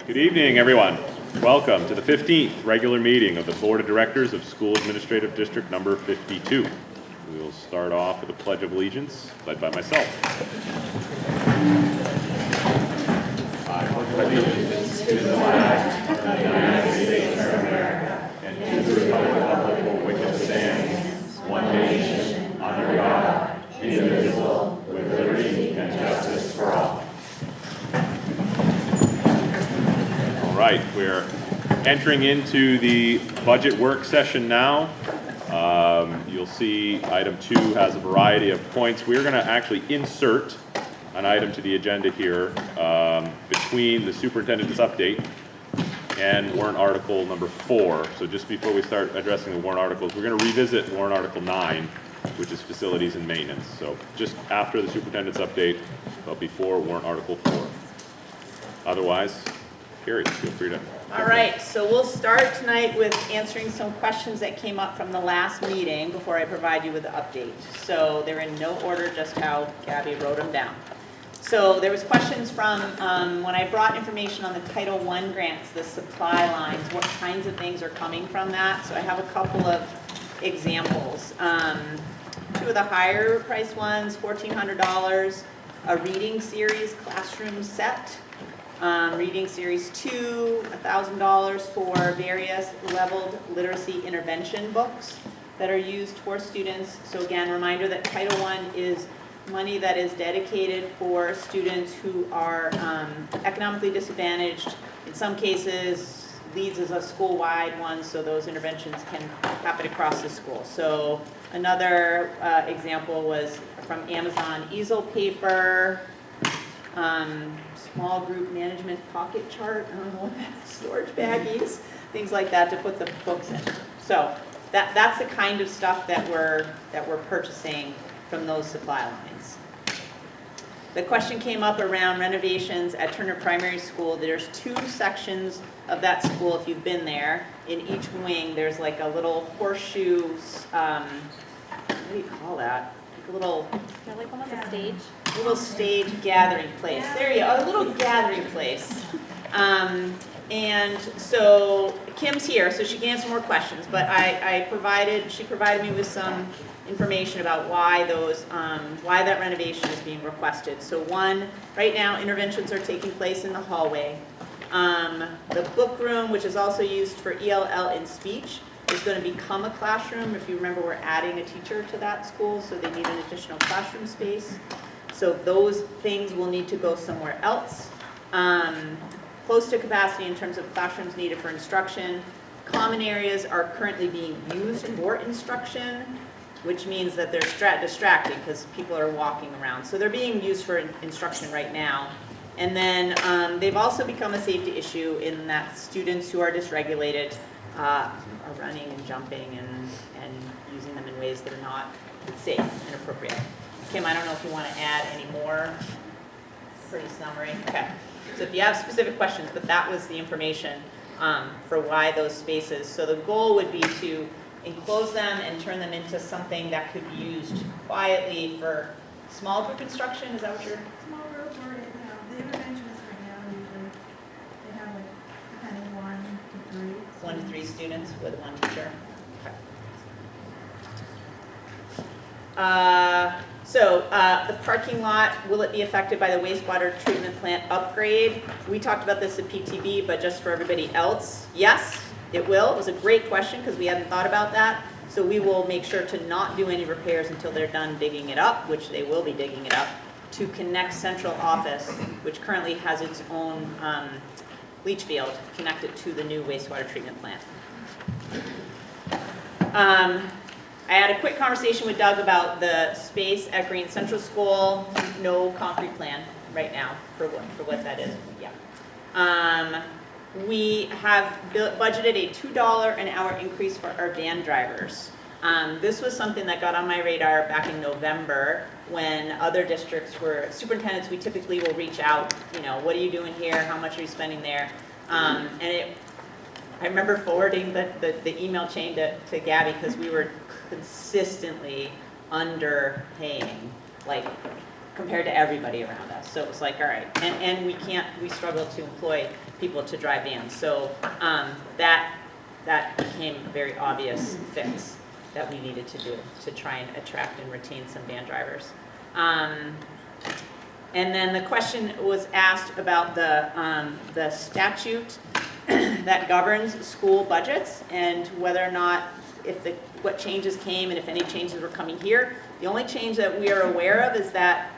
Good evening, everyone. Welcome to the 15th regular meeting of the Board of Directors of School Administrative District number 52. We will start off with a Pledge of Allegiance, led by myself. I pledge allegiance to the flag of the United States of America and to the republic for which it stands, one nation, under God, indivisible, with liberty and justice for all. All right, we're entering into the budget work session now. You'll see item 2 has a variety of points. We're going to actually insert an item to the agenda here between the superintendent's update and warrant article number 4. So just before we start addressing the warrant articles, we're going to revisit warrant article 9, which is facilities and maintenance. So just after the superintendent's update, but before warrant article 4. Otherwise, Carrie, feel free to. All right, so we'll start tonight with answering some questions that came up from the last meeting before I provide you with the update. So they're in no order, just how Gabby wrote them down. So there was questions from when I brought information on the Title I grants, the supply lines, what kinds of things are coming from that. So I have a couple of examples. 2 of the higher price ones, $1,400, a reading series classroom set. Reading Series 2, $1,000 for various leveled literacy intervention books that are used for students. So again, reminder that Title I is money that is dedicated for students who are economically disadvantaged. In some cases, LEADS is a school-wide one, so those interventions can happen across the school. So another example was from Amazon, easel paper, small group management pocket chart, I don't know what that is, storage baggies, things like that to put the books in. So that's the kind of stuff that we're purchasing from those supply lines. The question came up around renovations at Turner Primary School. There's 2 sections of that school if you've been there. In each wing there's like a little horseshoe, what do you call that? Like a little, like almost a stage. A little stage gathering place. There you go, a little gathering place. And so Kim's here, so she can answer more questions. But she provided me with some information about why why that renovation is being requested. So one, right now interventions are taking place in the hallway. The book room, which is also used for ELL and speech, is going to become a classroom. If you remember, we're adding a teacher to that school, so they need an additional classroom space. So those things will need to go somewhere else. Close to capacity in terms of classrooms needed for instruction. Common areas are currently being used for instruction, which means that they're distracting because people are walking around. So they're being used for instruction right now. And then they've also become a safety issue in that students who are dysregulated are running and jumping and using them in ways that are not safe and appropriate. Kim, I don't know if you want to add any more. Pretty summary. Okay. So if you have specific questions, but that was the information for why those spaces. So the goal would be to enclose them and turn them into something that could be used quietly for small group instruction. Is that what you're? Small group or the interventionists right now usually they have like kind of 1 to 3. 1 to 3 students with 1 teacher. Okay. So the parking lot, will it be affected by the wastewater treatment plant upgrade? We talked about this at PTB, but just for everybody else, yes, it will. It was a great question because we hadn't thought about that. So we will make sure to not do any repairs until they're done digging it up, which they will be digging it up, to connect central office, which currently has its own leach field connected to the new wastewater treatment plant. I had a quick conversation with Doug about the space at Green Central School. No concrete plan right now for what that is. Yeah. We have budgeted a $2 an hour increase for our van drivers. This was something that got on my radar back in November when other districts were, superintendents, we typically will reach out, what are you doing here? How much are you spending there? I remember forwarding the email chain to Gabby because we were consistently underpaying, like compared to everybody around us. So it was like, all right, and we struggle to employ people to drive vans. So that became a very obvious fix that we needed to do to try and attract and retain some van drivers. And then the question was asked about the statute that governs school budgets and whether or not what changes came and if any changes were coming here. The only change that we are aware of is that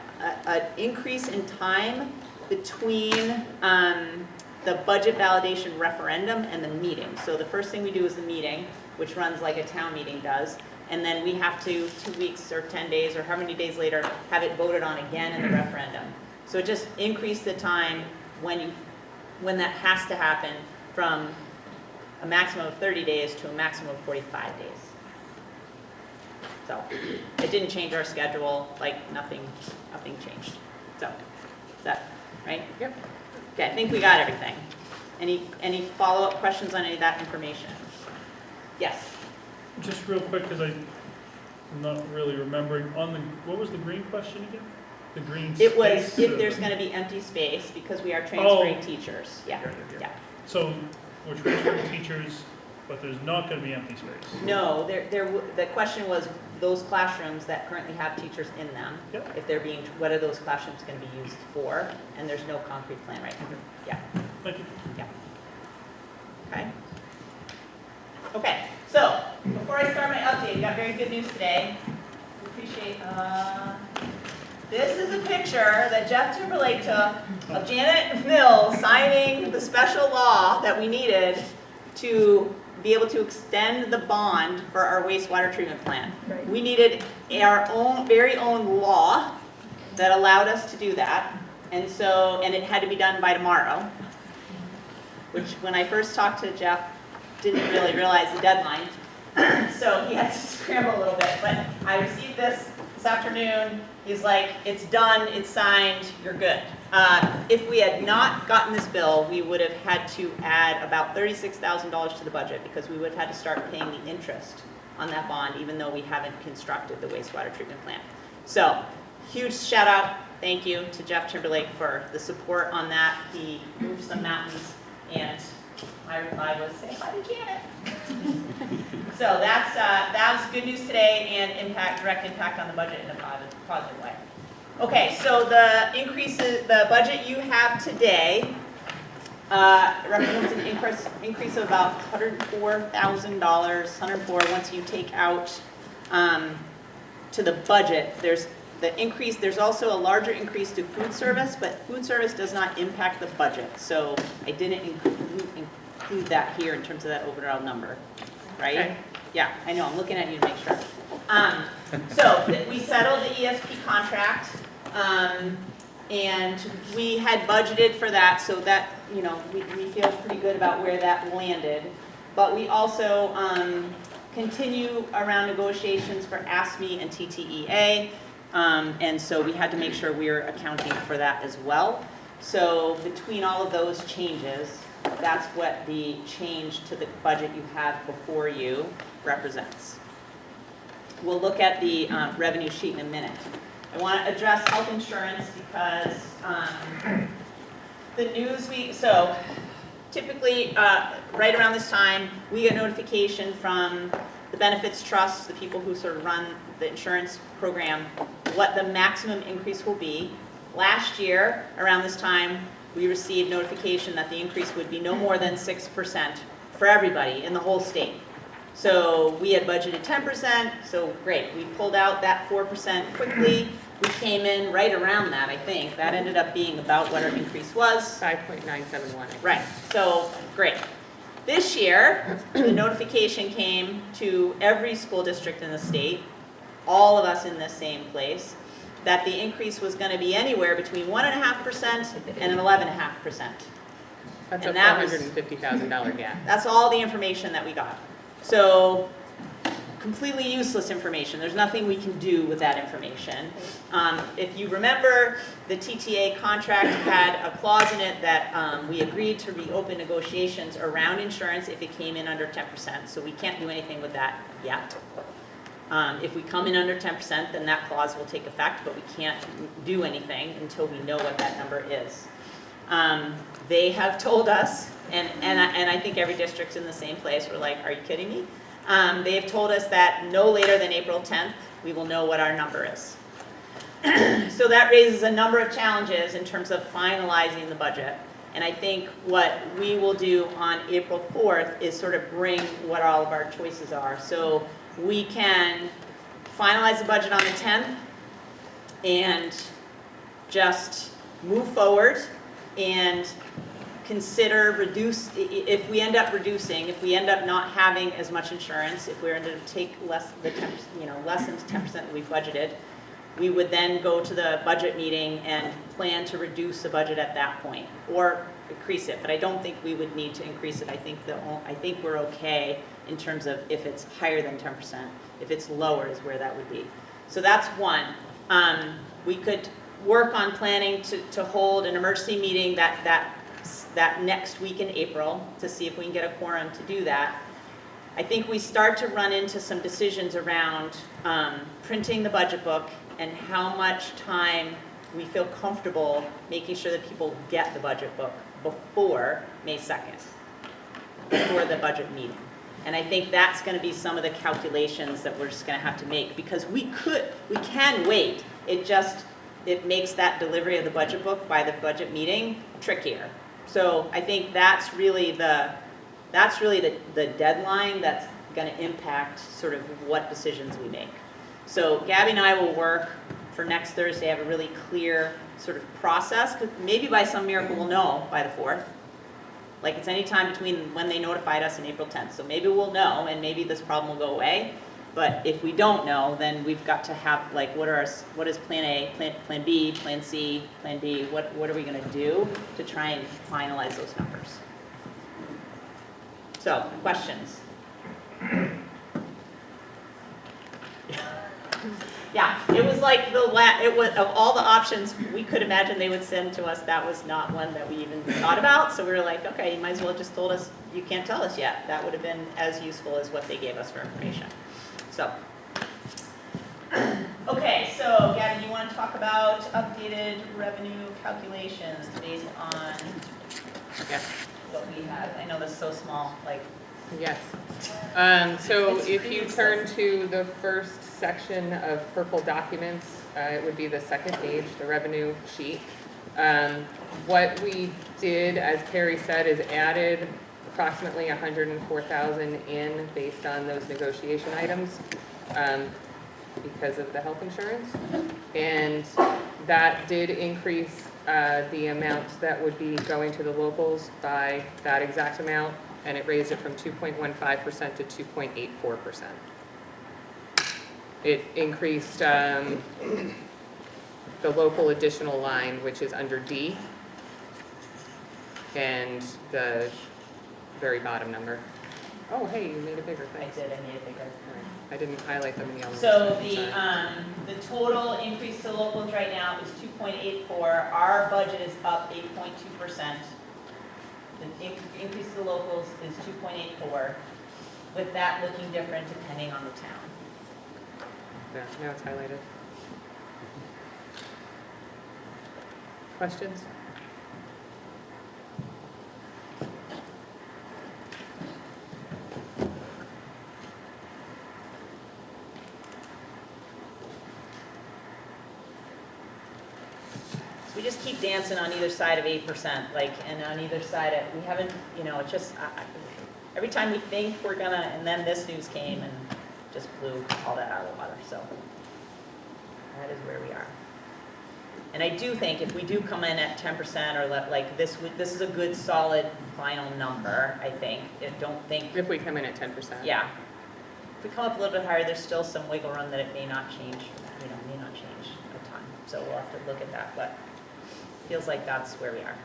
an increase in time between the budget validation referendum and the meeting. So the first thing we do is the meeting, which runs like a town meeting does, and then we have to 2 weeks or 10 days or how many days later have it voted on again in the referendum. So it just increased the time when that has to happen from a maximum of 30 days to a maximum of 45 days. So it didn't change our schedule, like nothing changed. So is that right? Yep. Okay, I think we got everything. Any follow-up questions on any of that information? Yes. Just real quick, because I'm not really remembering, what was the green question again? The green space? It was if there's going to be empty space because we are transferring teachers. Yeah. So we're transferring teachers, but there's not going to be empty space? No, the question was those classrooms that currently have teachers in them, Yep. if they're what are those classrooms going to be used for? And there's no concrete plan right now. Yeah. Thank you. Yeah. Okay. Okay, so before I start my update, I got very good news today. Appreciate, this is a picture that Jeff Timberlake took of Janet Mills signing the special law that we needed to be able to extend the bond for our wastewater treatment plant. Right. We needed our very own law that allowed us to do that. And it had to be done by tomorrow, which when I first talked to Jeff, didn't really realize the deadline. So he had to scramble a little bit, but I received this afternoon. He's like, it's done, it's signed, you're good. If we had not gotten this bill, we would have had to add about $36,000 to the budget because we would have had to start paying the interest on that bond, even though we haven't constructed the wastewater treatment plant. So, huge shout out, thank you to Jeff Timberlake for the support on that. He moved some mountains, and my reply was, say hi to Janet. So that was good news today and direct impact on the budget in a positive way. Okay, so the budget you have today represents an increase of about $104,000, $104 once you take out to the budget. There's also a larger increase to food service, but food service does not impact the budget. So I didn't include that here in terms of that overall number, right? Okay. Yeah, I know, I'm looking at you to make sure. We settled the ESP contract, and we had budgeted for that, so that, we feel pretty good about where that landed. But we also continue around negotiations for ASME and TTEA, and so we had to make sure we were accounting for that as well. So between all of those changes, that's what the change to the budget you have before you represents. We'll look at the revenue sheet in a minute. I want to address health insurance because the news so typically right around this time we get notification from the benefits trust, the people who sort of run the insurance program, what the maximum increase will be. Last year around this time we received notification that the increase would be no more than 6% for everybody in the whole state. So we had budgeted 10%, so great. We pulled out that 4% quickly. We came in right around that, I think. That ended up being about what our increase was. 5.971. Right, so great. This year, the notification came to every school district in the state, all of us in the same place, that the increase was going to be anywhere between 1.5% and 11.5%. That's and a $450,000 gap. That's all the information that we got. So completely useless information. There's nothing we can do with that information. If you remember, the TTA contract had a clause in it that we agreed to reopen negotiations around insurance if it came in under 10%. So we can't do anything with that yet. If we come in under 10%, then that clause will take effect, but we can't do anything until we know what that number is. They have told us, and I think every district's in the same place, we're like, are you kidding me? They have told us that no later than April 10th, we will know what our number is. So that raises a number of challenges in terms of finalizing the budget. And I think what we will do on April 4th is sort of bring what all of our choices are. So we can finalize the budget on the 10th and just move forward and consider if we end up reducing, if we end up not having as much insurance, if we end up take less than 10% that we've budgeted, we would then go to the budget meeting and plan to reduce the budget at that point, or increase it. But I don't think we would need to increase it. I think we're okay in terms of if it's higher than 10%. If it's lower is where that would be. So that's one. We could work on planning to hold an emergency meeting that next week in April to see if we can get a quorum to do that. I think we start to run into some decisions around printing the budget book and how much time we feel comfortable making sure that people get the budget book before May 2nd, before the budget meeting. And I think that's going to be some of the calculations that we're just going to have to make, because we can wait. It makes that delivery of the budget book by the budget meeting trickier. So I think that's really the deadline that's going to impact sort of what decisions we make. So Gabby and I will work for next Thursday, have a really clear sort of process, because maybe by some miracle we'll know by the 4th. Like, it's any time between when they notified us and April 10th. So maybe we'll know, and maybe this problem will go away. But if we don't know, then we've got to have, like, what is plan A, plan B, plan C, plan D, what are we going to do to try and finalize those numbers? So, questions? Yeah, it was like it was, of all the options we could imagine they would send to us, that was not one that we even thought about. So we were like, okay, you might as well have just told us you can't tell us yet. That would have been as useful as what they gave us for information. So, okay, so Gavin, you want to talk about updated revenue calculations based on what we have? I know this is so small, like. Yes. So It's if pretty you turn to the first section of purple documents, it would be the second page, the revenue sheet. What we did, as Carrie said, is added approximately $104,000 in based on those negotiation items because of the health insurance. And that did increase the amount that would be going to the locals by that exact amount, and it raised it from 2.15% to 2.84%. It increased the local additional line, which is under D, and the very bottom number. Oh, hey, you made a bigger I thing. did, I made it bigger. I didn't highlight them in yellow. So Sorry. the total increase to locals right now is 2.84. Our budget is up 8.2%. The increase to the locals is 2.84, with that looking different depending on the town. Yeah, now it's highlighted. Questions? We just keep dancing on either side of 8%, like, and on either side of, we haven't, it's just, every time we think we're gonna, and then this news came and just blew all that out of the water, so that is where we are. And I do think if we do come in at 10% or like this is a good solid final number, I think. I don't think. If we come in at 10%. Yeah. If we come up a little bit higher, there's still some wiggle room that it may not change, may not change a ton. So we'll have to look at that, but feels like that's where we are.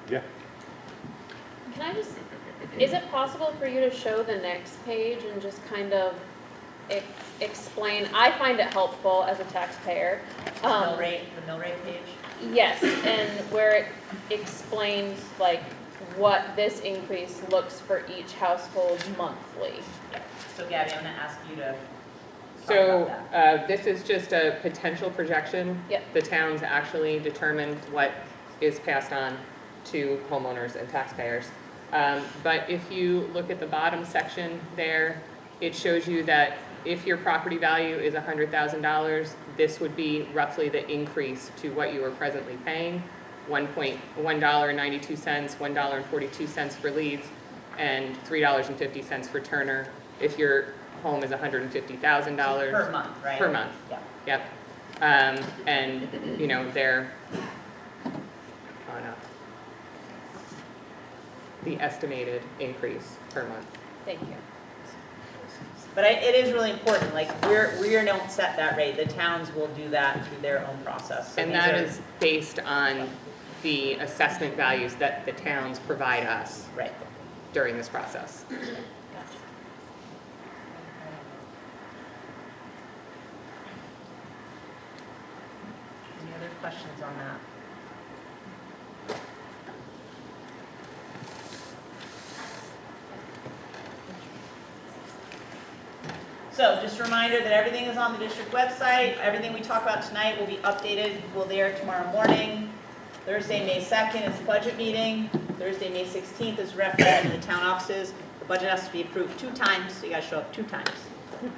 Yeah. Can I just, is it possible for you to show the next page and just kind of explain? I find it helpful as a taxpayer. The mill rate page. Yes, and where it explains like what this increase looks for each household monthly. So Gabby, I'm gonna ask you to talk So, about that. this is just a potential projection. Yep. The towns actually determine what is passed on to homeowners and taxpayers. But if you look at the bottom section there, it shows you that if your property value is $100,000, this would be roughly the increase to what you are presently paying. $1.92, $1.42 for Leeds, and $3.50 for Turner. If your home is $150,000. Per month, right? Per month. Yeah. Yep. And, you know, they're on up. The estimated increase per month. Thank you. But it is really important, like, we don't set that rate, the towns will do that through their own process. So And these that are- is based on the assessment values that the towns provide us Right. during this process. Any other questions on that? So just a reminder that everything is on the district website. Everything we talk about tonight will be updated, will be there tomorrow morning. Thursday, May 2nd is the budget meeting. Thursday, May 16th is referendum in the town offices. The budget has to be approved 2 times, so you gotta show up 2 times. That's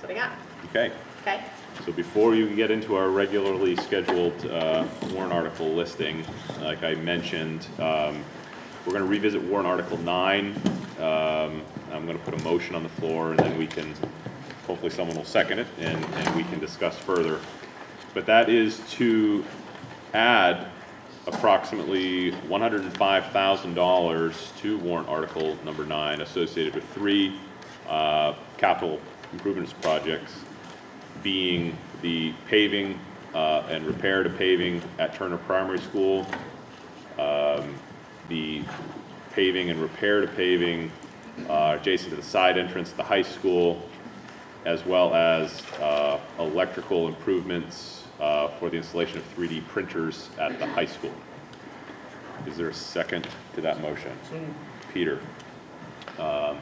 what I got, Okay, okay? so before you get into our regularly scheduled warrant article listing, like I mentioned, we're gonna revisit warrant article 9. I'm gonna put a motion on the floor, and then we can, hopefully someone will second it, and we can discuss further. But that is to add approximately $105,000 to warrant article number 9, associated with 3 capital improvements projects, being the paving and repair to paving at Turner Primary School, the paving and repair to paving adjacent to the side entrance at the high school, as well as electrical improvements for the installation of 3D printers at the high school. Is there a second to that motion? So, Peter.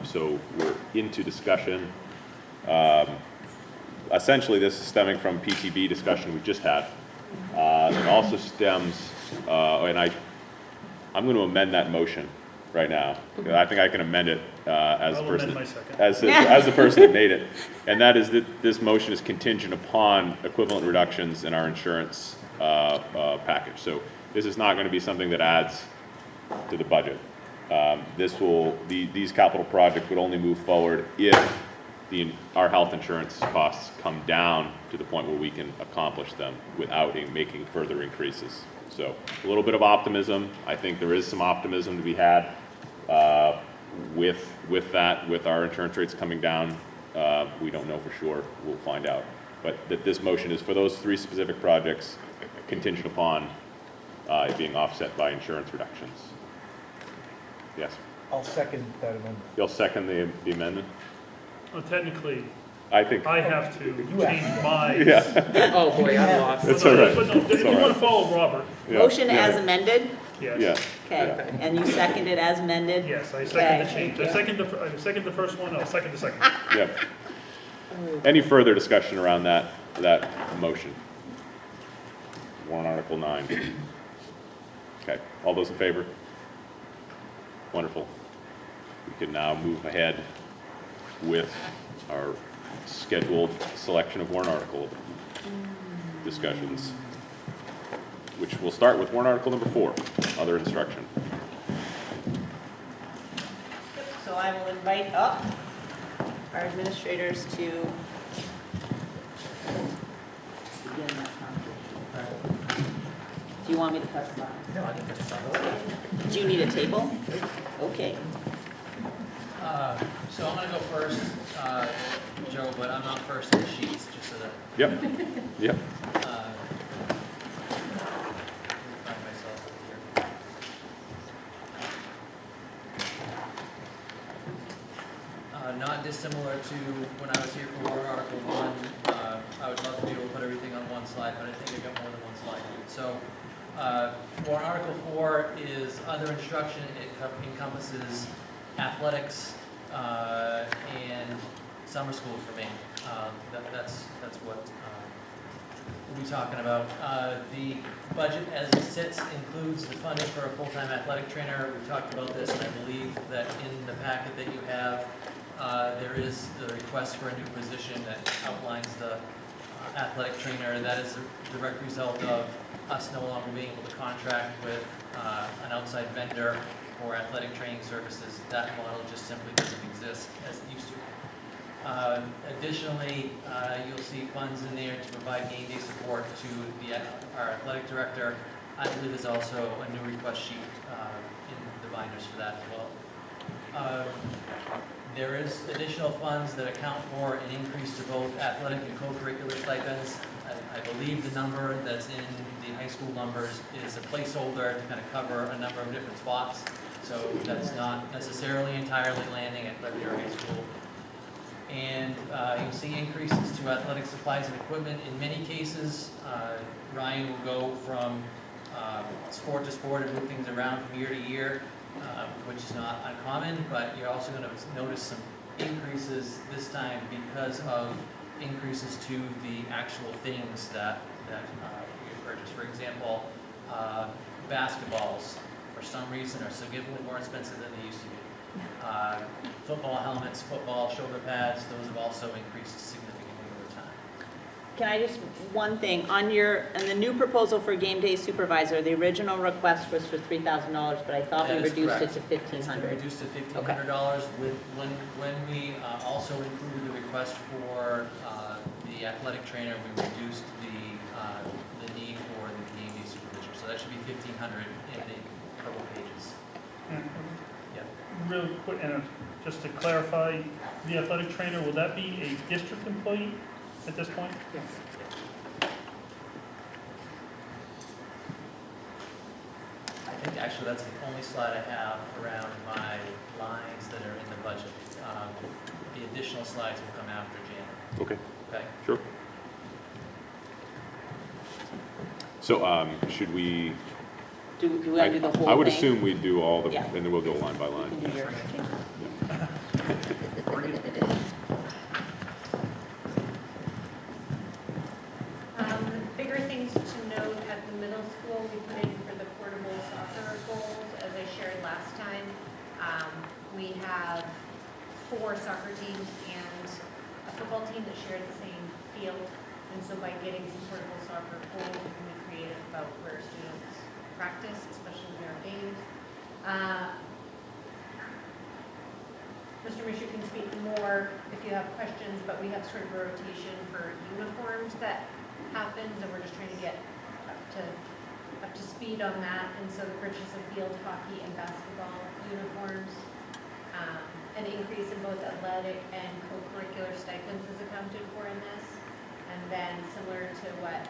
So we're into discussion. Essentially, this is stemming from PTB discussion we just had. It also stems, and I'm going to amend that motion right now. I think I can amend it as the I'll person, amend my second. as the person that made it. And that is that this motion is contingent upon equivalent reductions in our insurance package. So this is not going to be something that adds to the budget. These capital projects would only move forward if our health insurance costs come down to the point where we can accomplish them without making further increases. So a little bit of optimism. I think there is some optimism to be had with that, with our insurance rates coming down. We don't know for sure. We'll find out. But that this motion is for those 3 specific projects, contingent upon it being offset by insurance reductions. Yes. I'll second that amendment. You'll second the amendment? well, technically, I think. I have to change my. Yeah. Oh, boy, I'm lost. It's all right. But no, if It's you all want right. to follow Robert, Yeah. Motion Yeah. as amended, yes. Yeah. okay, and you seconded as amended? Yes, I Okay, second the thank change. you. I second the first one, I'll second the second. Yep. Any further discussion around that motion? Warrant Article 9. Okay, all those in favor? Wonderful. We can now move ahead with our scheduled selection of warrant article discussions, which will start with warrant article number 4, other instruction. So I will invite up our administrators to begin that conversation. Do you want me to press the button? No, I can press the button. Do you need a table? Okay. So I'm gonna go first, Joe, but I'm not first in the sheets, just so that, Yep, yep. let me find myself up here. Not dissimilar to when I was here for warrant article 1, I would love to be able to put everything on one slide, but I think I got more than one slide. So, Warrant Article 4 is other instruction. It encompasses athletics and summer school for me. That's what we'll be talking about. The budget as it sits includes the funding for a full-time athletic trainer. We talked about this, and I believe that in the packet that you have, there is the request for a new position that outlines the athletic trainer. That is a direct result of us no longer being able to contract with an outside vendor for athletic training services. That model just simply doesn't exist as it used to. Additionally, you'll see funds in there to provide game day support to our athletic director. I believe there's also a new request sheet in the binders for that as well. There is additional funds that account for an increase to both athletic and co-curricular stipends. I believe the number that's in the high school numbers is a placeholder to kind of cover a number of different spots. So that's not necessarily entirely landing at Lebanon High School. And you'll see increases to athletic supplies and equipment. In many cases, Ryan will go from sport to sport and move things around from year to year, which is not uncommon, but you're also going to notice some increases this time because of increases to the actual things that you purchase. For example, basketballs, for some reason, are significantly more expensive than they used to be. Football helmets, football shoulder pads, those have also increased significantly over time. Can I just, one thing, on the new proposal for game day supervisor, the original request was for $3,000, but I thought we That is reduced it correct. to It's been $1,500. reduced to $1,500 with, when we also included the request for the athletic trainer, we reduced the need for the game day supervisor. So that should be $1,500 in a couple pages. Yeah. Real quick, and just to clarify, the athletic trainer, will that be a district employee at this point? Yes. I think actually that's the only slide I have around my lines that are in the budget. The additional slides will come after Janet. Okay, Okay? sure. So, should we? Do we want to do the whole thing? I would assume we'd do all the, Yeah. and then we'll go line by You line. can do your thing. Bigger things to note at the middle school, we put in for the portable soccer goals, as I shared last time. We have 4 soccer teams and a football team that share the same field. And so by getting some portable soccer goals, we can be creative about where students practice, especially in our games. Mr. Mishu can speak more if you have questions, but we have sort of a rotation for uniforms that happens, and we're just trying to get up to speed on that. And so the purchase of field hockey and basketball uniforms, an increase in both athletic and co-curricular stipends is accounted for in this. And then similar to what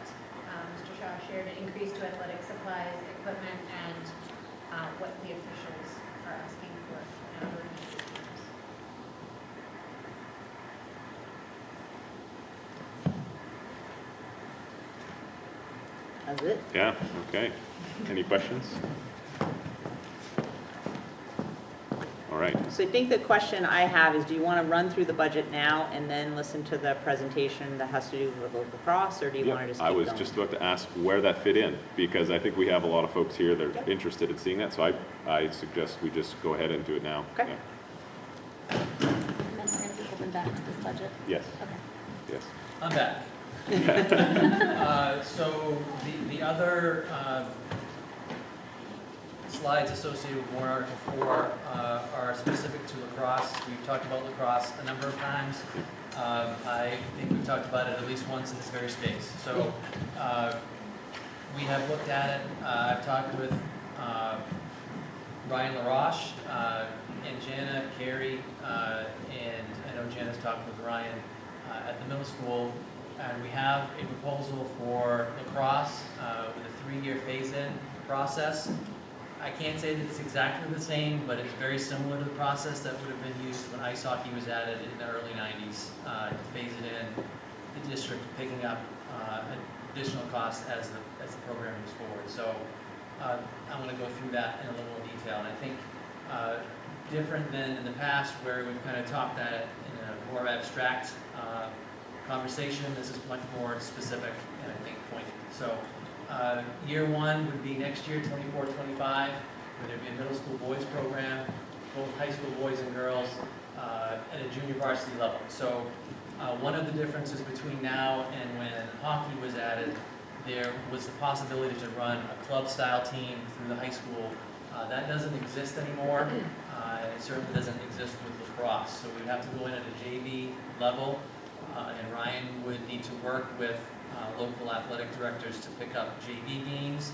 Mr. Shaw shared, an increase to athletic supplies, equipment, and what the officials are asking for in other uniforms. That's it. Yeah, okay. Any questions? All right. So I think the question I have is, do you want to run through the budget now and then listen to the presentation that has to do with local cross, or do you want to just keep I going? was just about to ask where that fit in, because I think we have a lot of folks here that are interested in seeing that, so I suggest we just go ahead and do it now. Okay. Yeah. And then we're going to be open back to this budget. Yes, Okay. yes. I'm back. So the other slides associated with warrant article 4 are specific to lacrosse. We've talked about lacrosse a number of times. I think we've talked about it at least once in this very space. So we have looked at it. I've talked with Ryan LaRoche and Jana, Carrie, and I know Jana's talked with Ryan at the middle school. And we have a proposal for lacrosse with a 3-year phase-in process. I can't say that it's exactly the same, but it's very similar to the process that would have been used when ice hockey was added in the early 90s to phase it in, the district picking up additional costs as the program moves forward. So I'm going to go through that in a little more detail. And I think different than in the past where we've kind of talked that in a more abstract conversation, this is much more specific and I think pointed. So year one would be next year, 24-25, where there'd be a middle school boys program, both high school boys and girls at a junior varsity level. So one of the differences between now and when hockey was added, there was the possibility to run a club-style team through the high school. That doesn't exist anymore. It certainly doesn't exist with lacrosse. So we'd have to go in at a JV level, and Ryan would need to work with local athletic directors to pick up JV games,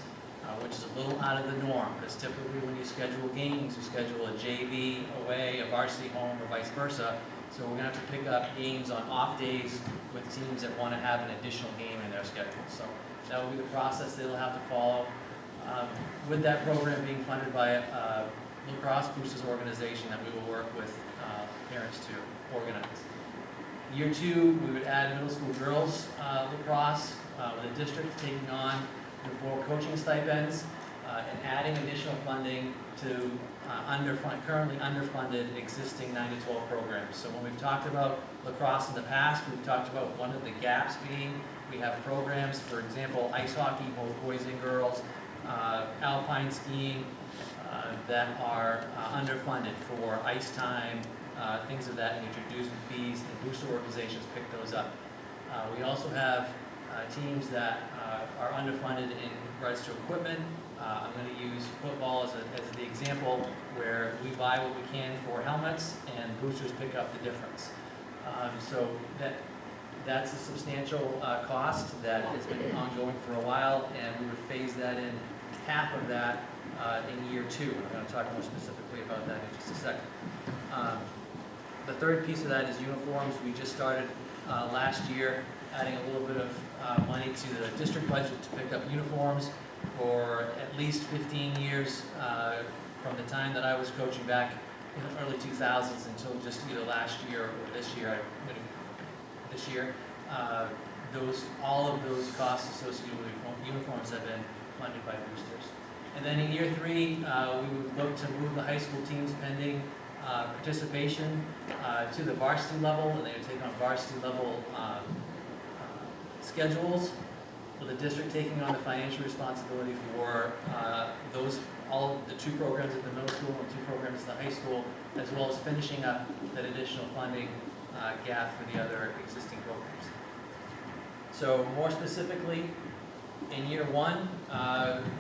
which is a little out of the norm, because typically when you schedule games, you schedule a JV away, a varsity home, or vice versa. So we're going to have to pick up games on off days with teams that want to have an additional game in their schedule. So that will be the process they'll have to follow. With that program being funded by a Lacrosse Boosters organization that we will work with parents to organize. Year two, we would add middle school girls lacrosse with the district taking on the 4 coaching stipends and adding additional funding to currently underfunded existing 9-12 programs. So when we've talked about lacrosse in the past, we've talked about one of the gaps being we have programs, for example, ice hockey, both boys and girls, alpine skiing, that are underfunded for ice time, things of that nature, dues and fees, and booster organizations pick those up. We also have teams that are underfunded in regards to equipment. I'm going to use football as the example where we buy what we can for helmets and boosters pick up the difference. So that's a substantial cost that has been ongoing for a while, and we would phase that in half of that in year two. I'm going to talk more specifically about that in just a second. The third piece of that is uniforms. We just started last year adding a little bit of money to the district budget to pick up uniforms for at least 15 years from the time that I was coaching back in the early 2000s until just either last year or this year. All of those costs associated with uniforms have been funded by boosters. And then in year three, we would look to move the high school teams pending participation to the varsity level, and they would take on varsity level schedules, with the district taking on the financial responsibility for all the 2 programs at the middle school and 2 programs at the high school, as well as finishing up that additional funding gap for the other existing programs. So more specifically, in year one,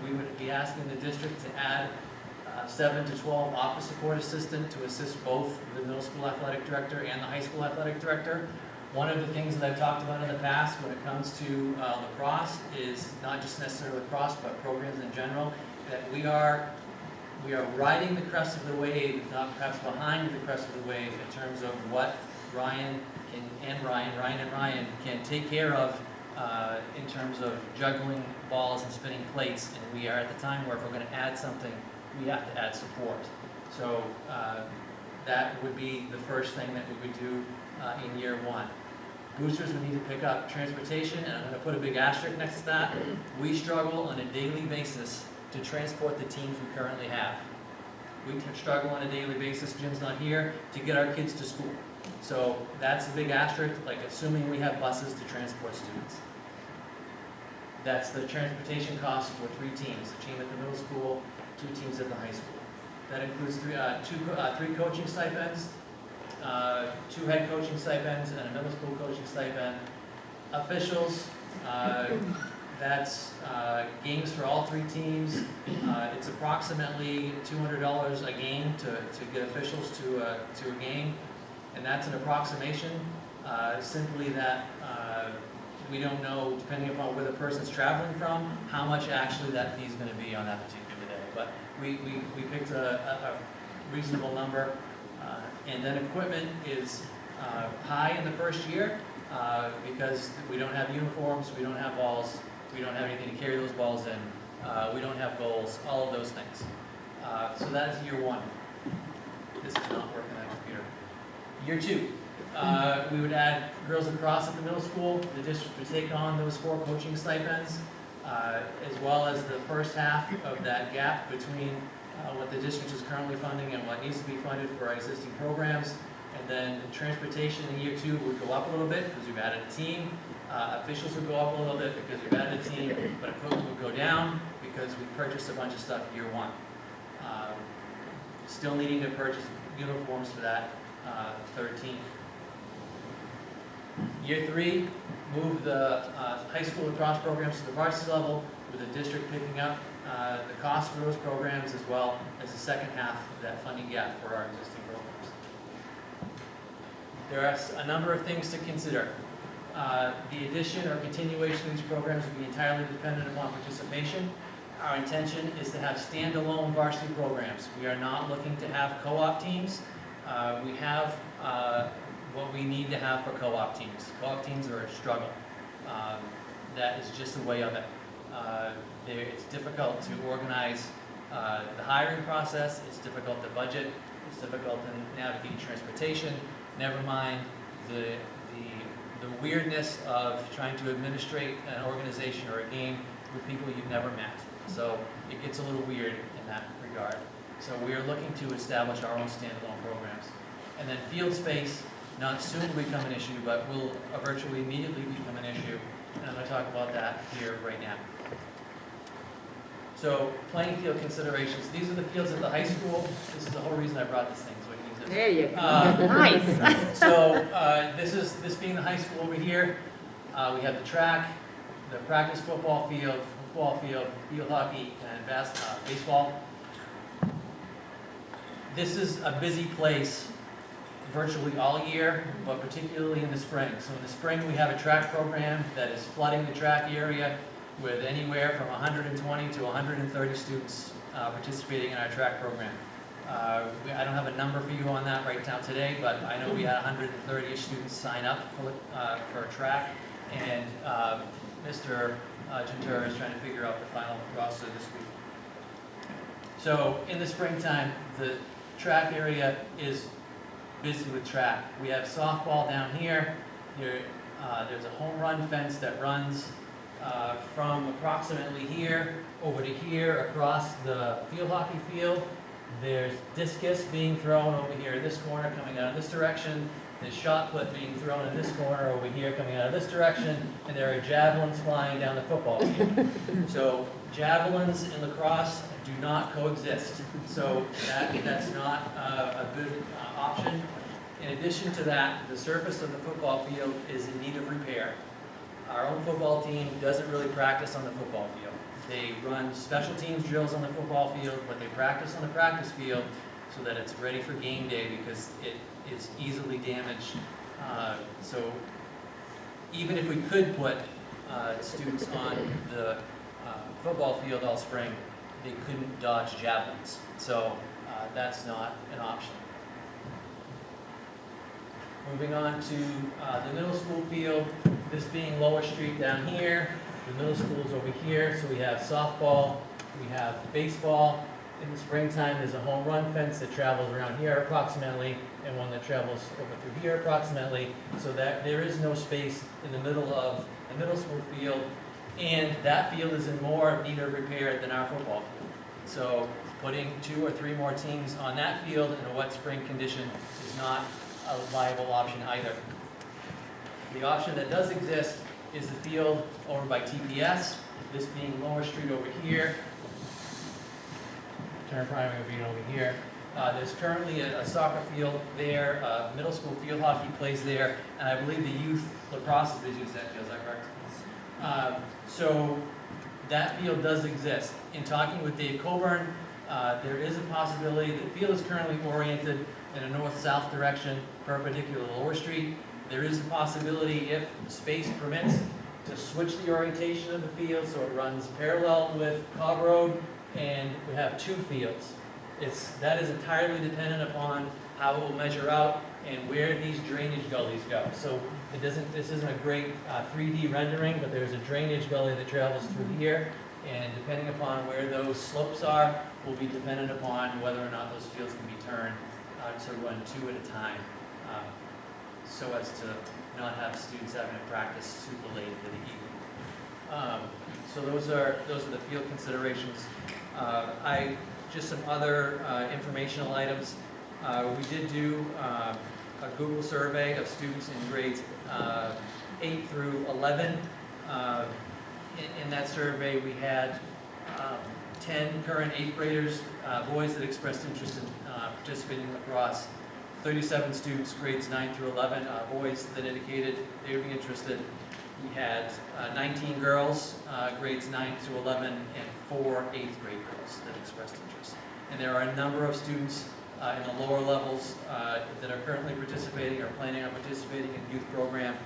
we would be asking the district to add 7 to 12 office support assistant to assist both the middle school athletic director and the high school athletic director. One of the things that I've talked about in the past when it comes to lacrosse is not just necessarily lacrosse, but programs in general, that we are riding the crest of the wave, not perhaps behind the crest of the wave, in terms of what Ryan and Ryan can take care of in terms of juggling balls and spinning plates. And we are at the time where if we're going to add something, we have to add support. So that would be the first thing that we would do in year one. Boosters would need to pick up transportation, and I'm going to put a big asterisk next to that. We struggle on a daily basis to transport the teams we currently have. We struggle on a daily basis, Jim's not here, to get our kids to school. So that's a big asterisk, like assuming we have buses to transport students. That's the transportation cost for 3 teams, a team at the middle school, 2 teams at the high school. That includes 3 coaching stipends, 2 head coaching stipends, and a middle school coaching stipend. Officials, that's games for all 3 teams. It's approximately $200 a game to get officials to a game, and that's an approximation. Simply that we don't know, depending upon where the person's traveling from, how much actually that fee is going to be on that particular day. But we picked a reasonable number. And then equipment is high in the first year because we don't have uniforms, we don't have balls, we don't have anything to carry those balls in, we don't have goals, all of those things. So that's year one. This is not working on computer. Year two, we would add girls lacrosse at the middle school. The district would take on those 4 coaching stipends. as well as the first half of that gap between what the district is currently funding and what needs to be funded for our existing programs. And then transportation in year 2 would go up a little bit because we've added a team. Officials would go up a little bit because we've added a team, but equipment would go down because we purchased a bunch of stuff year 1. Still needing to purchase uniforms for that third team. Year 3, move the high school lacrosse programs to the varsity level, with the district picking up the cost for those programs as well as the second half of that funding gap for our existing programs. There are a number of things to consider. The addition or continuation of these programs will be entirely dependent upon participation. Our intention is to have standalone varsity programs. We are not looking to have co-op teams. We have what we need to have for co-op teams. Co-op teams are a struggle. That is just the way of it. It's difficult to organize the hiring process. It's difficult to budget. It's difficult to navigate transportation. Never mind the weirdness of trying to administrate an organization or a game with people you've never met. So it gets a little weird in that regard. So we are looking to establish our own standalone programs. And then field space, not soon to become an issue, but will virtually immediately become an issue. And I'm going to talk about that here right now. So playing field considerations. These are the fields at the high school. This is the whole reason I brought this thing. So we can use it. There you go. Nice. So this being the high school over here, we have the track, the practice football field, field hockey, and baseball. This is a busy place virtually all year, but particularly in the spring. So in the spring, we have a track program that is flooding the track area with anywhere from 120 to 130 students participating in our track program. I don't have a number for you on that right now today, but I know we had 130 students sign up for a track, and Mr. Gentera is trying to figure out the final roster this week. So in the springtime, the track area is busy with track. We have softball down here. There's a home run fence that runs from approximately here over to here across the field hockey field. There's discus being thrown over here in this corner coming out of this direction. There's shot put being thrown in this corner over here coming out of this direction. And there are javelins flying down the football field. So javelins and lacrosse do not coexist. So that's not a good option. In addition to that, the surface of the football field is in need of repair. Our own football team doesn't really practice on the football field. They run special teams drills on the football field, but they practice on the practice field so that it's ready for game day because it is easily damaged. So even if we could put students on the football field all spring, they couldn't dodge javelins. So that's not an option. Moving on to the middle school field, this being Lower Street down here, the middle school is over here, so we have softball, we have baseball. In the springtime, there's a home run fence that travels around here approximately, and one that travels over through here approximately, so that there is no space in the middle of the middle school field, and that field is in more need of repair than our football field. So putting 2 or 3 more teams on that field in a wet spring condition is not a viable option either. The option that does exist is the field over by TPS, this being Lower Street over here, Turner Primary being over here. There's currently a soccer field there, middle school field hockey plays there, and I believe the youth lacrosse is used that field, is that correct? So that field does exist. In talking with Dave Coburn, there is a possibility that the field is currently oriented in a north-south direction, perpendicular to Lower Street. There is the possibility, if space permits, to switch the orientation of the field so it runs parallel with Cobb Road, and we have 2 fields. That is entirely dependent upon how it will measure out and where these drainage gullies go. So this isn't a great 3D rendering, but there's a drainage gully that travels through here, and depending upon where those slopes are, will be dependent upon whether or not those fields can be turned to run 2 at a time, so as to not have students having to practice super late into the evening. So those are the field considerations. Just some other informational items. We did do a Google survey of students in grades 8 through 11. In that survey, we had 10 current 8th graders, boys that expressed interest in participating in lacrosse, 37 students, grades 9 through 11, boys that indicated they would be interested. We had 19 girls, grades 9 through 11, and 4 8th grade girls that expressed interest. And there are a number of students in the lower levels that are currently participating or planning on participating in youth program.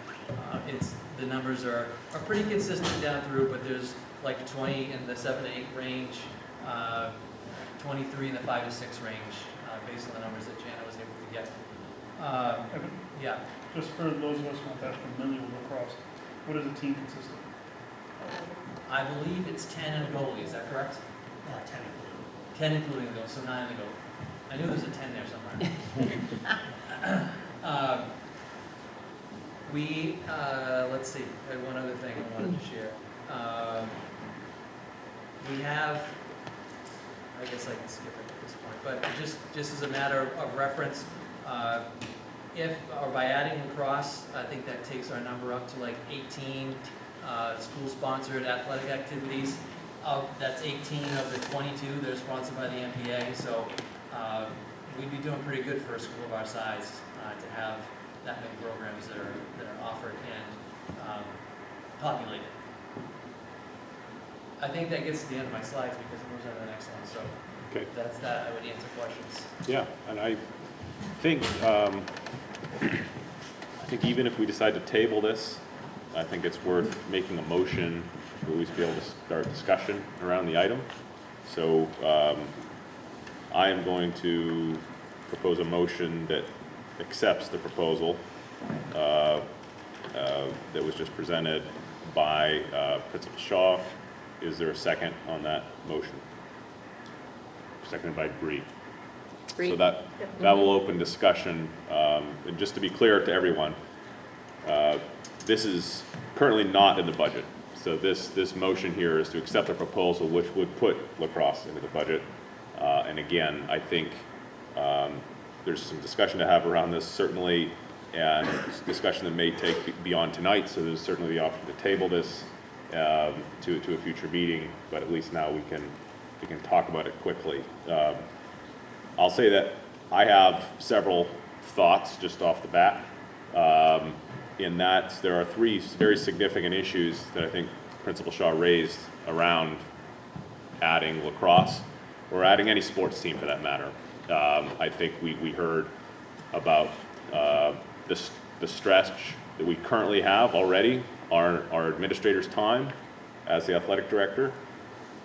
The numbers are pretty consistent down through, but there's like 20 in the 7 to 8 range, 23 in the 5 to 6 range, based on the numbers that Jana was able to get. Evan, Yeah. just for those of us who aren't that familiar with lacrosse, what does a team consist of? I believe it's 10 and a goalie, is that correct? 10 including the goal, so 9 in the goal. I knew there was a 10 there somewhere. Let's see, I had one other thing I wanted to share. We have, I guess I can skip it at this point, but just as a matter of reference, by adding lacrosse, I think that takes our number up to like 18 school-sponsored athletic activities. That's 18 of the 22 that are sponsored by the MPA, so we'd be doing pretty good for a school of our size to have that many programs that are offered and populated. I think that gets to the end of my slides because it moves on to the next one, so Okay. that's that. I would answer questions. Yeah, and I think even if we decide to table this, I think it's worth making a motion to at least be able to start discussion around the item. So I am going to propose a motion that accepts the proposal that was just presented by Principal Shaw. Is there a second on that motion? Seconded by Bree. So that will open discussion. And just to be clear to everyone, this is currently not in the budget. So this motion here is to accept the proposal, which would put lacrosse into the budget. And again, I think there's some discussion to have around this certainly, and discussion that may take beyond tonight. So there's certainly the option to table this to a future meeting, but at least now we can talk about it quickly. I'll say that I have several thoughts just off the bat, in that there are 3 very significant issues that I think Principal Shaw raised around adding lacrosse, or adding any sports team for that matter. I think we heard about the stretch that we currently have already, our administrator's time as the athletic director,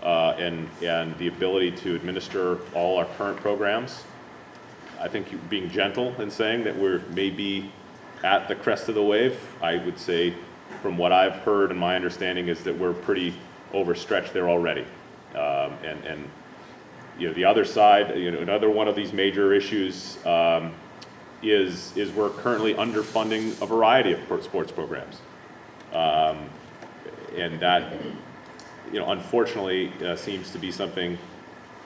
and the ability to administer all our current programs. I think being gentle in saying that we're maybe at the crest of the wave. I would say, from what I've heard and my understanding, is that we're pretty overstretched there already. And you know, the other side, you know, another one of these major issues is we're currently underfunding a variety of sports programs, and that, you know, unfortunately seems to be something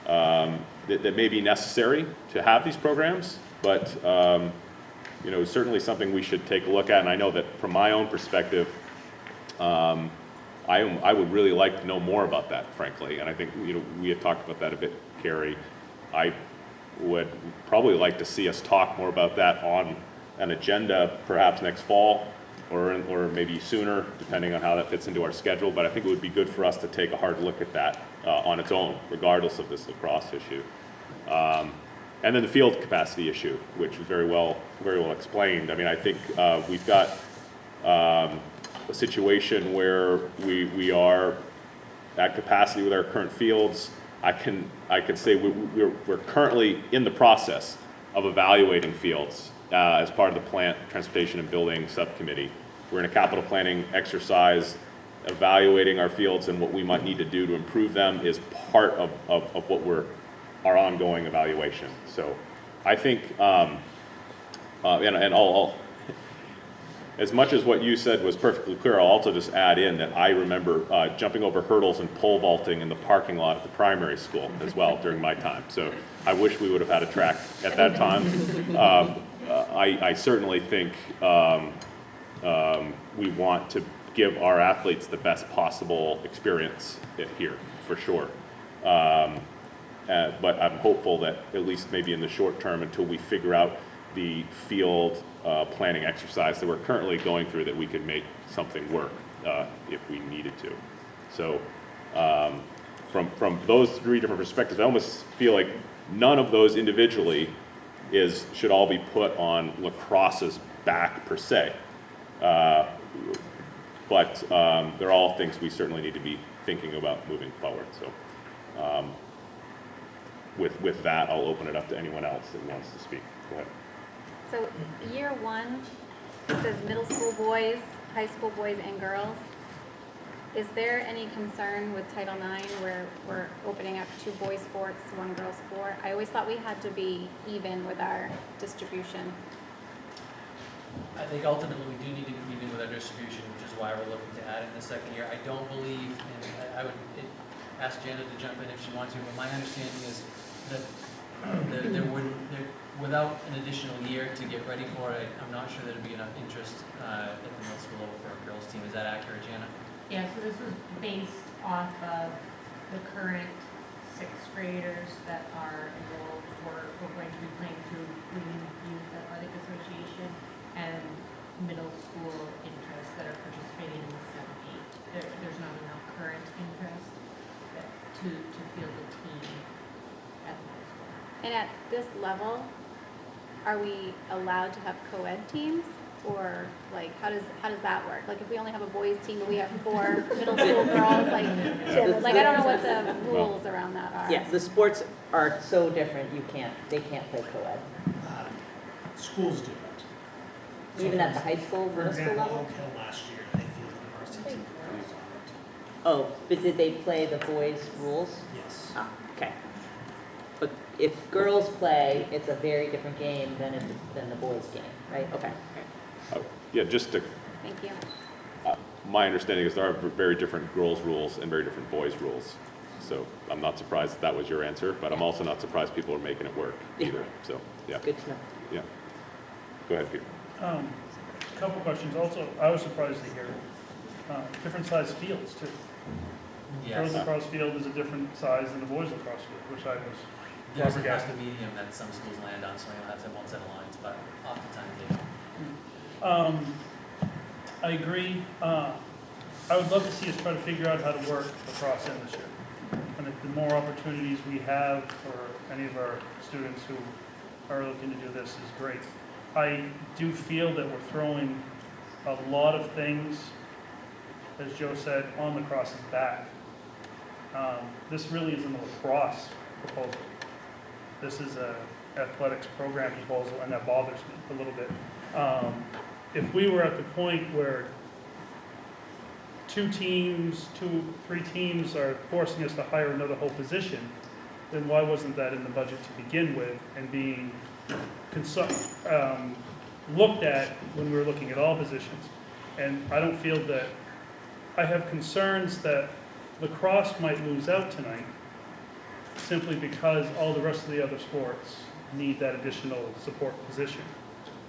that may be necessary to have these programs, but you know, certainly something we should take a look at. And I know that from my own perspective, I would really like to know more about that, frankly. And I think, you know, we had talked about that a bit, Carrie. I would probably like to see us talk more about that on an agenda, perhaps next fall, or maybe sooner, depending on how that fits into our schedule. But I think it would be good for us to take a hard look at that on its own, regardless of this lacrosse issue. And then the field capacity issue, which was very well explained. I mean, I think we've got a situation where we are at capacity with our current fields. I can say we're currently in the process of evaluating fields as part of the Plant, Transportation, and Building Subcommittee. We're in a capital planning exercise, evaluating our fields, and what we might need to do to improve them is part of what our ongoing evaluation. So I think, and as much as what you said was perfectly clear, I'll also just add in that I remember jumping over hurdles and pole vaulting in the parking lot at the primary school as well during my time. So I wish we would have had a track at that time. I certainly think we want to give our athletes the best possible experience here, for sure. But I'm hopeful that at least maybe in the short term, until we figure out the field planning exercise that we're currently going through, that we could make something work if we needed to. So from those three different perspectives, I almost feel like none of those individually should all be put on lacrosse's back per se. But they're all things we certainly need to be thinking about moving forward. So with that, I'll open it up to anyone else that wants to speak. Go ahead. So year one, it says middle school boys, high school boys and girls. Is there any concern with Title IX where we're opening up 2 boys sports, 1 girls sport? I always thought we had to be even with our distribution. I think ultimately we do need to be even with our distribution, which is why we're looking to add in the second year. I don't believe, and I would ask Janet to jump in if she wants to, but my understanding is that without an additional year to get ready for it, I'm not sure there'd be enough interest at the middle school level for a girls team. Is that accurate, Janet? Yeah, so this was based off of the current 6th graders that are enrolled. We're going to be playing through Green Youth Athletic Association and middle school interests that are participating in the 7-8. There's not enough current interest to field a team at the middle school. And at this level, are we allowed to have co-ed teams? Or like, how does that work? Like if we only have a boys team, but we have 4 middle school girls, like I don't know what the rules around that are. Yeah, the sports are so different, they can't play co-ed. Schools do that. Even at the high school, For middle school example, level? Oak Hill last year, they fielded the varsity team girls on it. Oh, but did they play the boys' rules? Yes. Ah, okay. But if girls play, it's a very different game than the boys' game, right? Okay. Yeah, just to, Thank you. my understanding is there are very different girls' rules and very different boys' rules. So I'm not surprised that was your answer, but I'm also not surprised people are making it work either. So, yeah. Good to know. Yeah. Go ahead, Peter. Couple questions. Also, I was surprised to hear different size fields too. Girls Yes. lacrosse field is a different size than the boys lacrosse field, which I was There's a flabbergasted. happy medium that some schools land on, so you'll have to have one set of lines, but oftentimes they don't. I agree. I would love to see us try to figure out how to work lacrosse in this year. And if the more opportunities we have for any of our students who are looking to do this is great. I do feel that we're throwing a lot of things, as Joe said, on lacrosse's back. This really isn't a lacrosse proposal. This is a athletics program proposal, and that bothers me a little bit. If we were at the point where 2, 3 teams are forcing us to hire another whole position, then why wasn't that in the budget to begin with and being looked at when we were looking at all positions? And I don't feel that, I have concerns that lacrosse might lose out tonight simply because all the rest of the other sports need that additional support position.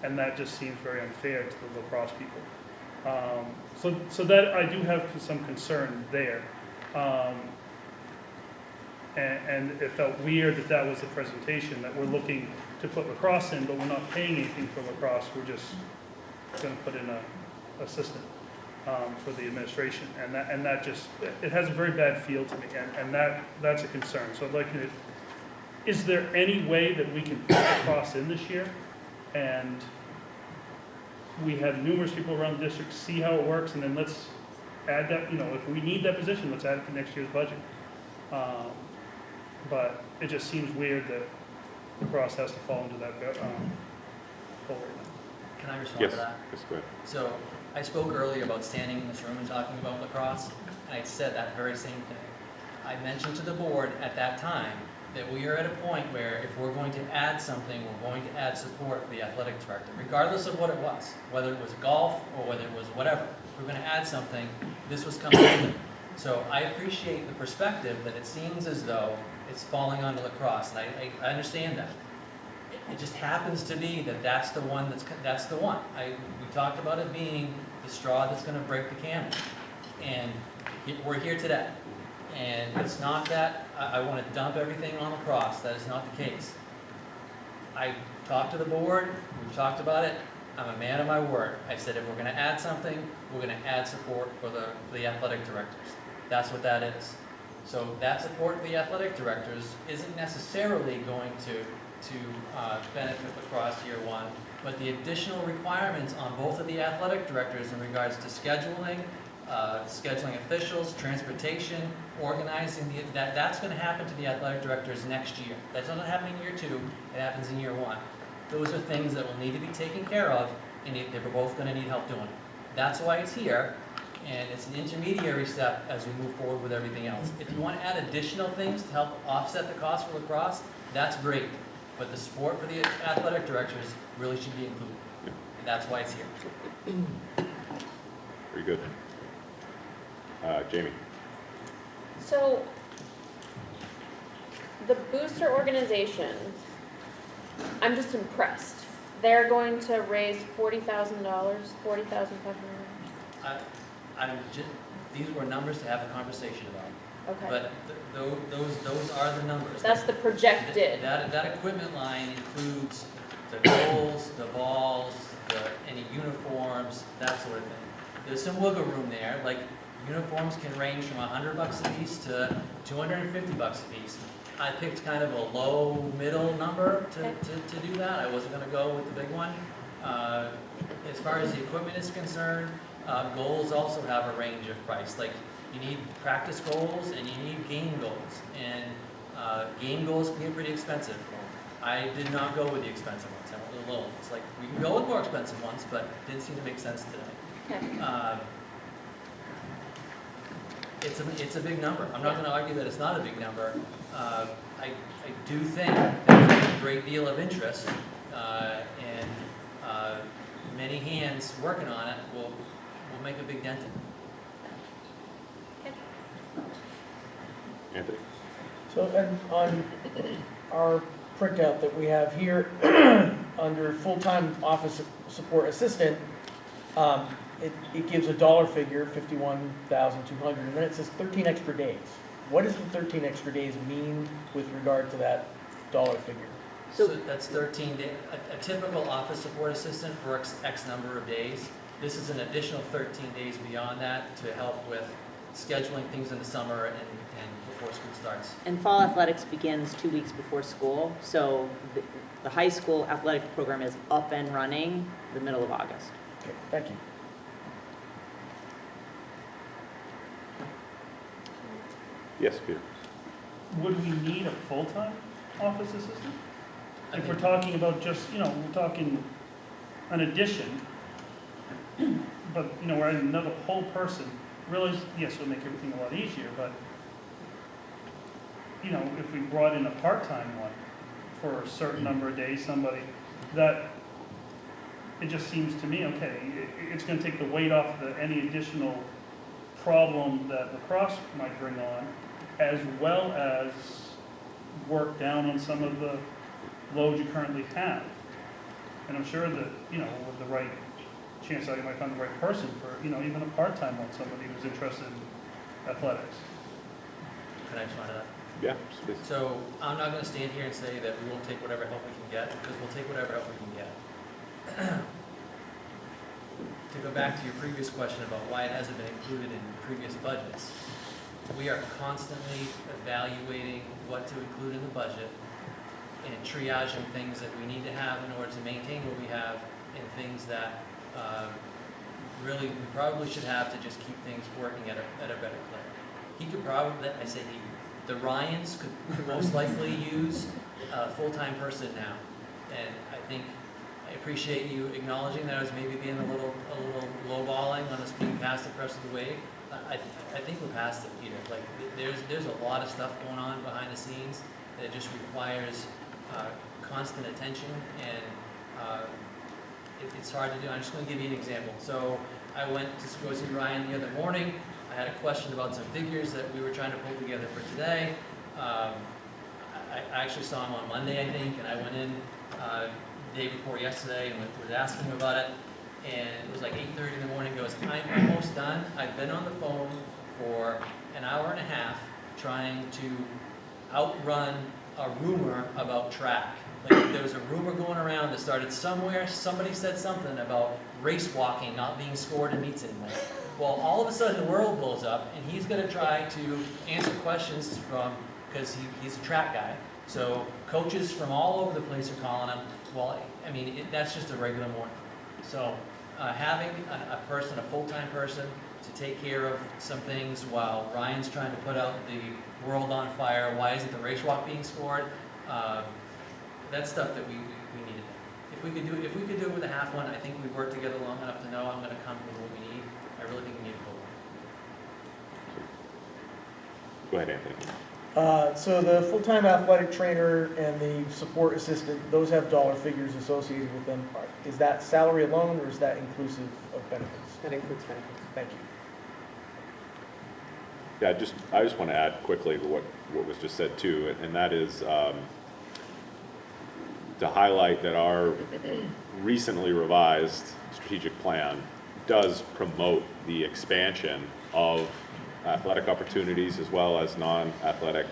And that just seems very unfair to the lacrosse people. So that I do have some concern there. And it felt weird that was the presentation, that we're looking to put lacrosse in, but we're not paying anything for lacrosse. We're just going to put in a assistant for the administration. And that just, it has a very bad feel to me, and that's a concern. So I'd like you to, is there any way that we can put lacrosse in this year? And we have numerous people around the district see how it works, and then let's add that, if we need that position, let's add it to next year's budget. But it just seems weird that lacrosse has to fall into that hole right now. Can I respond Yes. to that? Yes, go ahead. So I spoke earlier about standing in this room and talking about lacrosse, and I said that very same thing. I mentioned to the board at that time that we are at a point where if we're going to add something, we're going to add support for the athletic director, regardless of what it was, whether it was golf or whether it was whatever. If we're going to add something, this was coming in. So I appreciate the perspective that it seems as though it's falling onto lacrosse, and I understand that. It just happens to be that that's the one that's the one. We talked about it being the straw that's going to break the camel's, and we're here today. And it's not that I want to dump everything on lacrosse. That is not the case. I talked to the board. We've talked about it. I'm a man of my word. I said if we're going to add something, we're going to add support for the athletic directors. That's what that is. So that support for the athletic directors isn't necessarily going to benefit lacrosse year one, but the additional requirements on both of the athletic directors in regards to scheduling, scheduling officials, transportation, organizing, that's going to happen to the athletic directors next year. That's not happening in year two, it happens in year one. Those are things that will need to be taken care of, and they're both going to need help doing it. That's why it's here, and it's an intermediary step as we move forward with everything else. If you want to add additional things to help offset the cost for lacrosse, that's great, but the support for the athletic directors really should be included, and that's why it's here. Very good. Jamie? So, the booster organization, I'm just impressed. They're going to raise $40,000, $40,500. These were numbers to have a conversation about. Okay. But those are the numbers. That's the projected. That equipment line includes the goals, the balls, any uniforms, that sort of thing. There's some wiggle room there, like uniforms can range from $100 a piece to $250 a piece. I picked kind of a low middle number to do that. I wasn't going to go with the big one. As far as the equipment is concerned, goals also have a range of price. Like you need practice goals and you need game goals, and game goals can get pretty expensive. I did not go with the expensive ones. I went with the low ones. Like we can go with more expensive ones, but it didn't seem to make sense today. Okay. It's a big number. I'm not going to argue that it's not a big number. I do think there's a great deal of interest, and many hands working on it will make a big dent in it. Anthony? So, and on our printout that we have here, under full-time office support assistant, it gives a dollar figure, 51,200, and then it says 13 extra days. What does the 13 extra days mean with regard to that dollar figure? So that's 13 days. A typical office support assistant works X number of days. This is an additional 13 days beyond that to help with scheduling things in the summer and before school starts. And fall athletics begins 2 weeks before school, so the high school athletic program is up and running the middle of August. Okay, thank you. Yes, Peter? Would we need a full-time office assistant? I If we're think- talking about just, we're talking an addition, but, we're adding another whole person, really, yes, it'll make everything a lot easier, but, if we brought in a part-time one for a certain number of days, somebody, that, it just seems to me, okay, it's gonna take the weight off any additional problem that lacrosse might bring on, as well as work down on some of the loads you currently have. And I'm sure that, with the right chance, I might find the right person for, even a part-time one, somebody who's interested in athletics. Can I respond to that? Yeah, please. So I'm not going to stand here and say that we won't take whatever help we can get, because we'll take whatever help we can get. To go back to your previous question about why it hasn't been included in previous budgets, we are constantly evaluating what to include in the budget and triaging things that we need to have in order to maintain what we have, and things that really we probably should have to just keep things working at a better clip. He could probably, I say he, the Ryans could most likely use a full-time person now, and I appreciate you acknowledging that I was maybe being a little lowballing on us being past the crest of the wave. I think we're past it, Peter. Like there's a lot of stuff going on behind the scenes that just requires constant attention, and it's hard to do. I'm just going to give you an example. So I went to go see Ryan the other morning. I had a question about some figures that we were trying to pull together for today. I actually saw him on Monday, I think, and I went in the day before yesterday and was asking him about it. And it was like 8:30 in the morning. He goes, I'm almost done. I've been on the phone for an hour and a half trying to outrun a rumor about track. Like, there was a rumor going around that started somewhere. Somebody said something about race walking not being scored in meets anymore. Well, all of a sudden the world blows up, and he's going to try to answer questions from, because he's a track guy. So coaches from all over the place are calling him. Well, I mean, that's just a regular morning. So having a person, a full-time person, to take care of some things while Ryan's trying to put out the world on fire. Why isn't the race walk being scored? That's stuff that we needed. If we could do it with a half one, I think we've worked together long enough to know I'm going to come with what we need. I really think we need a full one. Go ahead, Anthony. So the full-time athletic trainer and the support assistant, those have dollar figures associated with them. Is that salary alone, or is that inclusive of benefits? That includes benefits. Thank you. Yeah, I just want to add quickly to what was just said too, and that is to highlight that our recently revised strategic plan does promote the expansion of athletic opportunities as well as non-athletic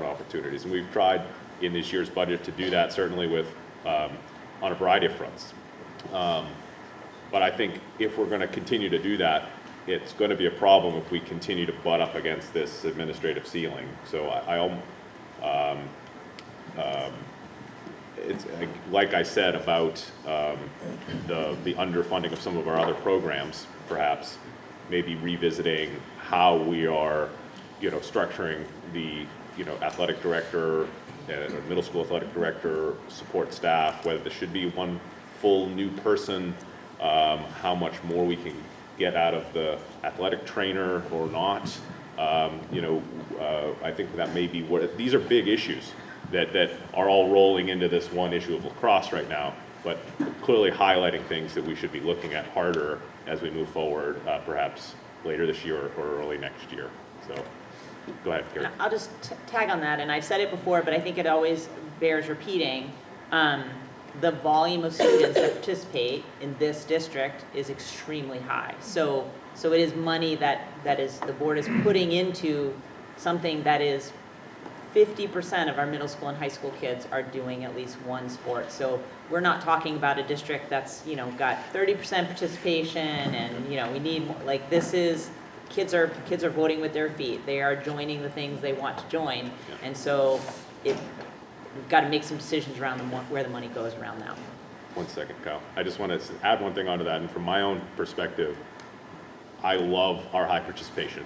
opportunities. And we've tried in this year's budget to do that, certainly with on a variety of fronts. But I think if we're going to continue to do that, it's going to be a problem if we continue to butt up against this administrative ceiling. So it's like I said about the underfunding of some of our other programs, perhaps maybe revisiting how we are, structuring the, athletic director, middle school athletic director, support staff, whether there should be one full new person, how much more we can get out of the athletic trainer or not. I think that may be these are big issues that are all rolling into this one issue of lacrosse right now, but clearly highlighting things that we should be looking at harder as we move forward, perhaps later this year or early next year. So go ahead, Carrie. I'll just tag on that, and I've said it before, but I think it always bears repeating. The volume of students that participate in this district is extremely high. So it is money that is the board is putting into something that is 50% of our middle school and high school kids are doing at least one sport. So we're not talking about a district that's got 30% participation, and we need more. Like, this is kids are voting with their feet. They are joining the things they want to join, and so we've got to make some decisions around where the money goes around that. 1 second, Kyle. I just want to add one thing onto that, and from my own perspective, I love our high participation.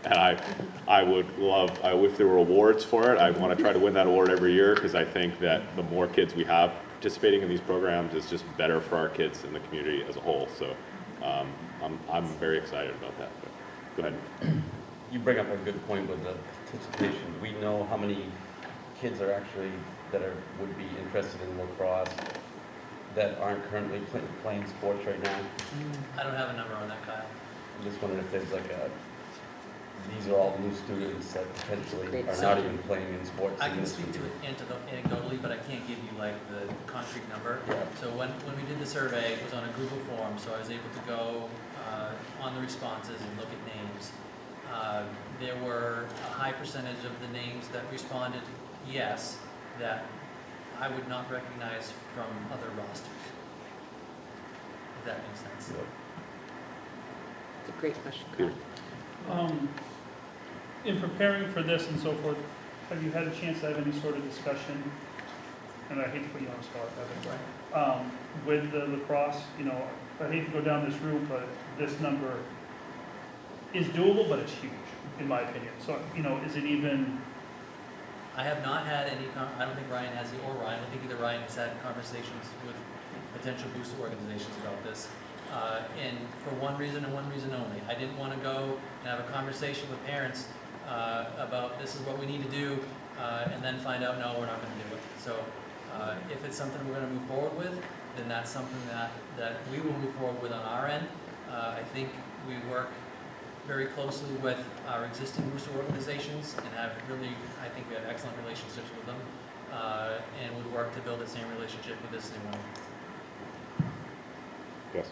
And I would love, if there were awards for it, I want to try to win that award every year, because I think that the more kids we have participating in these programs is just better for our kids and the community as a whole. So I'm very excited about that. But go ahead. You bring up a good point with the participation. We know how many kids are actually would be interested in lacrosse that aren't currently playing sports right now. I don't have a number on that, Kyle. I'm just wondering if there's these are all new students that potentially are not even playing in sports. I can speak to it anecdotally, but I can't give you the concrete number. Yeah. So when we did the survey, it was on a Google form, so I was able to go on the responses and look at names. There were a high percentage of the names that responded yes, that I would not recognize from other rosters. If that makes sense. Yeah. It's a great question. Peter. In preparing for this and so forth, have you had a chance to have any sort of discussion, and I hate to put you on the spot, Evan, with the lacrosse? I hate to go down this route, but this number is doable, but it's huge, in my opinion. So, is it even? I have not had any, I don't think Ryan has, or Ryan, I don't think either Ryan has had conversations with potential booster organizations about this. And for one reason and one reason only. I didn't want to go and have a conversation with parents about this is what we need to do, and then find out, no, we're not gonna do it. So, if it's something we're gonna move forward with, then that's something that we will move forward with on our end. I think we work very closely with our existing booster organizations and have really, I think we have excellent relationships with them, and would work to build the same relationship with this new one. Yes.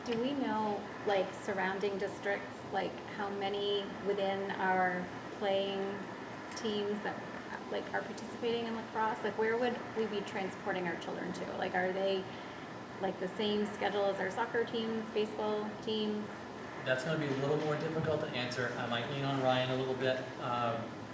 Do we know, like, surrounding districts, like, how many within our playing teams that, like, are participating in lacrosse? Like, where would we be transporting our children to? Like, are they, like, the same schedule as our soccer teams, baseball teams? That's gonna be a little more difficult to answer. I might lean on Ryan a little bit.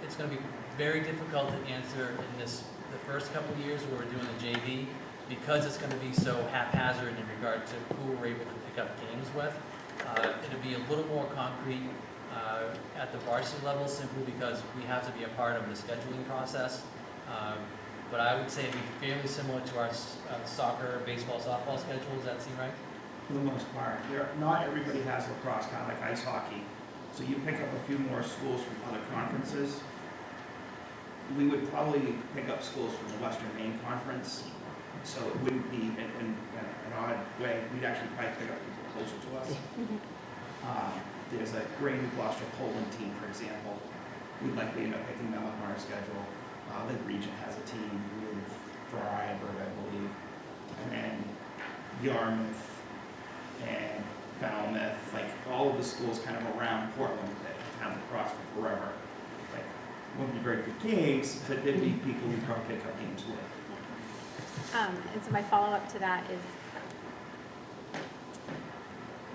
It's gonna be very difficult to answer in the first couple of years where we're doing the JV, because it's gonna be so haphazard in regard to who we're able to pick up games with. It'll be a little more concrete at the varsity level, simply because we have to be a part of the scheduling process. But I would say it'd be fairly similar to our soccer, baseball, softball schedule. Does that seem right? For the most part, not everybody has lacrosse, kind of like ice hockey. So you pick up a few more schools from other conferences. We would probably pick up schools from the Western Maine Conference. So it wouldn't be in an odd way. We'd actually probably pick up people closer to us. There's a Gray New Gloucester Poland team, for example. We'd likely end up picking them up on our schedule. The region has a team with Freiburg, I believe, and then Yarmouth and Falmouth, like all of the schools kind of around Portland that have lacrosse for forever. Like, won't be very good games, but there'd be people we probably pick up games with. And so my follow-up to that is,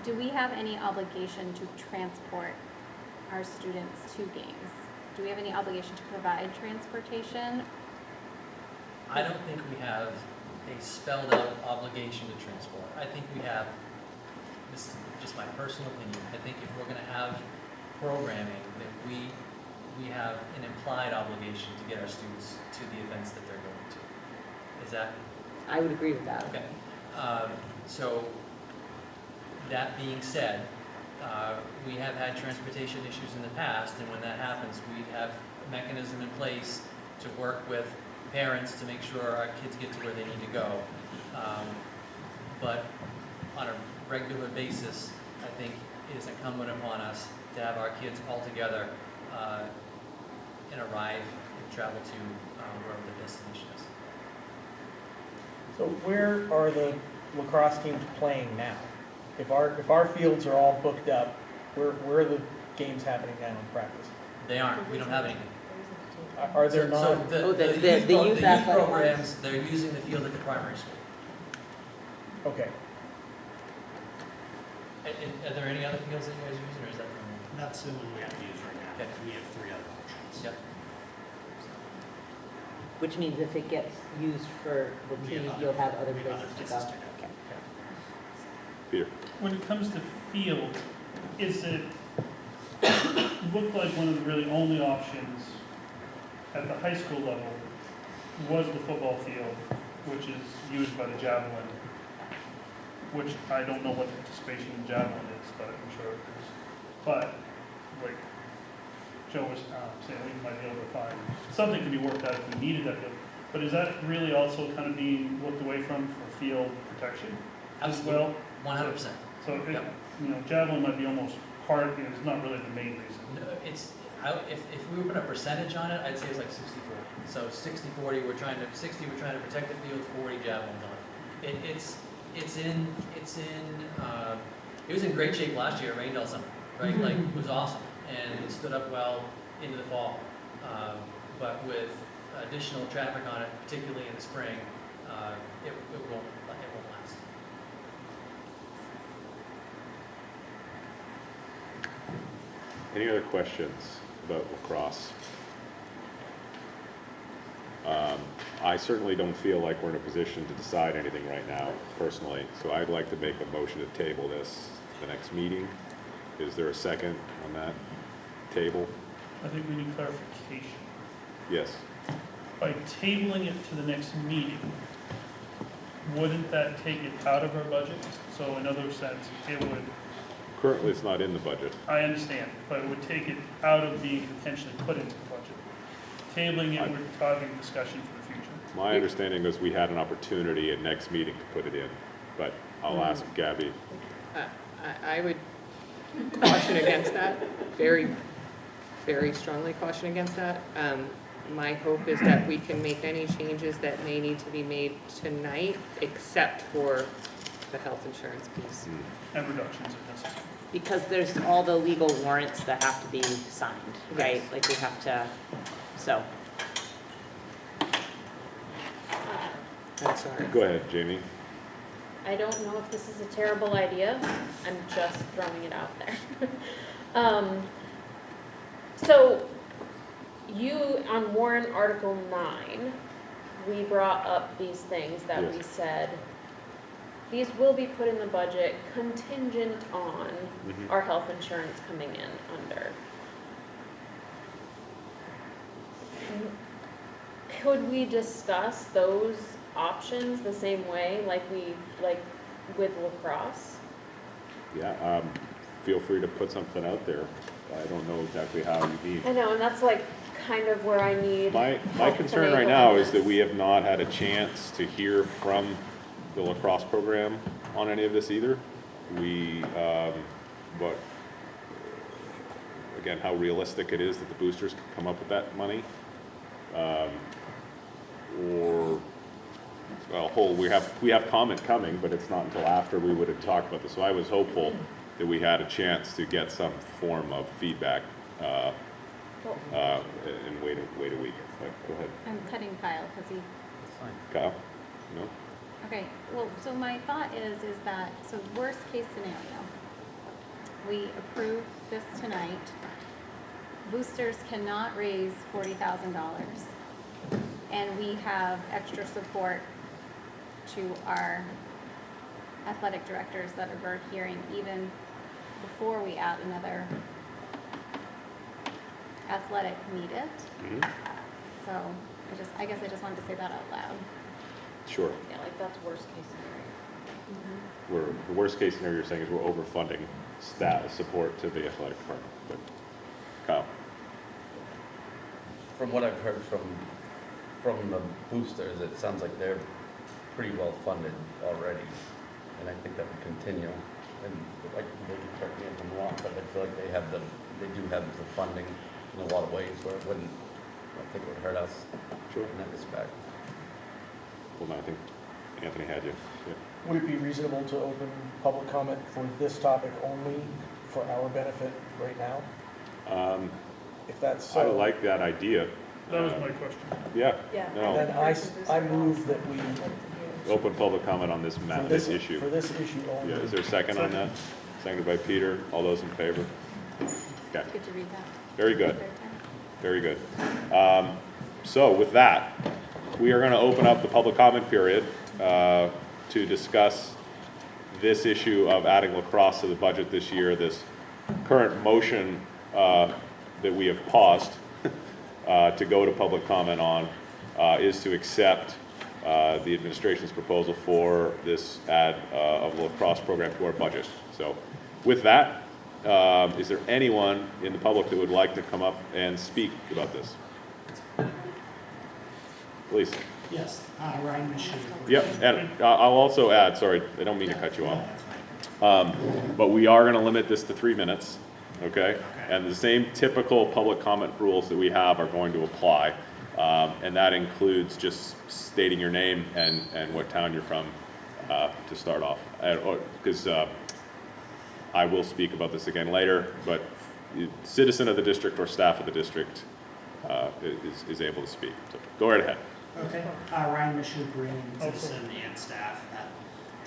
do we have any obligation to transport our students to games? Do we have any obligation to provide transportation? I don't think we have a spelled out obligation to transport. I think we have, this is just my personal opinion, I think if we're gonna have programming, that we have an implied obligation to get our students to the events that they're going to. Is that? I would agree with that. Okay. So, that being said, we have had transportation issues in the past, and when that happens, we have a mechanism in place to work with parents to make sure our kids get to where they need to go. But on a regular basis, I think it is incumbent upon us to have our kids all together and arrive and travel to wherever the destination is. So where are the lacrosse teams playing now? If our fields are all booked up, where are the games happening now in practice? They aren't. We don't have anything. Are there So not? the youth athletic programs, they're using the field at the primary school. Okay. Are there any other fields that you guys are using, or is that the only one? That's the one we have to use right now. Okay. We have 3 other options. Yep. Which means if it gets used for the We have team, other- you'll have other we have other places to places go. to go. Okay. Peter? When it comes to field, is it, looked like one of the really only options at the high school level was the football field, which is used by the javelin, which I don't know what the participation in javelin is, but I'm sure it is. But, like Joe was saying, we might be able to find, something can be worked out if we needed that field. But is that really also kind of being looked away from for field protection as well? 100%. So, it, Yep. Javelin might be almost part, it's not really the main reason. No, if we were put a percentage on it, I'd say it's like 60-40. So 60-40, we're trying to protect the field, 40 javelins on it. It was in great shape last year, it rained all summer, right? Like, it was awesome, and it stood up well into the fall. But with additional traffic on it, particularly in the spring, it won't last. Any other questions about lacrosse? I certainly don't feel like we're in a position to decide anything right now, personally, so I'd like to make a motion to table this to the next meeting. Is there a second on that table? I think we need clarification. Yes. By tabling it to the next meeting, wouldn't that take it out of our budget? So in other sense, it would, Currently, it's not in the budget. I understand, but it would take it out of being potentially put into the budget. tabling it, we're talking discussion for the future. My understanding was we had an opportunity at next meeting to put it in, but I'll ask Gabby. I would caution against that, very, very strongly caution against that. My hope is that we can make any changes that may need to be made tonight, except for the health insurance piece. And reductions if necessary. Because there's all the legal warrants that have to be signed, right? Yes. Like we have to, so. I'm sorry. Go ahead, Jamie. I don't know if this is a terrible idea. I'm just throwing it out there. So you, on warrant Article 9, we brought up these things that we Yes. said, these will be put in the budget contingent on Mhm. our health insurance coming in under. Could we discuss those options the same way, like with lacrosse? Yeah, feel free to put something out there. I don't know exactly how you mean. I know, and that's like kind of where I need My help concern tonight right on now is this. that we have not had a chance to hear from the lacrosse program on any of this either. But again, how realistic it is that the boosters can come up with that money. Or, well, we have comment coming, but it's not until after we would have talked about this. So I was hopeful that we had a chance to get some form of feedback, and wait a week. But go ahead, I'm cutting Kyle because he, It's fine. Kyle. No? okay, well, so my thought is that, so worst case scenario, we approve this tonight. Boosters cannot raise $40,000. And we have extra support to our athletic directors that we're hearing even before we add another athletic needed. Mhm. So I guess I just wanted to say that out loud. Sure. Yeah, like that's worst case scenario. The worst case scenario you're saying is we're overfunding staff support to the athletic department. But Kyle. From what I've heard from the boosters, it sounds like they're pretty well funded already, and I think that would continue. And like, they can correct me if I'm wrong, but I feel like they do have the funding in a lot of ways where I don't think it would hurt us Sure. in that respect. Well, no, I think Anthony had you. Yeah. Would it be reasonable to open public comment for this topic only for our benefit right now? If that's so. I like that idea. That was my question. Yeah. Yeah. No. Then I move that we, Open public comment on this for this this, issue. for this issue only. Yeah, is there a second on that? Seconded by Peter. All those in favor? Okay, Get to read that. very good, Third time. very good. So with that, we are going to open up the public comment period to discuss this issue of adding lacrosse to the budget this year. This current motion that we have paused to go to public comment on is to accept the administration's proposal for this add of the lacrosse program to our budget. So with that, is there anyone in the public that would like to come up and speak about this? Please. Yes, Ryan Michaud. Yep, and I'll also add, sorry, I don't mean to cut you off. But we are going to limit this to 3 minutes, okay? And the same typical public comment rules that we have are going to apply. And that includes just stating your name and what town you're from to start off. Because I will speak about this again later, but citizen of the district or staff of the district is able to speak. So go right ahead. Okay, Ryan Michaud, Green, citizen and staff at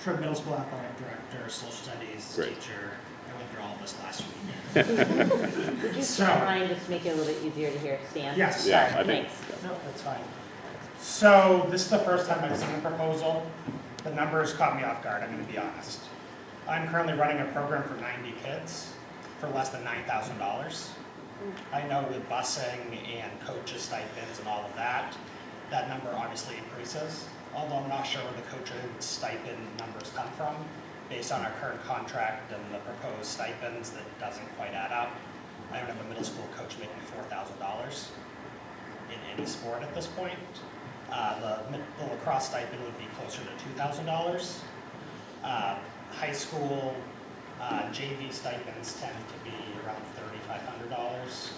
Trib Middle School Athletic Director, Social Studies Great. teacher. I went through all of this last week. Would you So- try, Ryan, just to make it a little bit easier to hear, Stan? Yes. Yeah, Sorry, I think. thanks. No, that's fine. So this is the first time I've seen a proposal. The numbers caught me off guard, I'm gonna be honest. I'm currently running a program for 90 kids for less than $9,000. I know with busing and coaches stipends and all of that, that number obviously increases, although I'm not sure where the coaching stipend numbers come from. Based on our current contract and the proposed stipends, that doesn't quite add up. I don't have a middle school coach making $4,000 in any sport at this point. The lacrosse stipend would be closer to $2,000. High school JV stipends tend to be around $3,500.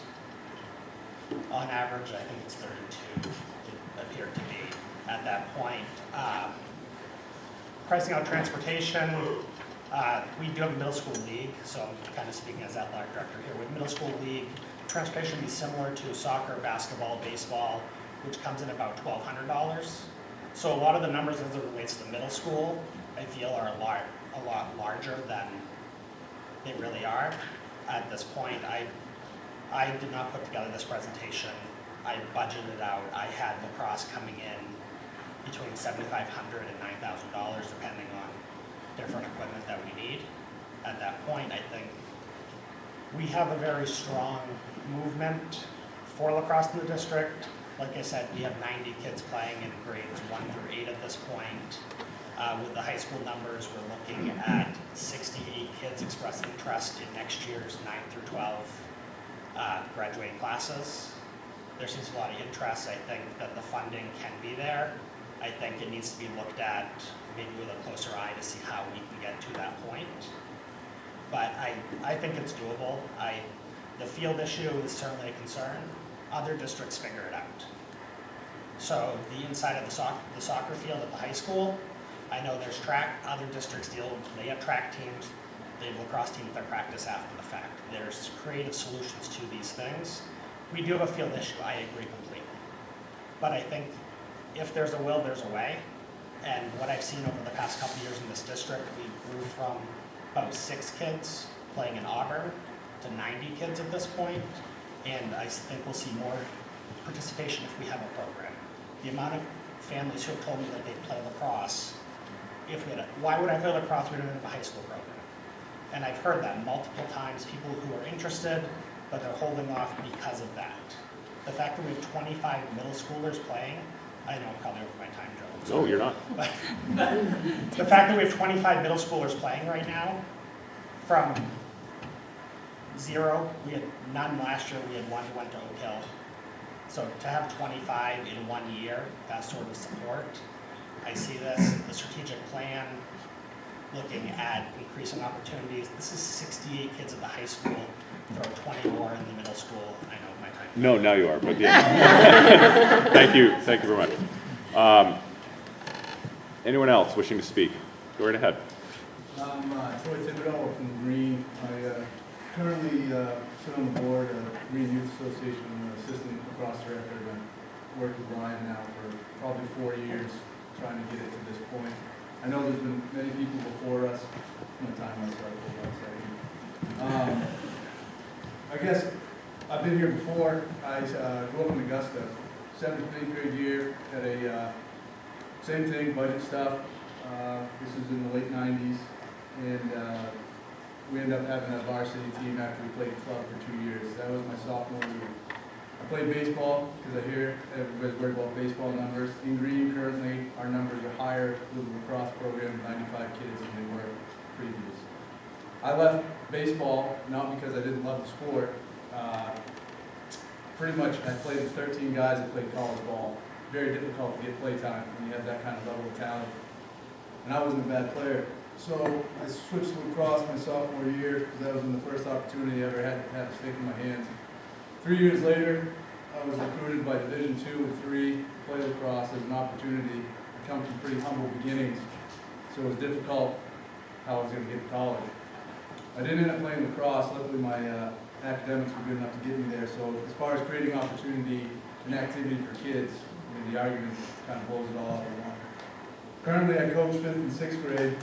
On average, I think it's 32, it appeared to be at that point. Pricing out transportation, we do have a middle school league, so I'm kind of speaking as athletic director here. With middle school league, transportation would be similar to soccer, basketball, baseball, which comes in about $1,200. So a lot of the numbers as it relates to middle school, I feel are a lot larger than they really are. At this point, I did not put together this presentation. I budgeted out, I had lacrosse coming in between $7,500 and $9,000, depending on different equipment that we need. At that point, I think we have a very strong movement for lacrosse in the district. Like I said, we have 90 kids playing in grades 1 through 8 at this point. With the high school numbers, we're looking at 68 kids expressing interest in next year's 9 through 12 graduating classes. There seems a lot of interest. I think that the funding can be there. I think it needs to be looked at maybe with a closer eye to see how we can get to that point. But I think it's doable. The field issue is certainly a concern. Other districts figure it out. So the inside of the soccer field at the high school, I know there's track. Other districts they have track teams. They have lacrosse teams that practice after the fact. There's creative solutions to these things. We do have a field issue, I agree completely. But I think if there's a will, there's a way. And what I've seen over the past couple of years in this district, we grew from about 6 kids playing in Auburn to 90 kids at this point. And I think we'll see more participation if we have a program. The amount of families who have told me that they play lacrosse, why would I play lacrosse? We don't have a high school program. And I've heard that multiple times, people who are interested, but they're holding off because of that. The fact that we have 25 middle schoolers playing, I know I'm probably over my time, Joe. No, you're not. But the fact that we have 25 middle schoolers playing right now, from 0, we had none last year, we had 1 who went to Oak Hill. So to have 25 in 1 year, that sort of support, I see this, the strategic plan, looking at increasing opportunities. This is 68 kids at the high school, throw 20 more in the middle school. I know my time. No, now you are, but yeah. Thank you very much. Anyone else wishing to speak? Go right ahead. I'm Troy Thibodeau from Green. I currently sit on the board of Green Youth Association. I'm an assistant lacrosse director. I've been working with Brian now for probably 4 years, trying to get it to this point. I know there's been many people before us. I'm going to time myself for 1 second. I guess I've been here before. I grew up in Augusta. 7th and 8th grade year, had a same thing, budget stuff. This was in the late 90s, and we ended up having a varsity team after we played club for 2 years. That was my sophomore year. I played baseball because I hear everybody's worried about baseball numbers. In Green, currently, our numbers are higher with the lacrosse program, 95 kids, than they were previous. I left baseball not because I didn't love the sport. Pretty much, I played with 13 guys that played college ball. Very difficult to get play time when you have that kind of level of talent. And I wasn't a bad player. So I switched to lacrosse my sophomore year because that was the first opportunity I ever had a stick in my hands. 3 years later, I was recruited by Division II and III to play lacrosse as an opportunity. I come from pretty humble beginnings, so it was difficult how I was going to get to college. I didn't end up playing lacrosse. Luckily, my academics were good enough to get me there. So as far as creating opportunity and activity for kids, I mean, the argument kind of blows it all out of one. Currently, I coach 5th and 6th grade,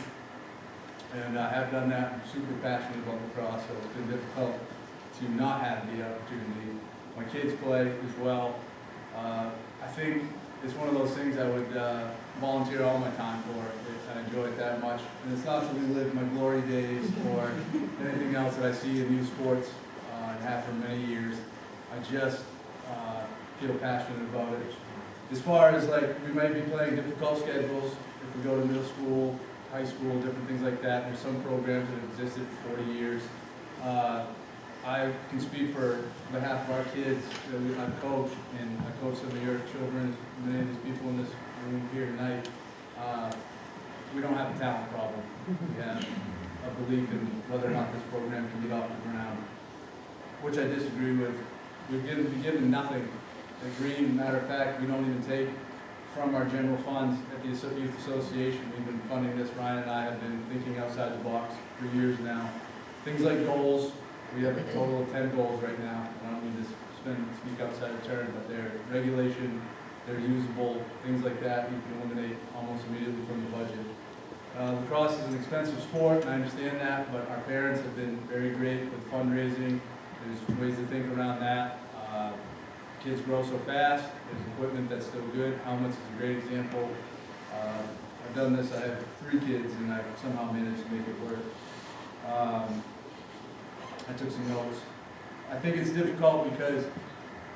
and I have done that. I'm super passionate about lacrosse, so it's been difficult to not have the opportunity. My kids play as well. I think it's one of those things I would volunteer all my time for. I enjoy it that much. And it's not to relive my glory days or anything else that I see in youth sports and have for many years. I just feel passionate about it. As far as we might be playing difficult schedules, if we go to middle school, high school, different things like that, there's some programs that have existed for 40 years. I can speak for behalf of our kids that I coach, and I coach some of your children, many of these people in this room here tonight. We don't have a talent problem. We have a belief in whether or not this program can get off the ground, which I disagree with. We've been given nothing. At Green, matter of fact, we don't even take from our general funds at the Youth Association. We've been funding this. Ryan and I have been thinking outside the box for years now. Things like goals. We have a total of 10 goals right now. I don't mean to speak outside of turn, but they're regulation, they're usable, things like that you can eliminate almost immediately from the budget. Lacrosse is an expensive sport, and I understand that, but our parents have been very great with fundraising. There's ways to think around that. Kids grow so fast. There's equipment that's still good. Helmets is a great example. I've done this. I have 3 kids, and I've somehow managed to make it work. I took some notes. I think it's difficult because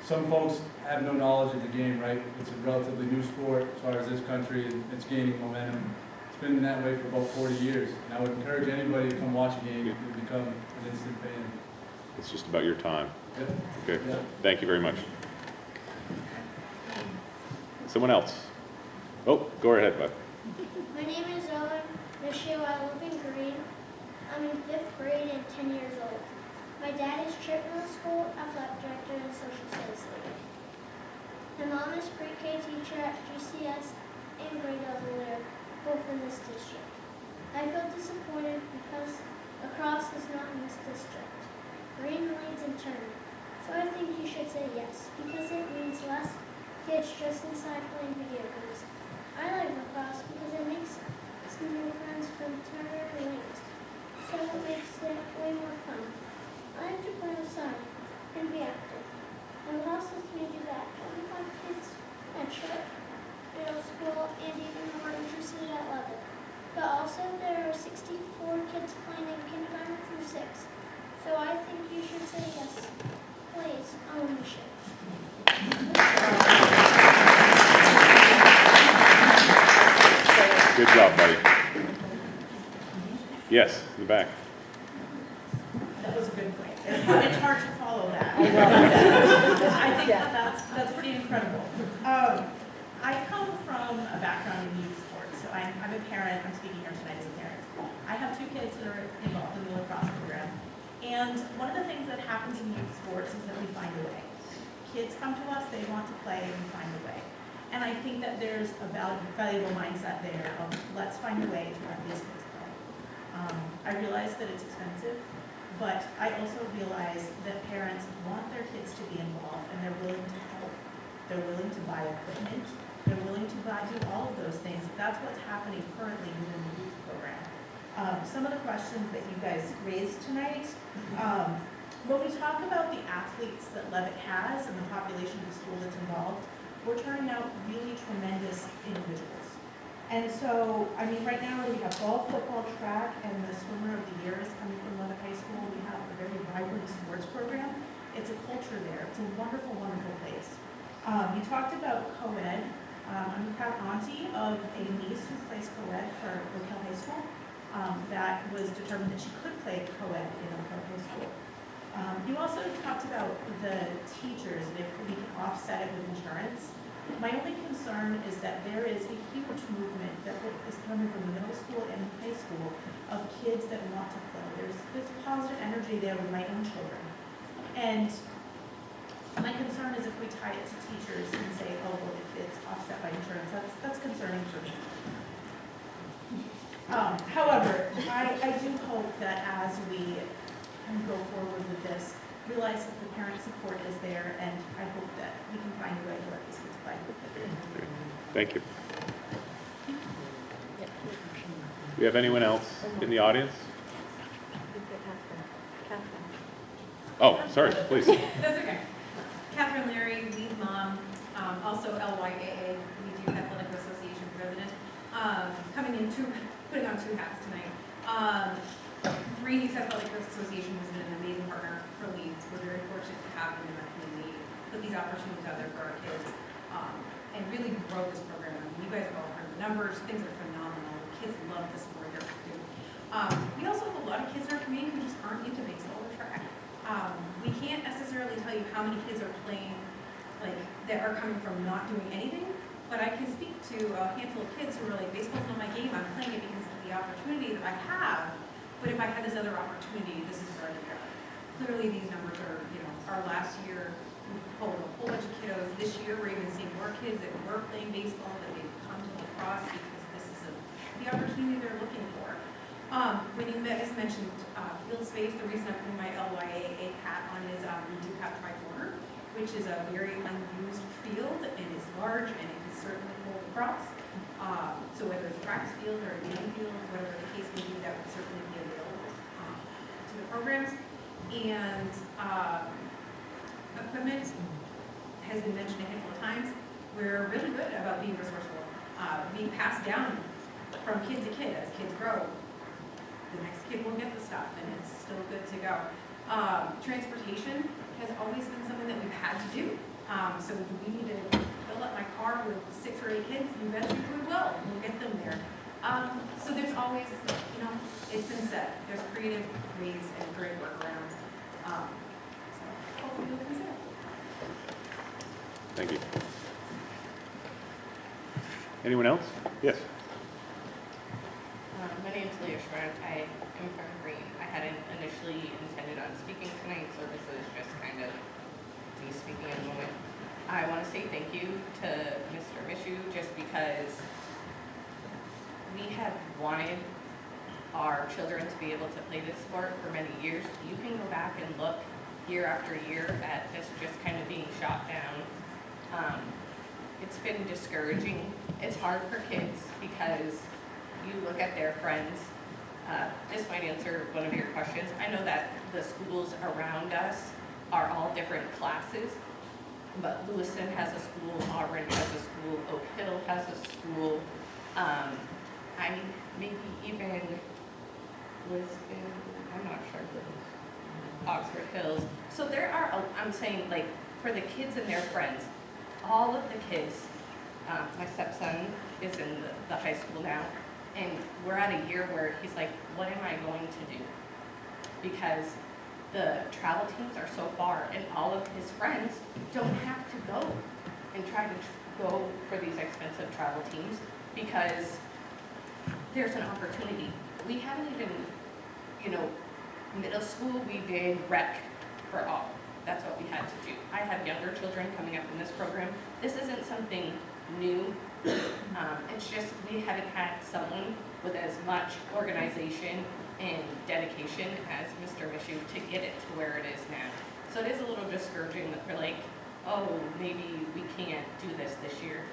some folks have no knowledge of the game, right? It's a relatively new sport as far as this country, and it's gaining momentum. It's been that way for about 40 years. And I would encourage anybody to come watch a game and become an instant fan. It's just about your time. Yep. Okay, Yep. thank you very much. Someone else? Oh, go ahead, bud. My name is Owen Michaud. I live in Green. I'm in 5th grade and 10 years old. My dad is Trip Middle School athletic director and social studies leader. My mom is pre-K teacher at GCS and grade level leader, both in this district. I feel disappointed because lacrosse is not in this district. Green leads in tournament, so I think you should say yes, because it means less kids just inside playing video games. I like lacrosse because it makes some new friends from Turner and Lanes, so it makes it way more fun. I like to play outside and be active. And lacrosse lets me do that. 25 kids at Short Middle School and even more interested at 11. But also there are 64 kids playing in kindergarten through 6. So I think you should say yes. Please, Owen Michaud. Good job, buddy. Yes, in the back. That was a good point. It's hard to follow that. I think that's pretty incredible. I come from a background in youth sports, so I'm a parent. I'm speaking here tonight as a parent. I have 2 kids that are involved in the lacrosse program, and one of the things that happens in youth sports is that we find a way. Kids come to us, they want to play, and we find a way. And I think that there's a valuable mindset there of let's find a way to let these kids play. I realize that it's expensive, but I also realize that parents want their kids to be involved and they're willing to help. They're willing to buy equipment. They're willing to do all of those things. That's what's happening currently within the youth program. Some of the questions that you guys raised tonight, when we talk about the athletes that Levitt has and the population of the school that's involved, we're turning out really tremendous individuals. And so, I mean, right now we have golf, football, track, and the swimmer of the year is coming from Levitt High School. We have a very vibrant sports program. It's a culture there. It's a wonderful, wonderful place. You talked about co-ed. I'm a proud auntie of a niece who plays co-ed for Oakhill High School. That was determined that she could play co-ed in Oakhill High School. You also talked about the teachers and if we can offset it with insurance. My only concern is that there is a huge movement that is coming from the middle school and high school of kids that want to play. There's positive energy there with my own children. And my concern is if we tie it to teachers and say, oh, well, if it's offset by insurance, that's concerning for me. However, I do hope that as we go forward with this, realize that the parent support is there, and I hope that we can find a way to let these kids play. Thank you. Do we have anyone else in the audience? Oh, sorry, please. That's okay. Catherine Leary, lead mom, also LYAA, we do Athletic Association president. Putting on 2 hats tonight. Green Youth Athletic Association has been an amazing partner for Leeds. We're very fortunate to have them in our community, put these opportunities out there for our kids, and really grow this program. I mean, you guys have all heard the numbers, things are phenomenal. Kids love the sport they're doing. We also have a lot of kids in our community who just aren't into baseball or track. We can't necessarily tell you how many kids are playing, like, that are coming from not doing anything, but I can speak to a handful of kids who are like, baseball's not my game, I'm playing it because of the opportunity that I have, but if I had this other opportunity, this is where I'd go. Clearly, these numbers are, our last year, we pulled a whole bunch of kiddos. This year, we're even seeing more kids that were playing baseball, that they've come to lacrosse because this is the opportunity they're looking for. When you guys mentioned field space, the reason I'm putting my LYAA hat on is we do have Tri Corner, which is a very unused field and is large and it can certainly hold lacrosse. So whether it's a practice field or a game field, whatever the case may be, that would certainly be available to the programs. And equipment has been mentioned a handful of times. We're really good about being resourceful, being passed down from kid to kid. As kids grow, the next kid will get the stuff, and it's still good to go. Transportation has always been something that we've had to do. So if we need to fill up my car with 6 or 8 kids, eventually we will. We'll get them there. So there's always, it's been said, there's creative ways and great workarounds. So hopefully you'll consider. Thank you. Anyone else? Yes. My name's Leah Schmidt. I am from Green. I hadn't initially intended on speaking tonight, so this is just kind of me speaking in the moment. I want to say thank you to Mr. Mishu just because we have wanted our children to be able to play this sport for many years. You can go back and look year after year at this just kind of being shot down. It's been discouraging. It's hard for kids because you look at their friends. This might answer one of your questions. I know that the schools around us are all different classes, but Lewiston has a school, Auburn has a school, Oak Hill has a school. Maybe even Lisbon, I'm not sure, Oxford Hills. So there are, I'm saying, like, for the kids and their friends, all of the kids, my stepson is in the high school now, and we're at a year where he's like, what am I going to do? Because the travel teams are so far, and all of his friends don't have to go and try to go for these expensive travel teams because there's an opportunity. We haven't even, middle school, we did rec for all. That's what we had to do. I have younger children coming up in this program. This isn't something new. It's just we haven't had someone with as much organization and dedication as Mr. Mishu to get it to where it is now. So it is a little discouraging that we're like, oh, maybe we can't do this year.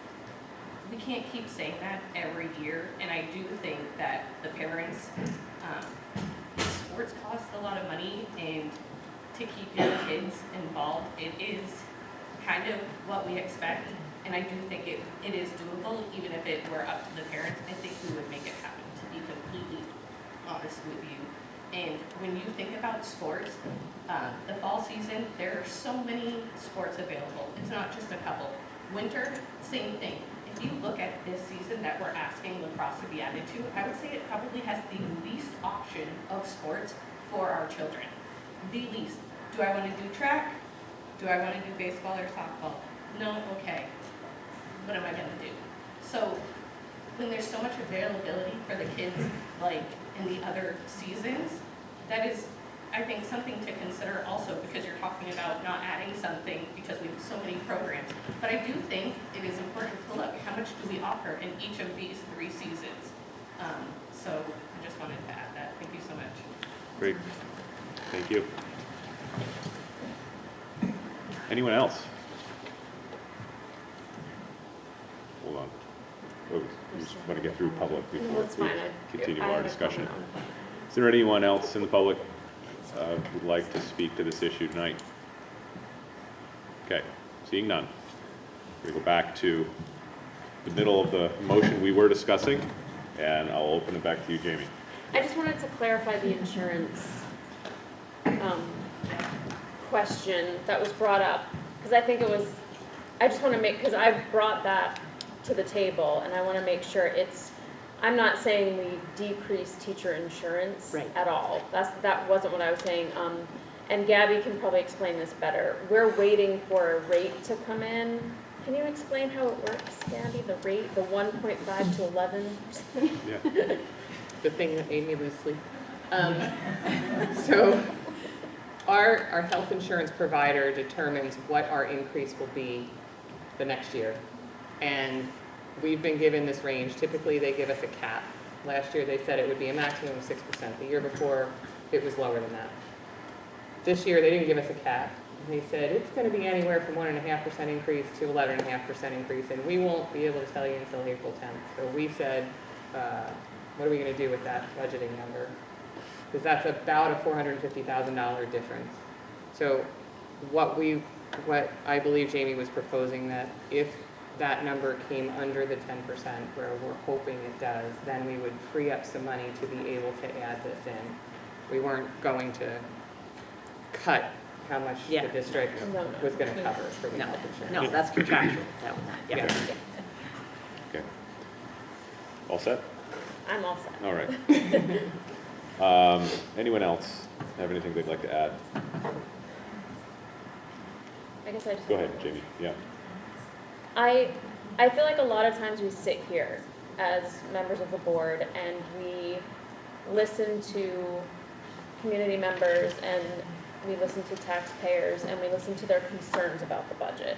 We can't keep saying that every year, and I do think that the parents, sports cost a lot of money, and to keep your kids involved, it is kind of what we expect, and I do think it is doable, even if it were up to the parents. I think we would make it happen, to be completely honest with you. And when you think about sports, the fall season, there are so many sports available. It's not just a couple. Winter, same thing. If you look at this season that we're asking lacrosse to be added to, I would say it probably has the least option of sports for our children. The least. Do I want to do track? Do I want to do baseball or softball? No? Okay. What am I going to do? So when there's so much availability for the kids, like in the other seasons, that is, I think, something to consider also, because you're talking about not adding something because we have so many programs. But I do think it is important to look, how much do we offer in each of these 3 seasons? So I just wanted to add that. Thank you so much. Great. Thank you. Anyone else? Hold on. Oh, we just want to get through public before we continue our discussion. Is there anyone else in the public who'd like to speak to this issue tonight? Okay, seeing none. We go back to the middle of the motion we were discussing, and I'll open it back to you, Jamie. I just wanted to clarify the insurance question that was brought up, because I think it was, I just want to make, because I brought that to the table, and I want to make sure it's, I'm not saying we decrease teacher insurance at all. That wasn't what I was saying. and Gabby can probably explain this better. We're waiting for a rate to come in. Can you explain how it works, Gabby? The rate, the 1.5 to 11%? Yeah. The thing that made me lose sleep. So our health insurance provider determines what our increase will be the next year. And we've been given this range. Typically, they give us a cap. Last year, they said it would be a maximum of 6%. The year before, it was lower than that. This year, they didn't give us a cap. They said it's going to be anywhere from 1.5% increase to 11.5% increase, and we won't be able to tell you until April 10th. So we said, what are we going to do with that budgeting number? Because that's about a $450,000 difference. So what I believe Jamie was proposing, that if that number came under the 10%, where we're hoping it does, then we would free up some money to be able to add this in. We weren't going to cut how much the district was going to cover for the health insurance. No, that's contractual, that one, yeah. Okay. All set? I'm all set. All right. Anyone else have anything they'd like to add? I guess I just. Go ahead, Jamie. Yeah. I feel like a lot of times we sit here as members of the board and we listen to community members and we listen to taxpayers and we listen to their concerns about the budget.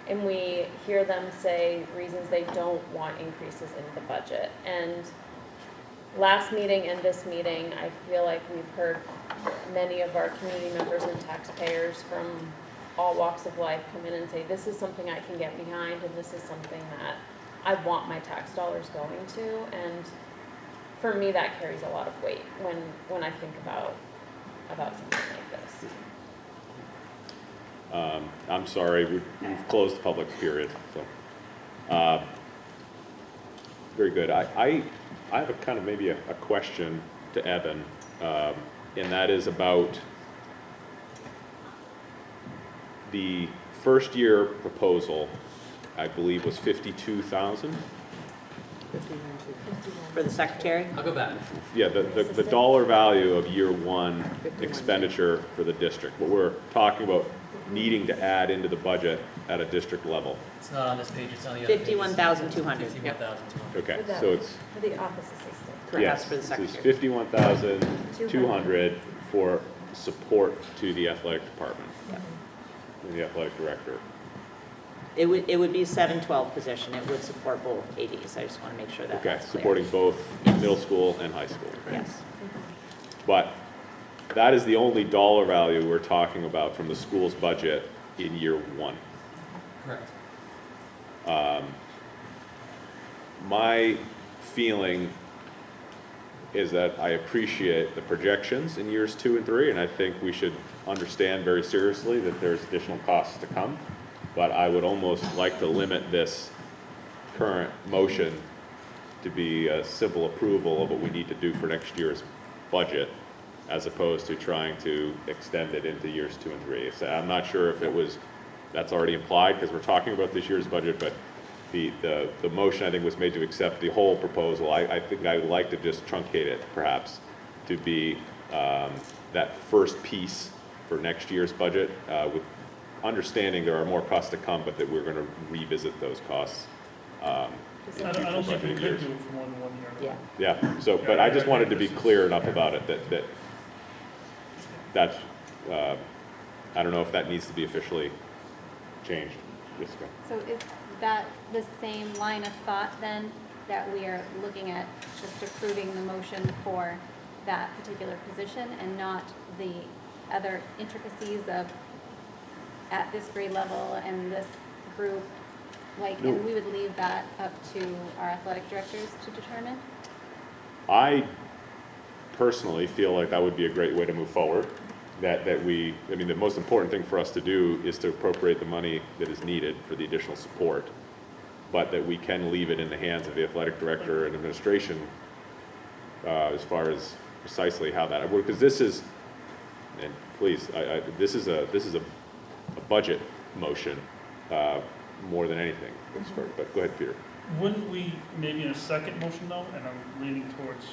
And we hear them say reasons they don't want increases in the budget. And last meeting and this meeting, I feel like we've heard many of our community members and taxpayers from all walks of life come in and say, this is something I can get behind and this is something that I want my tax dollars going to. And for me, that carries a lot of weight when I think about something like this. I'm sorry, we've closed the public period, so. Very good. I have a kind of maybe a question to Evan, and that is about the first year proposal, I believe was 52,000. For the secretary? I'll go back. Yeah, the dollar value of year one expenditure for the district. What we're talking about needing to add into the budget at a district level. It's not on this page, it's on the other page. 51,200. 51,200. Okay, so it's, For the office assistant. Correct, yes, that's for the this is secretary. 51,200 for support to the athletic department, Yep. and the athletic director. It would be a 7-12 position. It would support both ADs. I just want to make sure that Okay, that's clear. supporting both Yes. middle school and high school. Yes. But that is the only dollar value we're talking about from the school's budget in year one. Correct. My feeling is that I appreciate the projections in years 2 and 3, and I think we should understand very seriously that there's additional costs to come. But I would almost like to limit this current motion to be a simple approval of what we need to do for next year's budget, as opposed to trying to extend it into years 2 and 3. So I'm not sure if that's already implied, because we're talking about this year's budget, but the motion, I think, was made to accept the whole proposal. I think I would like to just truncate it, perhaps, to be that first piece for next year's budget, with understanding there are more costs to come, but that we're going to revisit those costs. I don't think we could do it for more than 1 year. Yeah. Yeah, so, but I just wanted to be clear enough about it that's, I don't know if that needs to be officially changed. Jessica? So is that the same line of thought then, that we are looking at just approving the motion for that particular position and not the other intricacies of at this grade level and this group? Like, No. and we would leave that up to our athletic directors to determine? I personally feel like that would be a great way to move forward. The most important thing for us to do is to appropriate the money that is needed for the additional support, but that we can leave it in the hands of the athletic director and administration as far as precisely how that works. Because this is, and please, this is a budget motion more than anything. But go ahead, Peter. Wouldn't we, maybe in a second motion though, and I'm leaning towards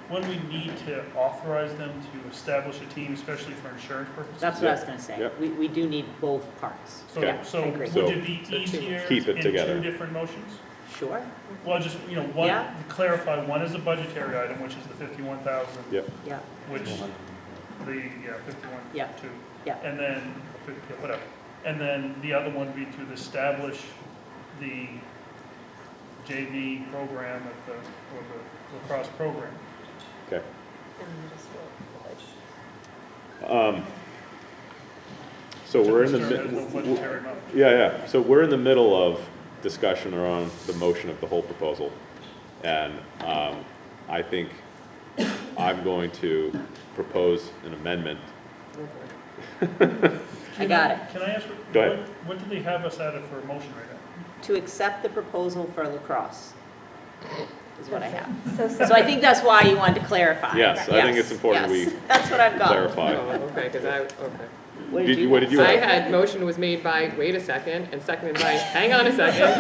when we need to authorize them to establish a team, especially for insurance purposes? That's what I was gonna say. Yep. We do need both parts. So, Okay. so I agree. would So- it be easier Keep it in together. 2 different motions? Sure? Well, just, one, Yeah. clarify, one is a budgetary item, which is the 51,000, Yep. Yeah, which, 51, Yeah. 2. Yeah. And then, whatever. And then the other one would be to establish the JV program or the lacrosse program. Okay. So we're in the, To determine the mi- budgetary amount. yeah, so we're in the middle of discussion around the motion of the whole proposal. And I think I'm going to propose an amendment. I got it. Can I ask, Go ahead. what do they have us at it for a motion right now? To accept the proposal for lacrosse is what I have. So So I think that's why you wanted to clarify. Yes, I think it's important yes. we That's what I've got. clarify. Oh, okay, because okay. What What did you I have? had, motion was made by, wait a second, and seconded by, hang on a second,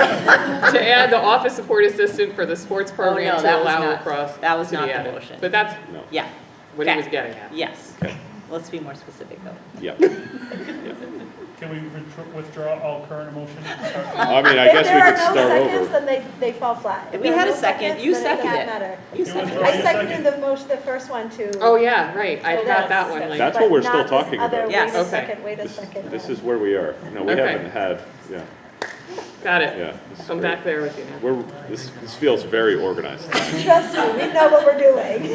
to add the office support assistant for the sports program no, to that was allow not- lacrosse that was to not be the added. motion. But that's No. Yeah, what he Okay. was getting at. yes. Okay. Let's be more specific though. Yeah. Can we withdraw all current motions? I mean, I guess we could start If there are no over. seconds, then they fall flat. If We there are had a no second. seconds, You then seconded it it. doesn't matter. You You seconded withdraw I your seconded second. the motion, the first one to. Oh, yeah, right, I to got that this, one, like. That's but what we're still not this talking other, about. Yes. Wait a Okay. second, wait a This, second. this is where we are. No, we Okay. haven't had, yeah, Got it. yeah. this is I'm great. back there with you now. This feels very organized. Trust me, we know what we're doing.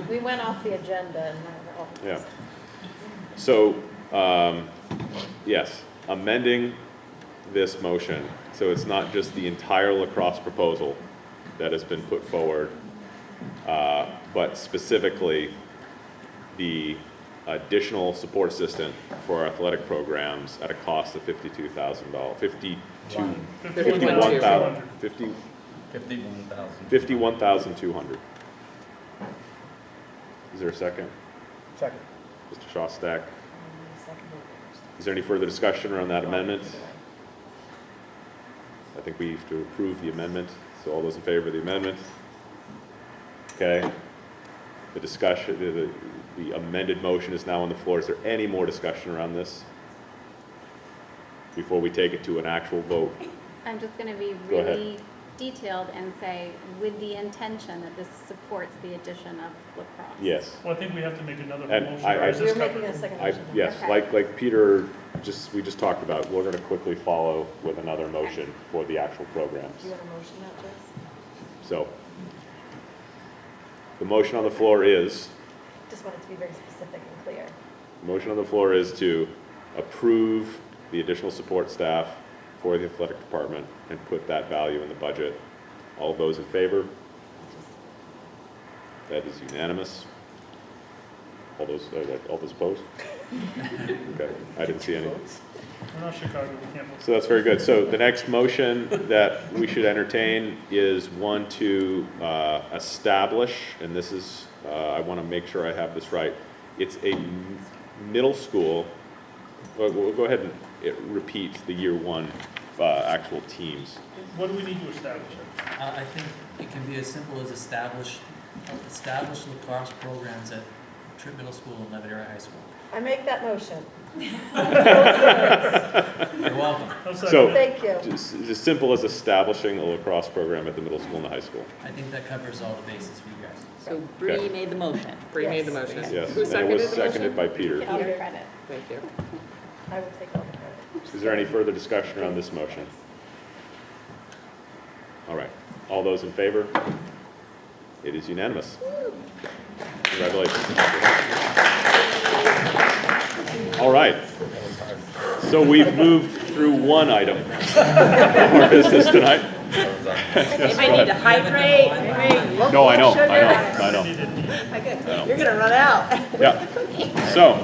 We went off the agenda and now we're Yeah. So, yes, amending this motion, so it's not just the entire lacrosse proposal that has been put forward, but specifically the additional support assistant for our athletic programs at a cost of $52,000, 51,200. Is there a second? Second. Mr. Shostak? Is there any further discussion around that amendment? I think we have to approve the amendment. So all those in favor of the amendment? Okay. The discussion, the amended motion is now on the floor. Is there any more discussion around this before we take it to an actual vote? I'm just gonna be Go ahead. really detailed and say, with the intention that this supports the addition of lacrosse. Yes. Well, I think we have to make another And motion. I- or is this You're making covered? a second I, motion. yes, Okay. like Peter we just talked about, we're gonna quickly follow with another motion for the actual programs. Do you want a motion now, Jess? So, the motion on the floor is, Just want it to be very specific and clear. the motion on the floor is to approve the additional support staff for the athletic department and put that value in the budget. All those in favor? That is unanimous. All those opposed? Okay, I didn't see any. We're not Chicago, we can't vote. So that's very good. So the next motion that we should entertain is one to establish, and this is, I want to make sure I have this right. It's a middle school, we'll go ahead and repeat the year one actual teams. What do we need to establish? I think it can be as simple as establish lacrosse programs at Tripp Middle School and Levitt Area High School. I make that motion. You're welcome. I'll second So, it. Thank you. just as simple as establishing a lacrosse program at the middle school and the high school. I think that covers all the bases for you guys. So Bree Okay. made the motion. Bree made the Yes. motion. Yes, Who and it seconded was the motion? seconded by Peter. Give you credit. Thank you. I will take all the credit. Is there any further discussion around this motion? All right, all those in favor? It is unanimous. Congratulations. All right, so we've moved through one item of our business tonight. Anybody need to hydrate? Anybody local No, I know. You're gonna run out. Yeah, so,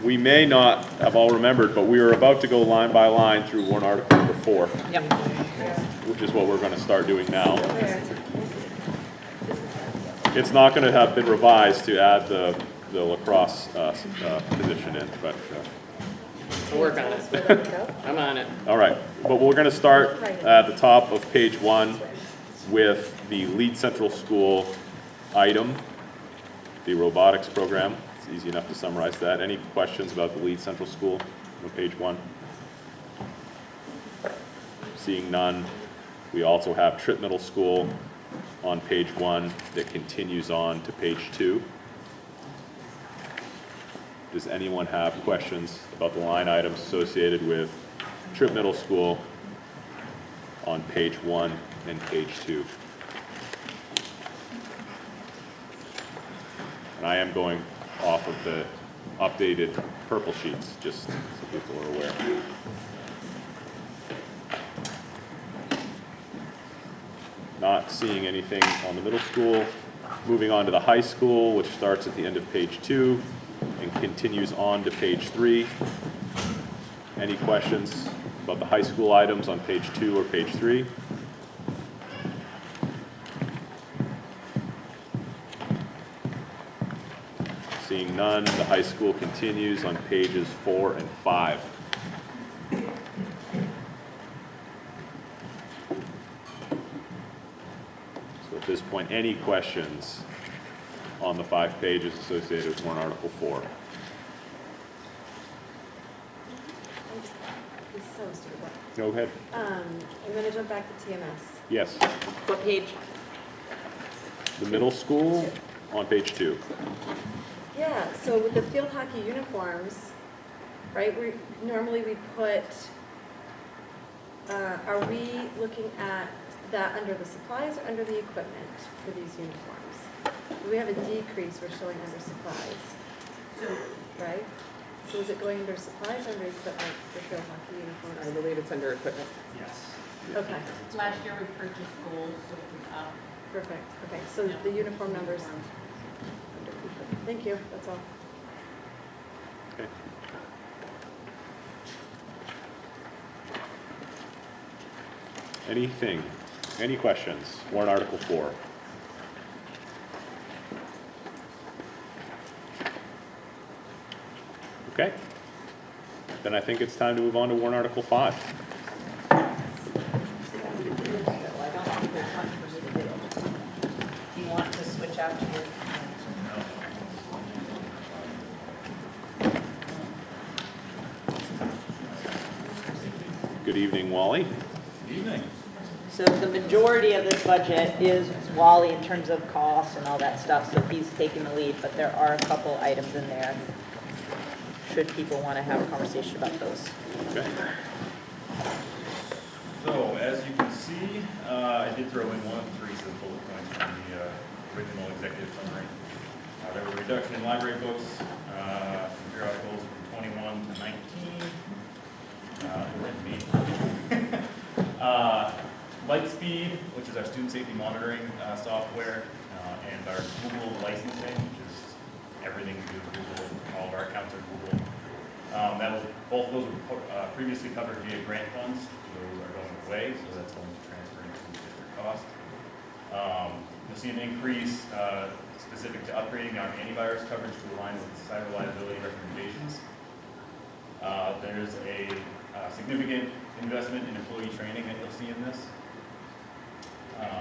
we may not have all remembered, but we are about to go line by line through warrant article number 4. Yep. Which is what we're going to start doing now. It's not going to have been revised to add the lacrosse position in, but, I'll work on it. I'm on it. all right. But we're going to start at the top of page 1 with the Lead Central School item, the robotics program. It's easy enough to summarize that. Any questions about the Lead Central School on page 1? Seeing none, we also have Tripp Middle School on page 1 that continues on to page 2. Does anyone have questions about the line items associated with Tripp Middle School on page 1 and page 2? And I am going off of the updated purple sheets, just so people are aware. Not seeing anything on the middle school. Moving on to the high school, which starts at the end of page 2 and continues on to page 3. Any questions about the high school items on page 2 or page 3? Seeing none, the high school continues on pages 4 and 5. So at this point, any questions on the 5 pages associated with warrant article 4? So stupid. Go ahead. I'm gonna jump back to TMS. Yes. What page? The middle school on page 2. Yeah, so with the field hockey uniforms, right, normally we put, are we looking at that under the supplies or under the equipment for these uniforms? We have a decrease we're showing under supplies, right? So is it going under supplies or under equipment for field hockey uniforms? I believe it's under equipment. Yes. Okay, Last year we purchased goals, so it was up. perfect, okay, so the uniform numbers under equipment. Thank you, that's all. Okay. Anything? Any questions? Warrant article 4. Okay. Then I think it's time to move on to warrant article 5. Do you want to switch out to your? Good evening, Wally. Good evening. So the majority of this budget is Wally in terms of costs and all that stuff, so he's taking the lead, but there are a couple items in there, should people want to have a conversation about those. Okay. So, as you can see, I did throw in one of the 3 bullet points from the original executive summary. There was a reduction in library books, periodicals from 21 to 19. Lightspeed, which is our student safety monitoring software, and our Google licensing, which is everything we do with Google. All of our accounts are Google. Both of those were previously covered via grant funds. Those are going away, so that's going to transfer into district cost. You'll see an increase specific to upgrading our antivirus coverage to align with cyber liability recommendations. There's a significant investment in employee training that you'll see in this.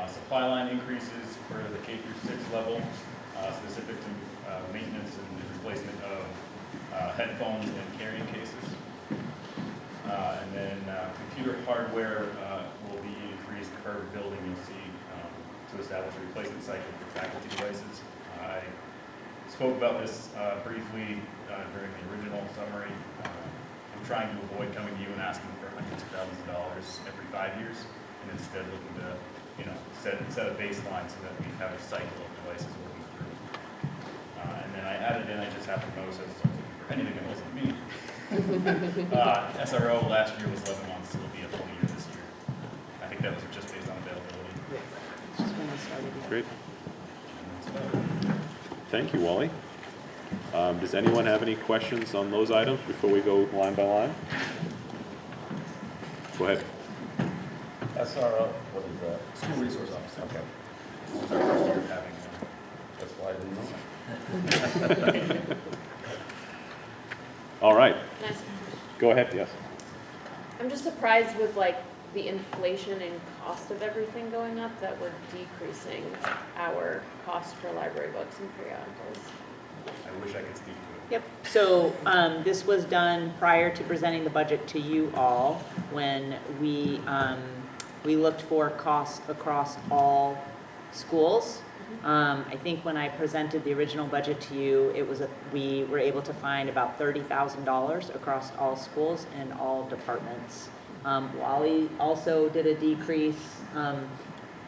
Supply line increases for the K through 6 level, specific to maintenance and replacement of headphones and carrying cases. And then computer hardware will be increased per building, you'll see, to establish a replacement cycle for faculty devices. I spoke about this briefly during the original summary. I'm trying to avoid coming to you and asking for hundreds of thousands of dollars every 5 years, and instead looking to, set a baseline so that we have a cycle of devices working through. And then I added in, I just happened to notice I was looking for anything that wasn't me. SRO last year was 11 months, it'll be a full year this year. I think that was just based on availability. Great. Thank you, Wally. Does anyone have any questions on those items before we go line by line? Go ahead. SRO, what is that? School resource officer. Okay. This is our first year of having one. That's why I didn't know. All right. Nice. Go ahead, yes. I'm just surprised with like the inflation and cost of everything going up, that we're decreasing our cost for library books and periodicals. I wish I could speak to it. Yep, so this was done prior to presenting the budget to you all, when we looked for costs across all schools. I think when I presented the original budget to you, we were able to find about $30,000 across all schools and all departments. Wally also did a decrease.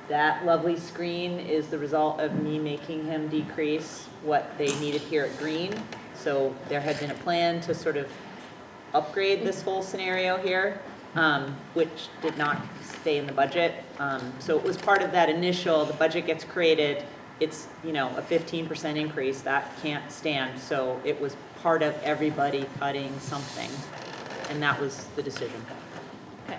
That lovely screen is the result of me making him decrease what they needed here at Green. So there had been a plan to sort of upgrade this whole scenario here, which did not stay in the budget. So it was part of that initial, the budget gets created, it's, you know, a 15% increase, that can't stand. So it was part of everybody cutting something, and that was the decision. Okay.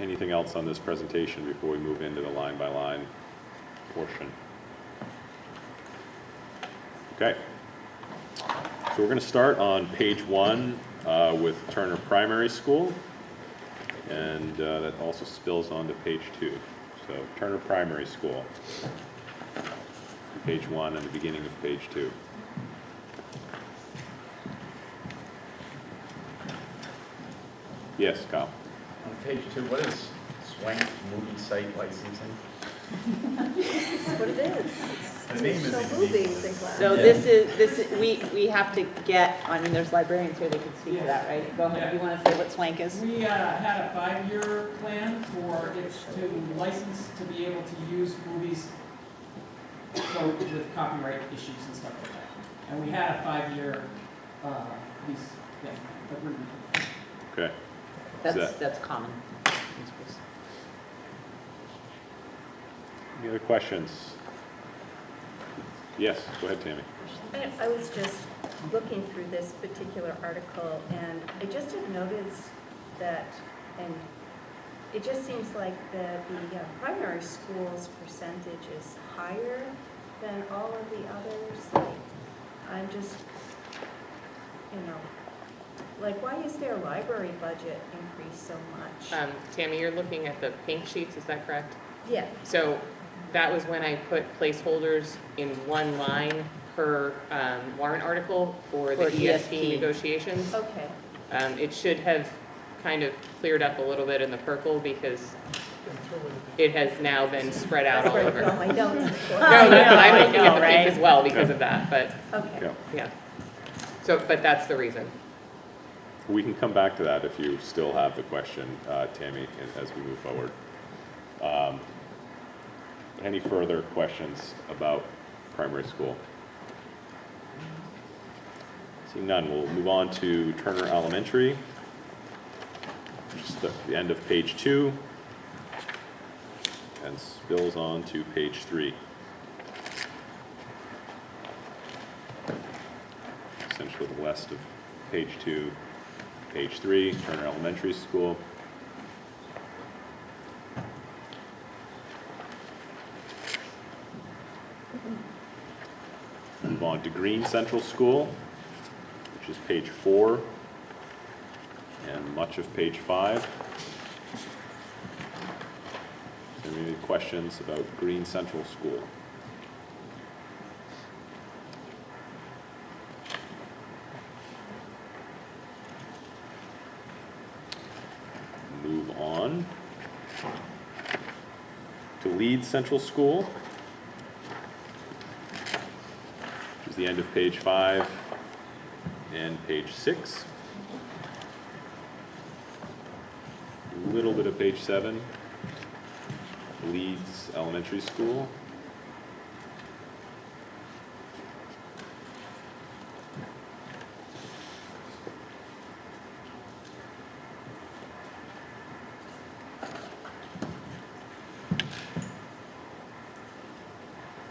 Anything else on this presentation before we move into the line-by-line portion? Okay. So we're going to start on page 1 with Turner Primary School, and that also spills onto page 2. So Turner Primary School, page 1 and the beginning of page 2. Yes, Kyle. On page 2, what is Swank Movie Site Licensing? That's what it is. The name is Show a movies in class. So this is, we have to get, I mean, there's librarians here, they can speak to that, right? Go ahead, you want to say what Swank is? We had a 5-year plan for it to license to be able to use movies so with copyright issues and stuff like that. And we had a 5-year lease agreement. Okay. Is that- That's common. Any other questions? Yes, go ahead, Tammy. I was just looking through this particular article, and I just had noticed that, and it just seems like the primary school's percentage is higher than all of the others. Like, I'm just, like, why is their library budget increased so much? Tammy, you're looking at the pink sheets, is that correct? Yeah. So that was when I put placeholders in one line per warrant article for the For ESP ESP. negotiations. Okay. It should have kind of cleared up a little bit in the purple because it has now been spread out all over. Well, my notes. No, I'm looking at the right? pink as well because of that, but, Okay. Yeah. yeah. So, but that's the reason. We can come back to that if you still have the question, Tammy, as we move forward. Any further questions about primary school? Seeing none, we'll move on to Turner Elementary, just at the end of page 2, and spills on to page 3. Essentially the west of page 2, page 3, Turner Elementary School. Move on to Green Central School, which is page 4 and much of page 5. Any questions about Green Central School? Move on to Leeds Central School, which is the end of page 5 and page 6. A little bit of page 7, Leeds Elementary School.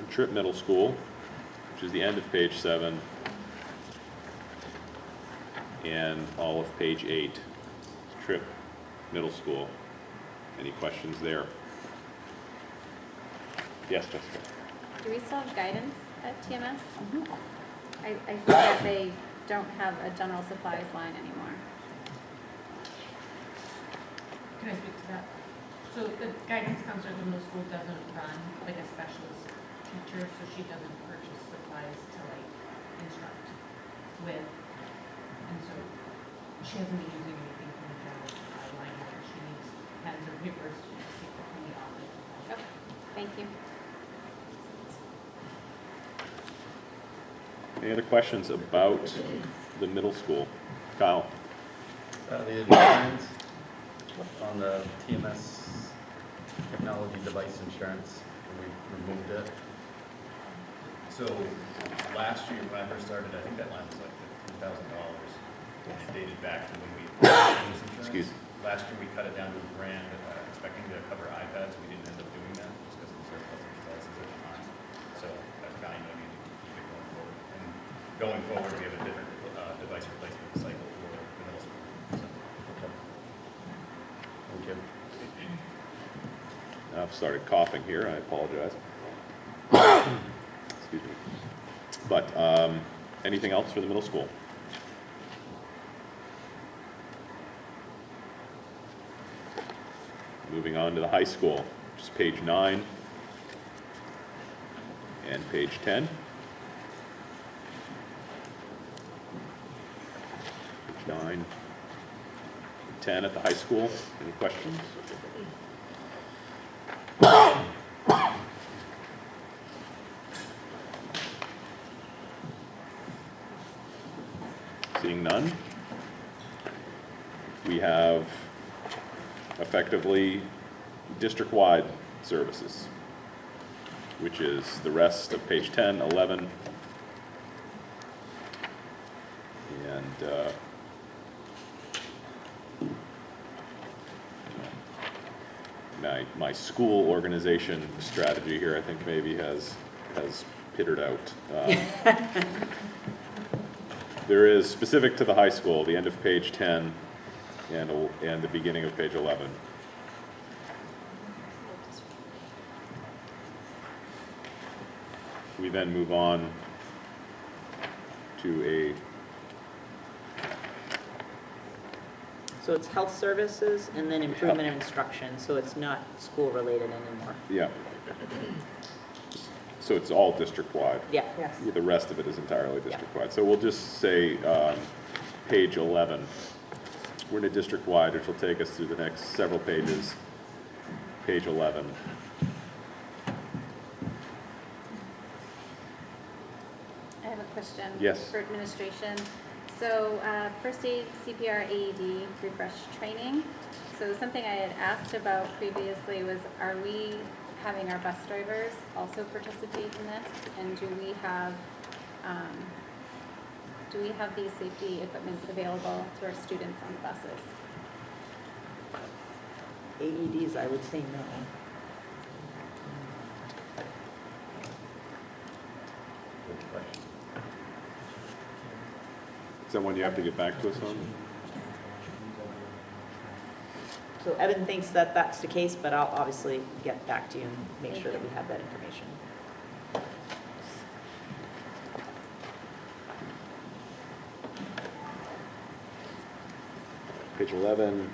Tripp Middle School, which is the end of page 7 and all of page 8. Tripp Middle School. Any questions there? Yes, Jessica. Do we still have guidance at TMS? I see that they don't have a general supplies line anymore. Can I speak to that? So the guidance counselor at the middle school doesn't run like a specialist teacher, so she doesn't purchase supplies to like instruct with. And so she hasn't been using anything from the general supply line, where she needs pens or papers to take from the office. Okay, thank you. Any other questions about the middle school? Kyle? The insurance on the TMS technology device insurance, we removed it. So last year, when I first started, I think that line was like $15,000. And it dated back to when we purchased this insurance. Excuse me. Last year, we cut it down to $1,000, expecting to cover iPads. We didn't end up doing that just because the surplus of devices at the time. So that's kind of needed to keep it going forward. And going forward, we have a different device replacement cycle for the middle school. So. Thank you. I've started coughing here, I apologize. Excuse me. But anything else for the middle school? Moving on to the high school, which is page 9 and page 10. Page 9, 10 at the high school. Any questions? Seeing none, we have effectively district-wide services, which is the rest of page 10, 11, and my school organization strategy here, I think maybe has petered out. There is specific to the high school, the end of page 10 and the beginning of page 11. We then move on to So it's health services and then improvement of instruction, so it's not school-related anymore. yeah. So it's all district-wide. Yeah. Yes. The rest of it is entirely district-wide. So we'll just say page 11. We're in a district-wide, which will take us through the next several pages. Page 11. I have a question. Yes. For administration. So, first aid, CPR, AED, refresh training. So something I had asked about previously was, are we having our bus drivers also participate in this? And do we have these safety equipments available to our students on the buses? AEDs, I would say no. Good question. Is that one you have to get back to us on? So Evan thinks that that's the case, but I'll obviously get back to you and make sure that we have that information. Page 11.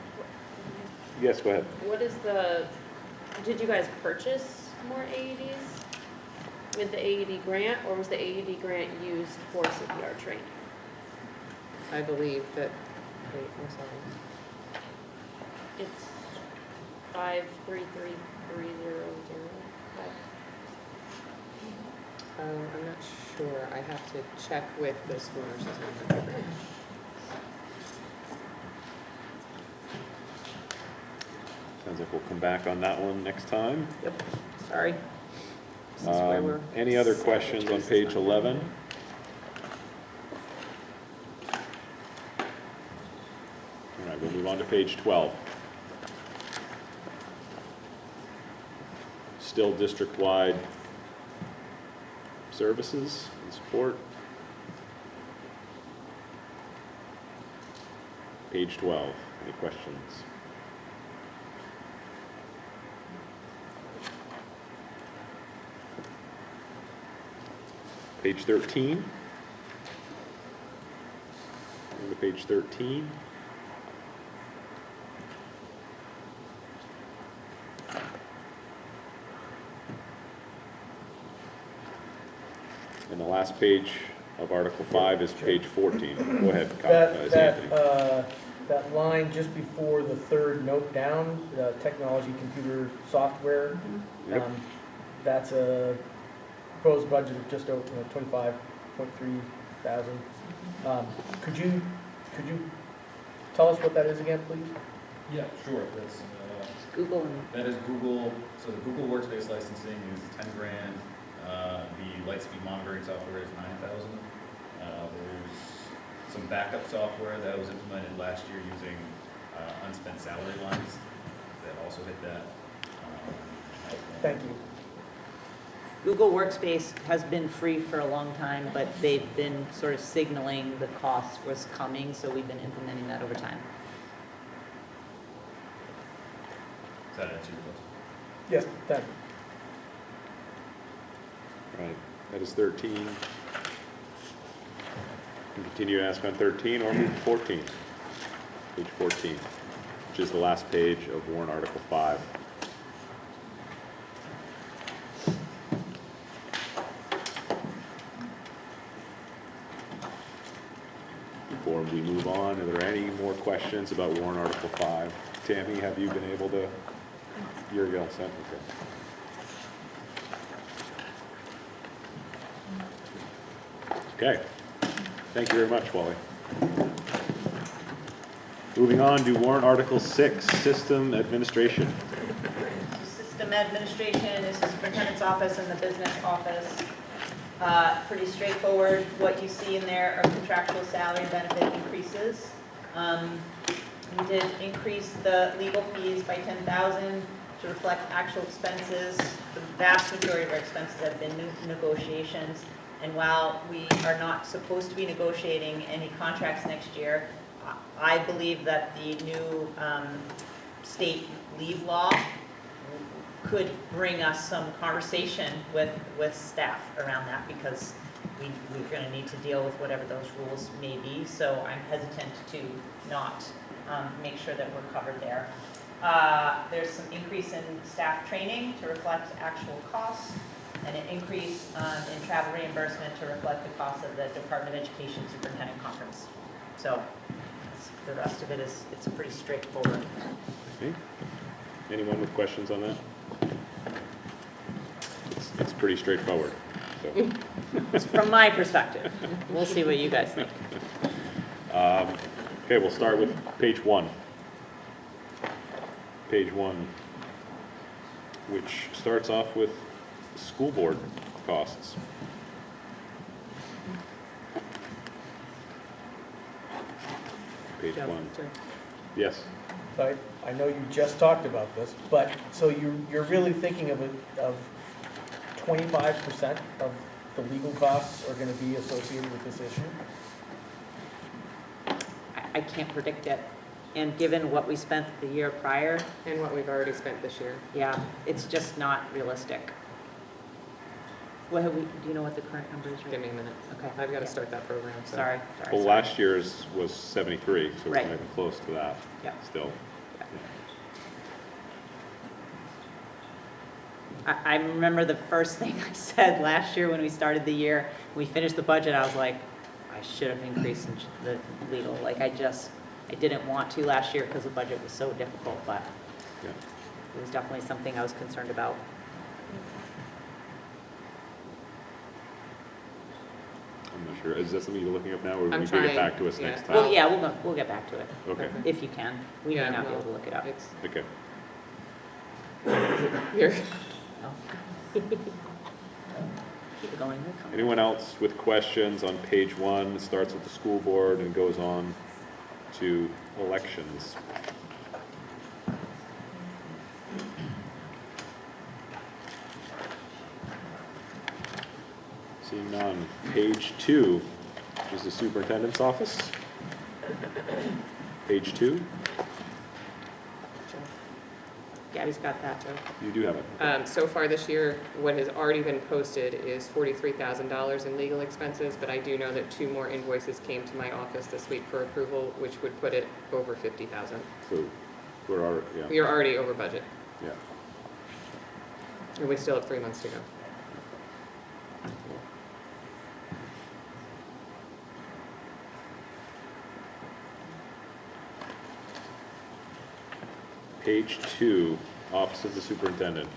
Yes, go ahead. What is did you guys purchase more AEDs with the AED grant, or was the AED grant used for CPR training? I believe that, wait, I'm sorry. It's 533300. I'm not sure. I have to check with the school nurses. Sounds like we'll come back on that one next time. Yep, sorry. This is where we're Any other questions on page 11? All right, we'll move on to page 12. Still district-wide services and support. Page 12, any questions? Page 13. Go to page 13. the last page of Article 5 is page 14. Go ahead, Anthony. That line just before the third note down, technology, computer, software, Yep. that's a proposed budget of just over 25.3 thousand. Could you tell us what that is again, please? Yeah, sure. That's, Google and that is Google, so the Google Workspace licensing is 10 grand. The Lightspeed monitoring software is 9,000. There's some backup software that was implemented last year using unspent salary lines that also hit that. Thank you. Google Workspace has been free for a long time, but they've been sort of signaling the cost was coming, so we've been implementing that over time. Does that answer your question? Yes, thank you. Right, that is 13. We continue to ask on 13 or move to 14. Page 14, which is the last page of warrant Article 5. Before we move on, are there any more questions about warrant Article 5? Tammy, have you been able to? You're all set? Okay. Okay. Thank you very much, Wally. Moving on to warrant Article 6, System Administration. System administration is the superintendent's office and the business office. Pretty straightforward. What you see in there are contractual salary and benefit increases. We did increase the legal fees by 10,000 to reflect actual expenses. The vast majority of our expenses have been new negotiations. And while we are not supposed to be negotiating any contracts next year, I believe that the new state leave law could bring us some conversation with staff around that, because we're going to need to deal with whatever those rules may be. So I'm hesitant to not make sure that we're covered there. There's some increase in staff training to reflect actual costs, and an increase in travel reimbursement to reflect the cost of the Department of Education Superintendent Conference. So the rest of it is, it's pretty straightforward. Okay. Anyone with questions on that? It's pretty straightforward. So. It's from my perspective. We'll see what you guys think. Okay, we'll start with page 1. Page 1, which starts off with school board costs. Page 1. Yes. So I know you just talked about this, but so you're really thinking of 25% of the legal costs are going to be associated with this issue? I can't predict it. And given what we spent the year prior, And what we've already spent this year. yeah, it's just not realistic. What have we, do you know what the current number is right Give me a minute. Okay. I've got to Yeah. start that program. So. Sorry. Well, last year's was 73, so we're Right. not even close to that. Yeah. Still. I remember the first thing I said last year when we started the year, we finished the budget, I was like, I should have increased the legal. Like I didn't want to last year because the budget was so difficult, but Yeah. it was definitely something I was concerned about. I'm not sure. Is that something you're looking up now, or will I'm you bring it trying, back to us yeah. next time? Well, yeah, we'll get back to it. Okay. If you can. We may Yeah, not be no, able to look it up. It's Okay. here. No. Keep it going. Anyone else with questions on page 1? It starts with the school board and goes on to elections. Seeing none. Page 2 is the superintendent's office. Page 2, Gabby's got that, Joe. you do have it. So far this year, what has already been posted is $43,000 in legal expenses, but I do know that 2 more invoices came to my office this week for approval, which would put it over $50,000. So we're already, yeah. We are already over budget, Yeah. and we still have 3 months to go. Page 2, Office of the Superintendent.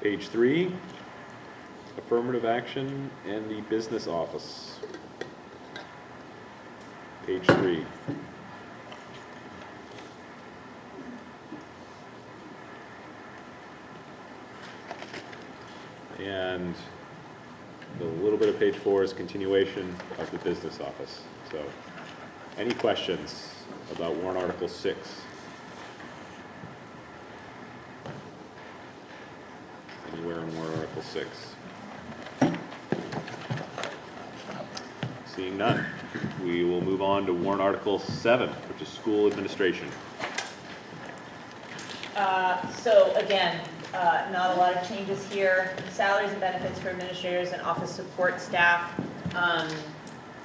Page 3, Affirmative Action and the Business Office. Page 3. And the little bit of page 4 is continuation of the business office. So, any questions about warrant article 6? Anywhere in warrant article 6? Seeing none, we will move on to warrant article 7, which is school administration. So again, not a lot of changes here. Salaries and benefits for administrators and office support staff.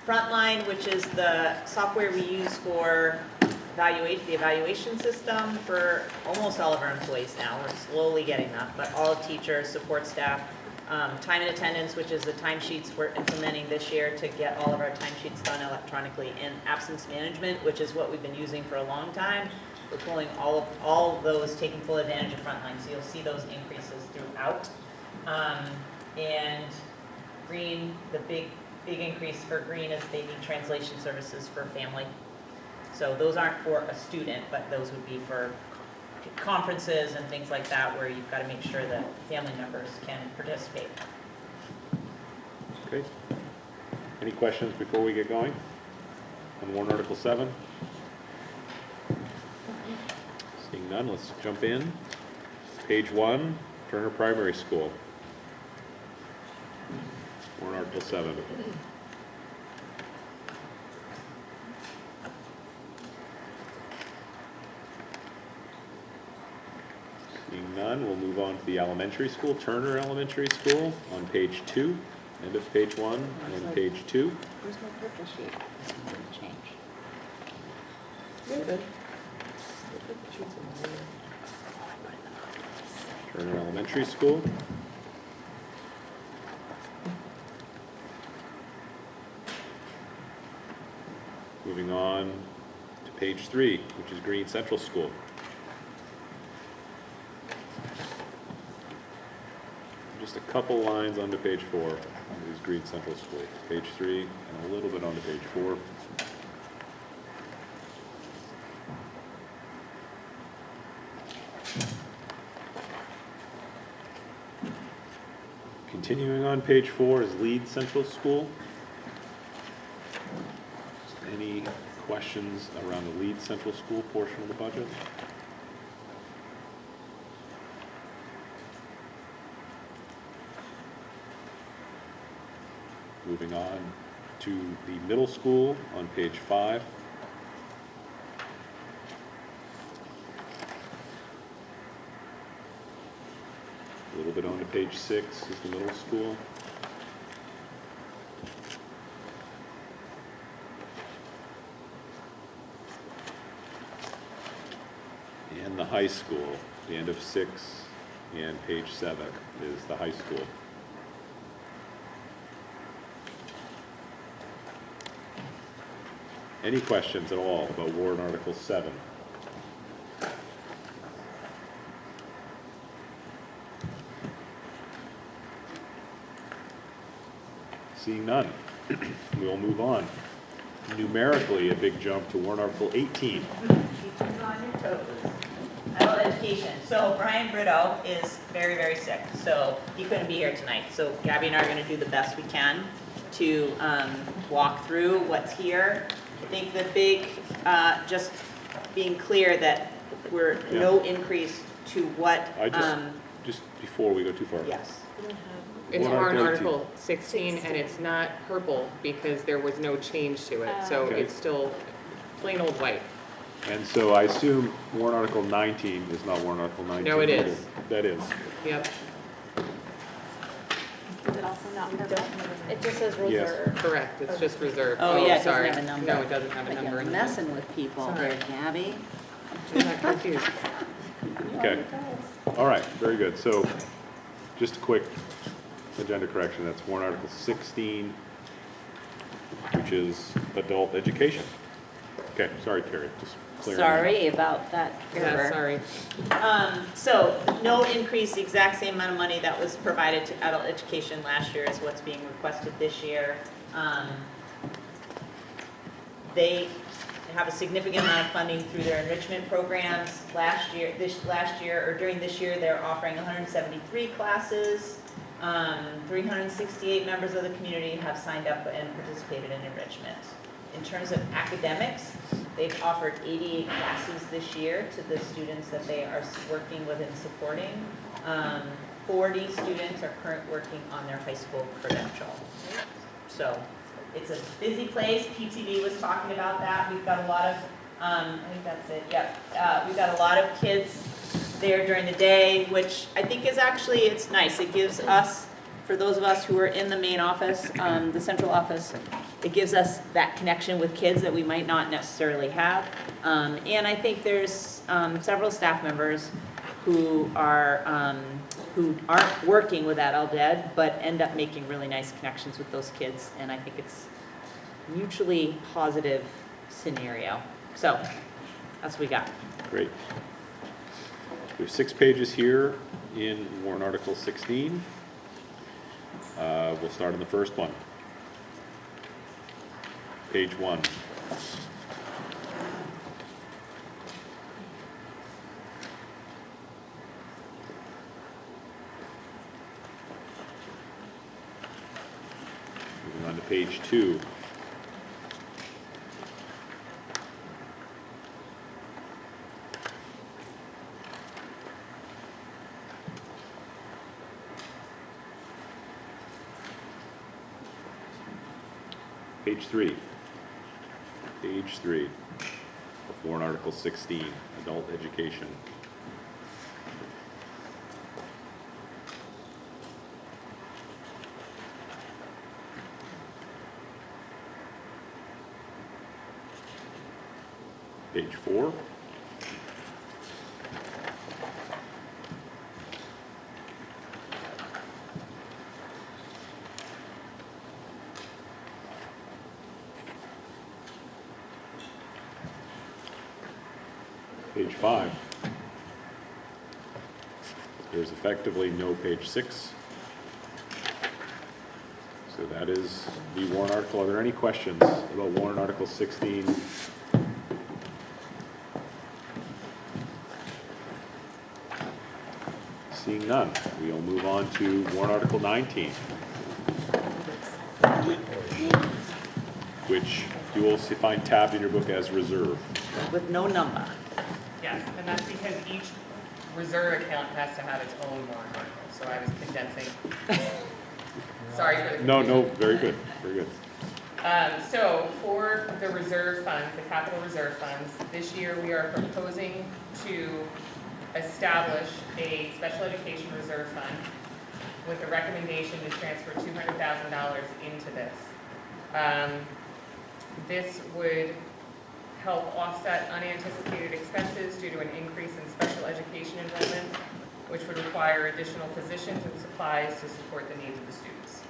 Frontline, which is the software we use for the evaluation system for almost all of our employees now. We're slowly getting that, but all teachers, support staff. Time and attendance, which is the timesheets we're implementing this year to get all of our timesheets done electronically. And absence management, which is what we've been using for a long time. We're pulling all of those, taking full advantage of Frontline, so you'll see those increases throughout. And Green, the big increase for Green is they need translation services for family. So those aren't for a student, but those would be for conferences and things like that where you've got to make sure that family members can participate. Okay. Any questions before we get going on warrant article 7? Seeing none, let's jump in. Page 1, Turner Primary School. Warrant article 7. Seeing none, we'll move on to the elementary school, Turner Elementary School, on page 2, end of page 1 and page 2. Where's my purple sheet? Change. You're good. Turner Elementary School. Moving on to page 3, which is Green Central School. Just a couple lines onto page 4 is Green Central School. Page 3 and a little bit onto page 4. Continuing on page 4 is Leeds Central School. Any questions around the Leeds Central School portion of the budget? Moving on to the middle school on page 5. A little bit on to page 6 is the middle school. And the high school, the end of 6 and page 7 is the high school. Any questions at all about warrant article 7? Seeing none, we will move on. Numerically, a big jump to warrant article 18. Keep you on your toes. Adult education. So Brian Brito is very, very sick, so he couldn't be here tonight. So Gabby and I are going to do the best we can to walk through what's here. I think the big, just being clear that we're no increase to what. Just before we go too far. Yes. It's warrant article 16, and it's not purple because there was no change to it, so Okay. it's still plain old white. And so I assume warrant article 19 is not warrant article 19. No, it is. That is. Yep. Is it also not purple? It just says Yes. reserve. Correct, it's just reserved. Oh, yeah, it doesn't sorry. have a number. No, it doesn't have a Like number you're in it. messing with people there, Gabby. I'm not confused. Okay. All right, very good. So just a quick agenda correction. That's warrant article 16, which is adult education. Okay, sorry, Carrie, just clearing that up. Sorry about that error. Yeah, sorry. So no increase, the exact same amount of money that was provided to adult education last year is what's being requested this year. They have a significant amount of funding through their enrichment programs. During this year, they're offering 173 classes. 368 members of the community have signed up and participated in enrichment. In terms of academics, they've offered 88 classes this year to the students that they are working with and supporting. 40 students are currently working on their high school credential. So it's a busy place. PTV was talking about that. We've got a lot of, I think that's it, yep. We've got a lot of kids there during the day, which I think is actually, it's nice. It gives us, for those of us who are in the main office, the central office, it gives us that connection with kids that we might not necessarily have. And I think there's several staff members who aren't working with adult ed, but end up making really nice connections with those kids. And I think it's a mutually positive scenario. So that's what we got. Great. We have 6 pages here in warrant article 16. We'll start on the first one. Page 1. Moving on to page 2. Page 3. Page 3 of warrant article 16, adult education. Page 4. Page 5. There's effectively no page 6. So that is the warrant article. Are there any questions about warrant article 16? Seeing none, we'll move on to warrant article 19, which you will find tabbed in your book as reserve. With no number. Yes, and that's because each reserve account has to have its own warrant article, so I was condensing. Sorry for the confusion. No, very good, very good. So for the reserve funds, the capital reserve funds, this year we are proposing to establish a special education reserve fund with a recommendation to transfer $200,000 into this. This would help offset unanticipated expenses due to an increase in special education enrollment, which would require additional positions and supplies to support the needs of the students.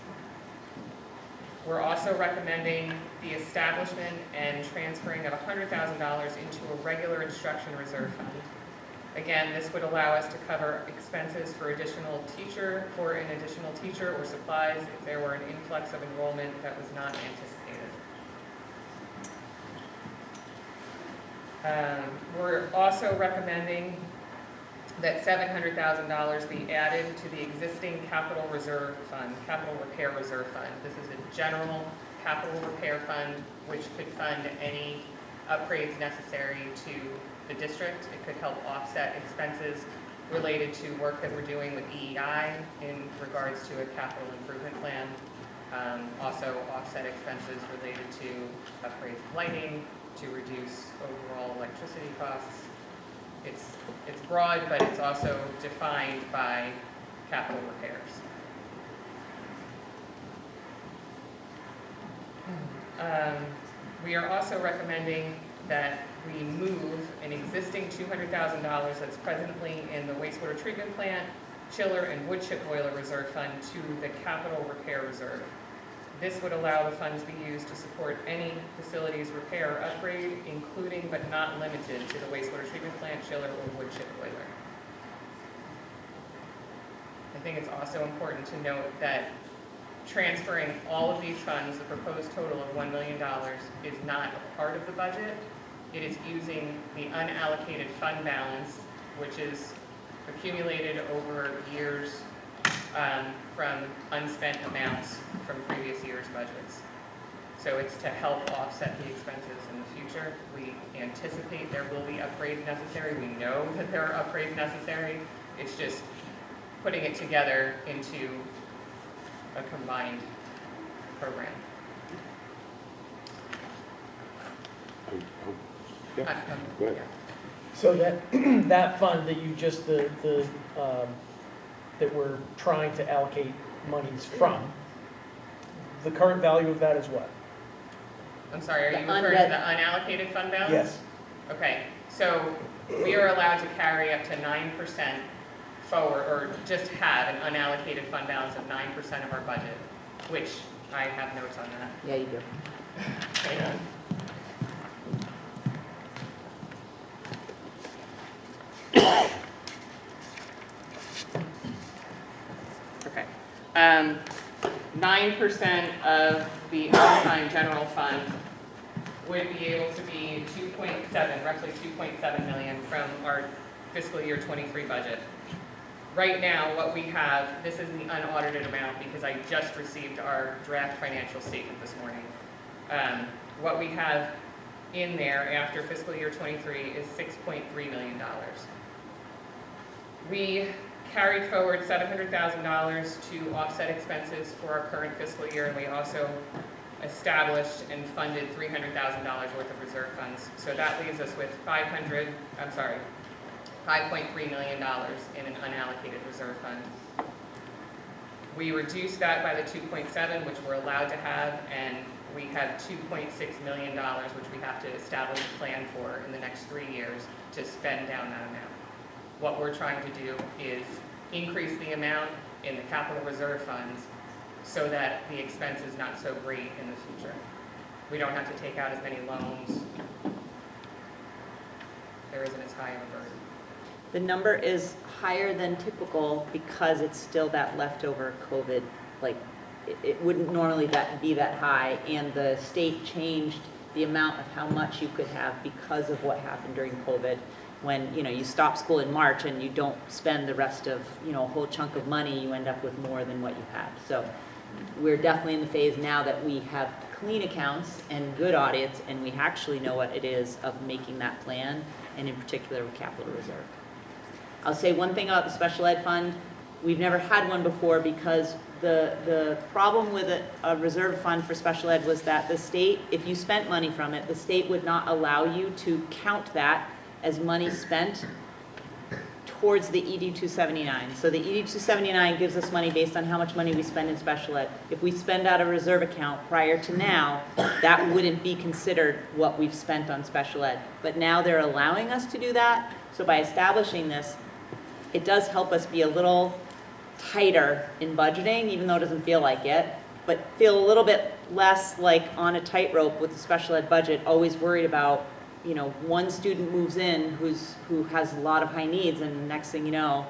We're also recommending the establishment and transferring of $100,000 into a regular instruction reserve fund. Again, this would allow us to cover expenses for an additional teacher or supplies if there were an influx of enrollment that was not anticipated. We're also recommending that $700,000 be added to the existing capital reserve fund, capital repair reserve fund. This is a general capital repair fund which could fund any upgrades necessary to the district. It could help offset expenses related to work that we're doing with EEI in regards to a capital improvement plan. Also offset expenses related to upgrades of lighting, to reduce overall electricity costs. It's broad, but it's also defined by capital repairs. We are also recommending that we move an existing $200,000 that's presently in the wastewater treatment plant, chiller, and wood chip boiler reserve fund to the capital repair reserve. This would allow the funds to be used to support any facilities repair or upgrade, including but not limited to the wastewater treatment plant, chiller, or wood chip boiler. I think it's also important to note that transferring all of these funds, the proposed total of $1 million, is not a part of the budget. It is using the unallocated fund balance, which is accumulated over years from unspent amounts from previous year's budgets. So it's to help offset the expenses in the future. We anticipate there will be upgrades necessary. We know that there are upgrades necessary. It's just putting it together into a combined program. Yeah, go ahead. So that, that fund that you just, that we're trying to allocate monies from, the current value of that is what? I'm sorry, are you The referring to the unallocated fund balance? Yes. Okay, so we are allowed to carry up to 9% forward, or just have an unallocated fund balance of 9% of our budget, which I have notes on that. Yeah, you do. Okay. Okay. 9% of the unassigned general fund would be able to be 2.7, roughly 2.7 million from our fiscal year 23 budget. Right now, what we have, this is the unaudited amount because I just received our draft financial statement this morning. What we have in there after fiscal year 23 is $6.3 million. We carried forward $700,000 to offset expenses for our current fiscal year, and we also established and funded $300,000 worth of reserve funds. So that leaves us with $5.3 million in an unallocated reserve fund. We reduced that by the 2.7, which we're allowed to have, and we have $2.6 million, which we have to establish a plan for in the next 3 years to spend down that amount. What we're trying to do is increase the amount in the capital reserve funds so that the expense is not so great in the future. We don't have to take out as many loans. There isn't as high of a burden. The number is higher than typical because it's still that leftover COVID, like, it wouldn't normally be that high, and the state changed the amount of how much you could have because of what happened during COVID. When, you know, you stop school in March and you don't spend the rest of, you know, a whole chunk of money, you end up with more than what you had. So we're definitely in the phase now that we have clean accounts and good audits, and we actually know what it is of making that plan, and in particular with capital reserve. I'll say one thing about the special ed fund. We've never had one before because the problem with a reserve fund for special ed was that the state, if you spent money from it, the state would not allow you to count that as money spent towards the ED 279. So the ED 279 gives us money based on how much money we spend in special ed. If we spend out a reserve account prior to now, that wouldn't be considered what we've spent on special ed. But now they're allowing us to do that. So by establishing this, it does help us be a little tighter in budgeting, even though it doesn't feel like it, but feel a little bit less like on a tightrope with the special ed budget, always worried about, you know, one student moves in who has a lot of high needs, and the next thing you know,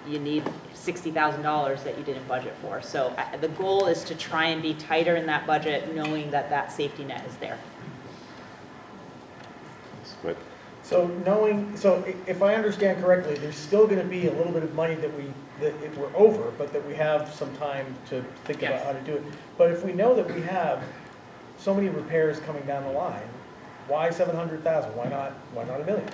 you need $60,000 that you didn't budget for. So the goal is to try and be tighter in that budget, knowing that that safety net is there. But So if I understand correctly, there's still gonna be a little bit of money that we're over, but that we have some time to think about how to do it. But if we know that we have so many repairs coming down the line, why 700,000? Why not $1 million?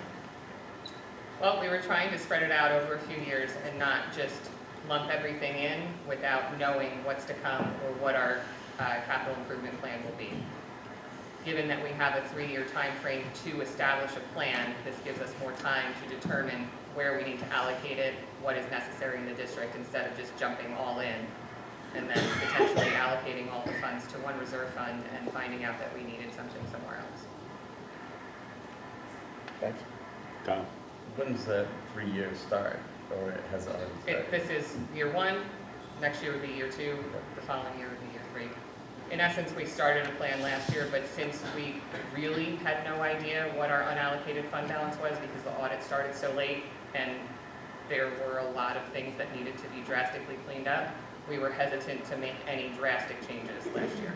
Well, we were trying to spread it out over a few years and not just lump everything in without knowing what's to come or what our capital improvement plan will be. Given that we have a 3-year time frame to establish a plan, this gives us more time to determine where we need to allocate it, what is necessary in the district, instead of just jumping all in and then potentially allocating all the funds to one reserve fund and finding out that we needed something somewhere else. Thanks. Tom? When's that 3 years start, or it has already started? This is year 1. Next year would be year 2, the following year would be year 3. In essence, we started a plan last year, but since we really had no idea what our unallocated fund balance was because the audit started so late and there were a lot of things that needed to be drastically cleaned up, we were hesitant to make any drastic changes last year.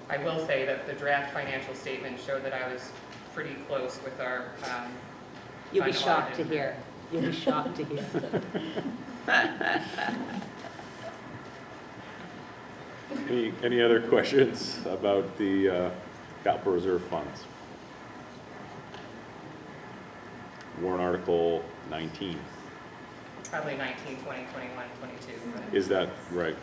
I will say that the draft financial statement showed that I was pretty close with our You'll be shocked to unaudited. hear. You'll be shocked to hear. Any other questions about the capital reserve funds? Warrant Article 19. Probably 19, 20, 21, 22. But... Is that right?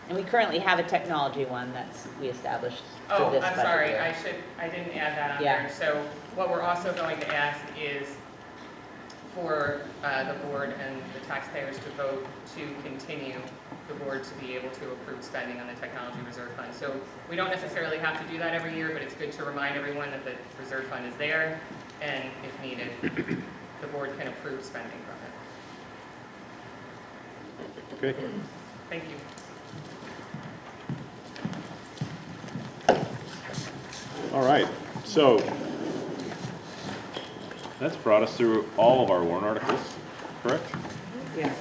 And we currently have a technology one we established for Oh, this I'm budget sorry, year. I didn't add that on Yeah. there. So what we're also going to ask is for the board and the taxpayers to vote to continue the board to be able to approve spending on the technology reserve fund. So we don't necessarily have to do that every year, but it's good to remind everyone that the reserve fund is there, and if needed, the board can approve spending from it. Okay. Thank you. All right, so that's brought us through all of our warrant articles, correct? Yes.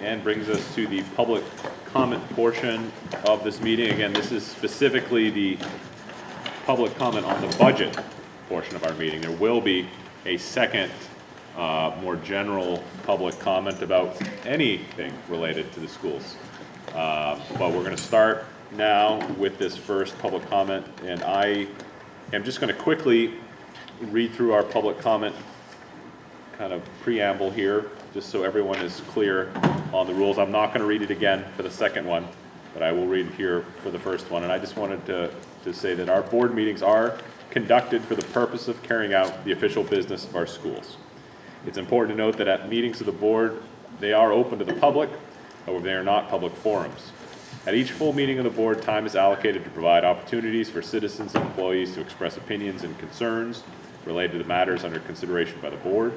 And brings us to the public comment portion of this meeting. Again, this is specifically the public comment on the budget portion of our meeting. There will be a second, more general public comment about anything related to the schools. But we're going to start now with this first public comment, and I am just going to quickly read through our public comment kind of preamble here, just so everyone is clear on the rules. I'm not going to read it again for the second one, but I will read it here for the first one. And I just wanted to say that our board meetings are conducted for the purpose of carrying out the official business of our schools. It's important to note that at meetings of the board, they are open to the public, however, they are not public forums. At each full meeting of the board, time is allocated to provide opportunities for citizens and employees to express opinions and concerns related to matters under consideration by the board.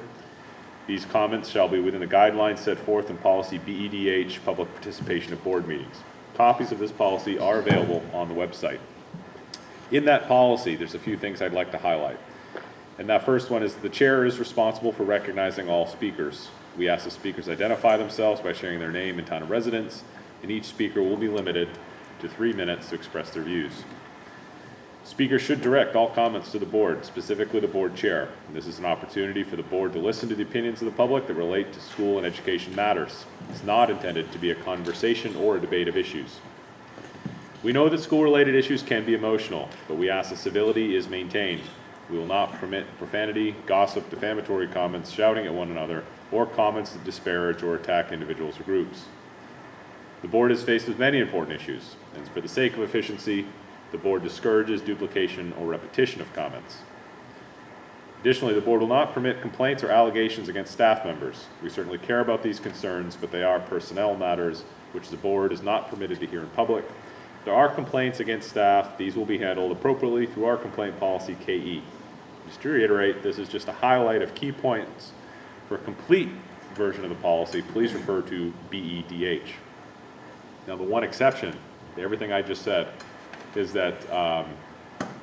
These comments shall be within the guidelines set forth in policy BEDH, public participation at board meetings. Copies of this policy are available on the website. In that policy, there's a few things I'd like to highlight. And that first one is the chair is responsible for recognizing all speakers. We ask the speakers identify themselves by sharing their name and town of residence, and each speaker will be limited to 3 minutes to express their views. Speakers should direct all comments to the board, specifically the board chair. And this is an opportunity for the board to listen to the opinions of the public that relate to school and education matters. It's not intended to be a conversation or a debate of issues. We know that school-related issues can be emotional, but we ask that civility is maintained. We will not permit profanity, gossip, defamatory comments, shouting at one another, or comments that disparage or attack individuals or groups. The board is faced with many important issues, and for the sake of efficiency, the board discourages duplication or repetition of comments. Additionally, the board will not permit complaints or allegations against staff members. We certainly care about these concerns, but they are personnel matters, which the board is not permitted to hear in public. If there are complaints against staff, these will be handled appropriately through our complaint policy KE. Just to reiterate, this is just a highlight of key points. For a complete version of the policy, please refer to BEDH. Now, the one exception to everything I just said is that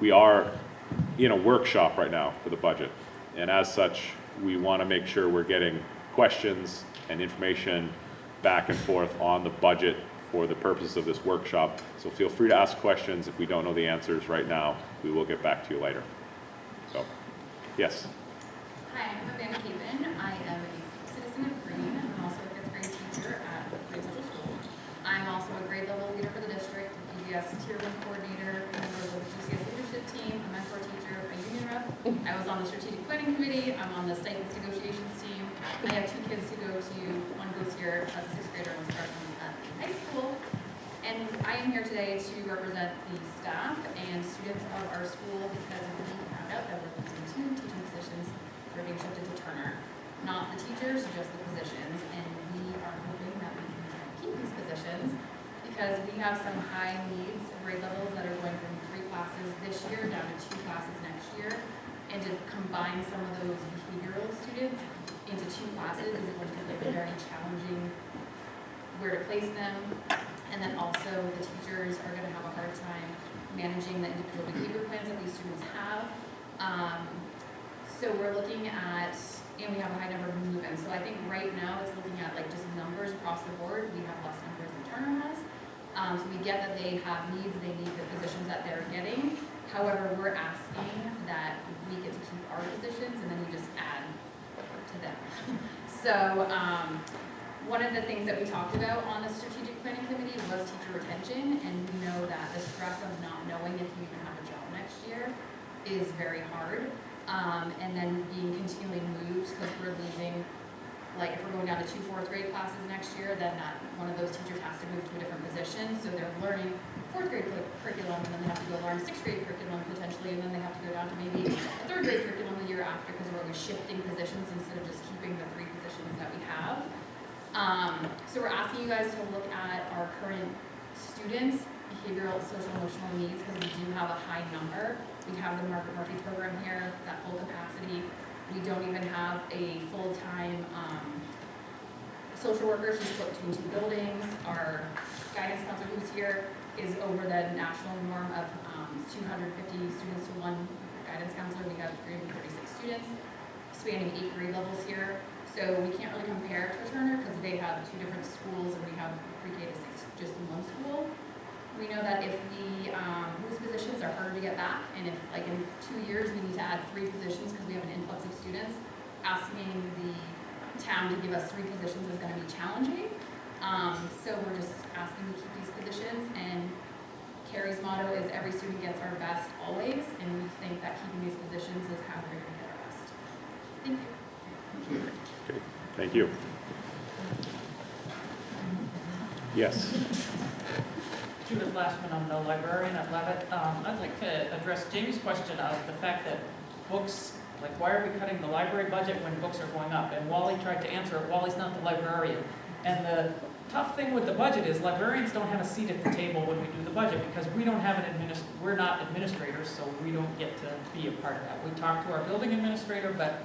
we are in a workshop right now for the budget. And as such, we want to make sure we're getting questions and information back and forth on the budget for the purpose of this workshop. So feel free to ask questions. If we don't know the answers right now, we will get back to you later. So, yes. Hi, I'm Amanda Caven. I am a citizen of Green. I'm also a 5th grade teacher at Green Central School. I'm also a grade level leader for the district, PBS Tier 1 coordinator, member of the GCS leadership team, a mentor teacher, a union rep. I was on the strategic planning committee. I'm on the stipends negotiations team. I have 2 kids who go to, one goes here as a 6th grader and one starts at high school. And I am here today to represent the staff and students of our school because we found out that we're losing 2 teaching positions that are being shifted to Turner. Not the teachers, just the positions. And we are hoping that we can keep these positions because we have some high needs grade levels that are going from 3 classes this year down to 2 classes next year. and to combine some of those behavioral students into 2 classes is going to be very challenging where to place them. And then also the teachers are going to have a hard time managing the individual behavior plans that these students have. So we're looking at, and we have a high number of move-ins. So I think right now it's looking at like just numbers across the board. We have less numbers than Turner has. So we get that they have needs, they need the positions that they're getting. However, we're asking that we get to keep our positions and then we just add to them. So one of the things that we talked about on the strategic planning committee was teacher retention, and we know that the stress of not knowing if you even have a job next year is very hard. And then being continually moved because we're losing, like if we're going down to 2 4th grade classes next year, then that one of those teachers has to move to a different position. So they're learning 4th grade curriculum, and then they have to go learn 6th grade curriculum potentially, and then they have to go down to maybe a 3rd grade curriculum the year after because we're always shifting positions instead of just keeping the 3 positions that we have. So we're asking you guys to look at our current students' behavioral, social, emotional needs because we do have a high number. We have the Margaret Murphy program here, that full capacity. We don't even have a full-time social worker. She's split between 2 buildings. Our guidance counselor who's here is over the national norm of 250 students to 1 guidance counselor. We have 336 students spanning 8 grade levels here. So we can't really compare to Turner because they have 2 different schools and we have pre-K to 6 just in 1 school. We know that if we lose positions are harder to get back, and if like in 2 years we need to add 3 positions because we have an influx of students, asking the town to give us 3 positions is going to be challenging. So we're just asking to keep these positions, and Carrie's motto is every student gets our best always, and we think that keeping these positions is how we're going to get our best. Thank you. Okay, thank you. Yes. Judith Lashman, I'm the librarian at Levitt. I'd like to address Jamie's question of the fact that books, like why are we cutting the library budget when books are going up? And Wally tried to answer it. Wally's not the librarian. And the tough thing with the budget is librarians don't have a seat at the table when we do the budget because we don't have we're not administrators, so we don't get to be a part of that. We talk to our building administrator, but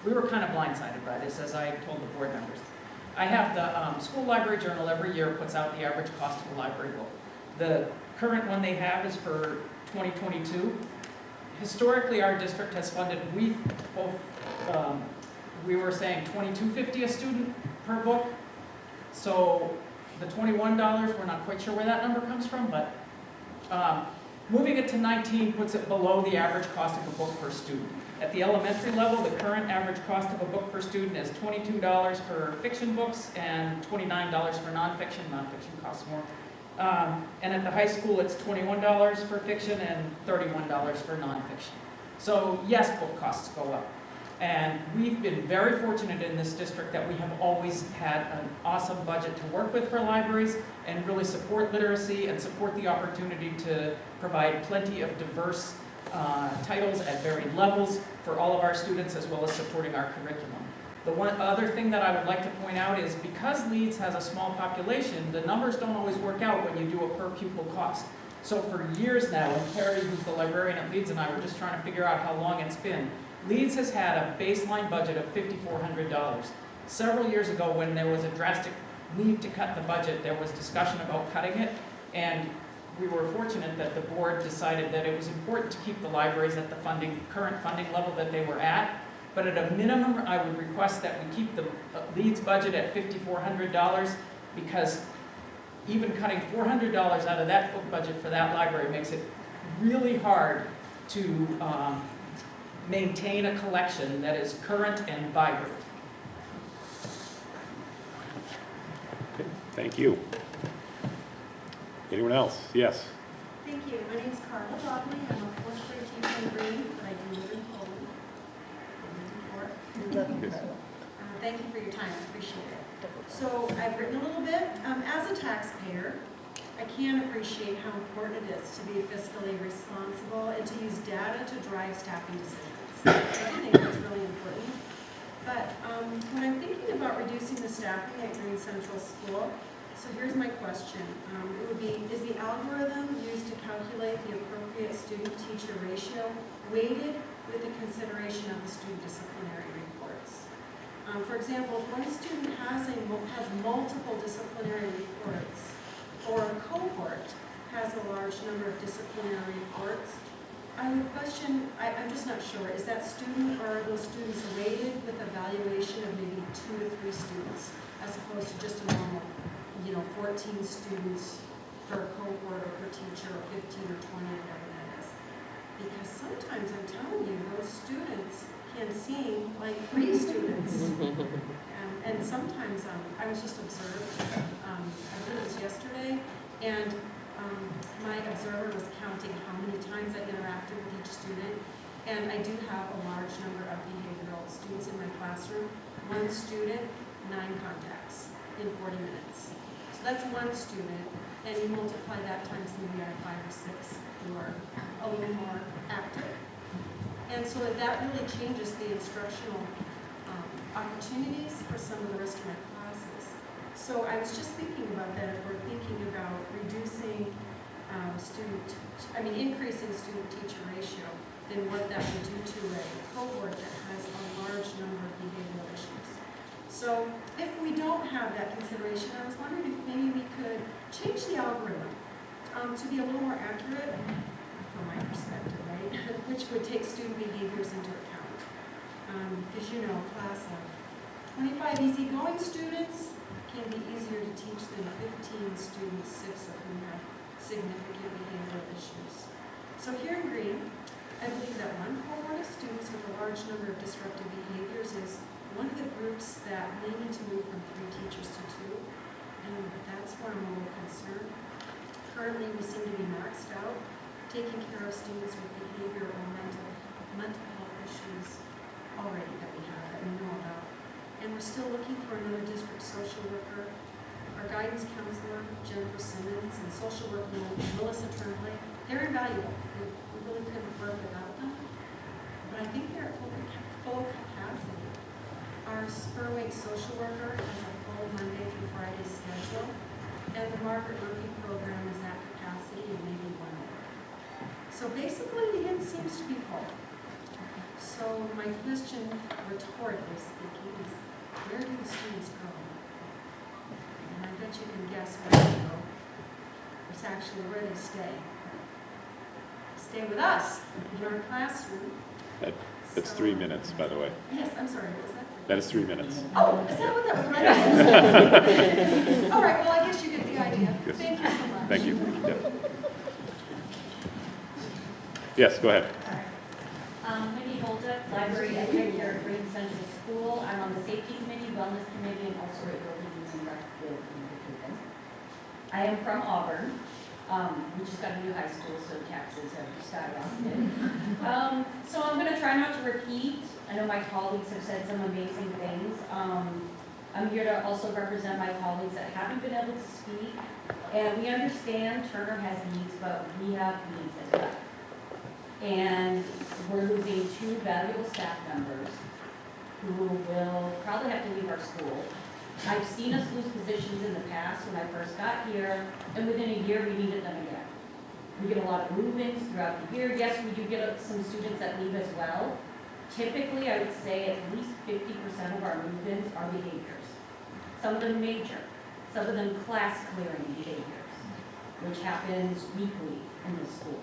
we were kind of blindsided by this, as I told the board members. I have the school library journal every year puts out the average cost of a library book. The current one they have is for 2022. Historically, our district has funded, we were saying $22.50 a student per book. So the $21, we're not quite sure where that number comes from, but moving it to 19 puts it below the average cost of a book per student. At the elementary level, the current average cost of a book per student is $22 for fiction books and $29 for nonfiction. Nonfiction costs more. And at the high school, it's $21 for fiction and $31 for nonfiction. So yes, book costs go up. And we've been very fortunate in this district that we have always had an awesome budget to work with for libraries and really support literacy and support the opportunity to provide plenty of diverse titles at varied levels for all of our students, as well as supporting our curriculum. The one other thing that I would like to point out is because Leeds has a small population, the numbers don't always work out when you do a per pupil cost. So for years now, and Carrie, who's the librarian at Leeds, and I were just trying to figure out how long it's been, Leeds has had a baseline budget of $5,400. Several years ago, when there was a drastic need to cut the budget, there was discussion about cutting it, and we were fortunate that the board decided that it was important to keep the libraries at the current funding level that they were at. But at a minimum, I would request that we keep the Leeds budget at $5,400 because even cutting $400 out of that book budget for that library makes it really hard to maintain a collection that is current and vibrant. Okay, thank you. Anyone else? Yes. Thank you. My name is Carla Dodley. I'm a 4th grade teacher in Green, but I do live in Poland. Thank you for your time. I appreciate it. So I've written a little bit. As a taxpayer, I can appreciate how important it is to be fiscally responsible and to use data to drive staffing decisions. I think that's really important. But when I'm thinking about reducing the staffing at Green Central School, so here's my question. It would be, is the algorithm used to calculate the appropriate student-teacher ratio weighted with the consideration of the student disciplinary reports. For example, if one student has multiple disciplinary reports, or a cohort has a large number of disciplinary reports, I would question, I'm just not sure, is that student or are those students rated with evaluation of maybe 2 to 3 students, as opposed to just a normal, 14 students per cohort or per teacher, or 15 or 20, whatever that is. Because sometimes, I'm telling you, those students can seem like 3 students. And sometimes, I was just observed, I believe it was yesterday, and my observer was counting how many times I interacted with each student, and I do have a large number of behavioral students in my classroom. 1 student, 9 contacts in 40 minutes. So that's 1 student, and you multiply that times maybe I have 5 or 6 who are a little more active. And so that really changes the instructional opportunities for some of the rest of my classes. So I was just thinking about that, if we're thinking about reducing increasing student-teacher ratio, then what that would do to a cohort that has a large number of behavioral issues. So if we don't have that consideration, I was wondering if maybe we could change the algorithm to be a little more accurate, from my perspective, right? Which would take student behaviors into account. Because a class of 25 easygoing students can be easier to teach than 15 students, 6 of whom have significant behavioral issues. So here in green, I believe that one cohort of students with a large number of disruptive behaviors is one of the groups that may need to move from 3 teachers to 2, and that's where I'm a little concerned. Currently, we seem to be maxed out, taking care of students with behavioral or mental health issues already that we know about. And we're still looking for another district social worker. Our guidance counselor, Jennifer Simmons, and social worker, Melissa Tremblay, they're invaluable. We really couldn't work without them. But I think they're at full capacity. Our Spur Week social worker has a full Monday through Friday schedule, and the Margaret Murphy program is at capacity and maybe 1 more. So basically, the end seems to be full. So my question, rhetorically speaking, is where do the students go? And I bet you can guess where they go. It's actually where they stay. Stay with us in our classroom. That's 3 minutes, by the way. Yes, I'm sorry, what was that? That is 3 minutes. Oh, is that what that was? All right, well, I guess you get the idea. Yes. Thank you so much. Thank you. Yep. Yes, go ahead. Mindy Holdup, library educator at Green Central School. I'm on the safety committee, wellness committee, and also at buildings and rec with Keegan. I am from Auburn. We just got a new high school, so taxes have skyrocketed. So I'm going to try not to repeat. I know my colleagues have said some amazing things. I'm here to also represent my colleagues that haven't been able to speak. And we understand Turner has needs, but we have needs as well. And we're losing 2 valuable staff members who will probably have to leave our school. I've seen us lose positions in the past when I first got here, and within a year we needed them again. We get a lot of move-ins throughout the year. Yes, we do get some students that leave as well. Typically, I would say at least 50% of our move-ins are behaviors. Some of them major, some of them class-clearing behaviors, which happens weekly in the school.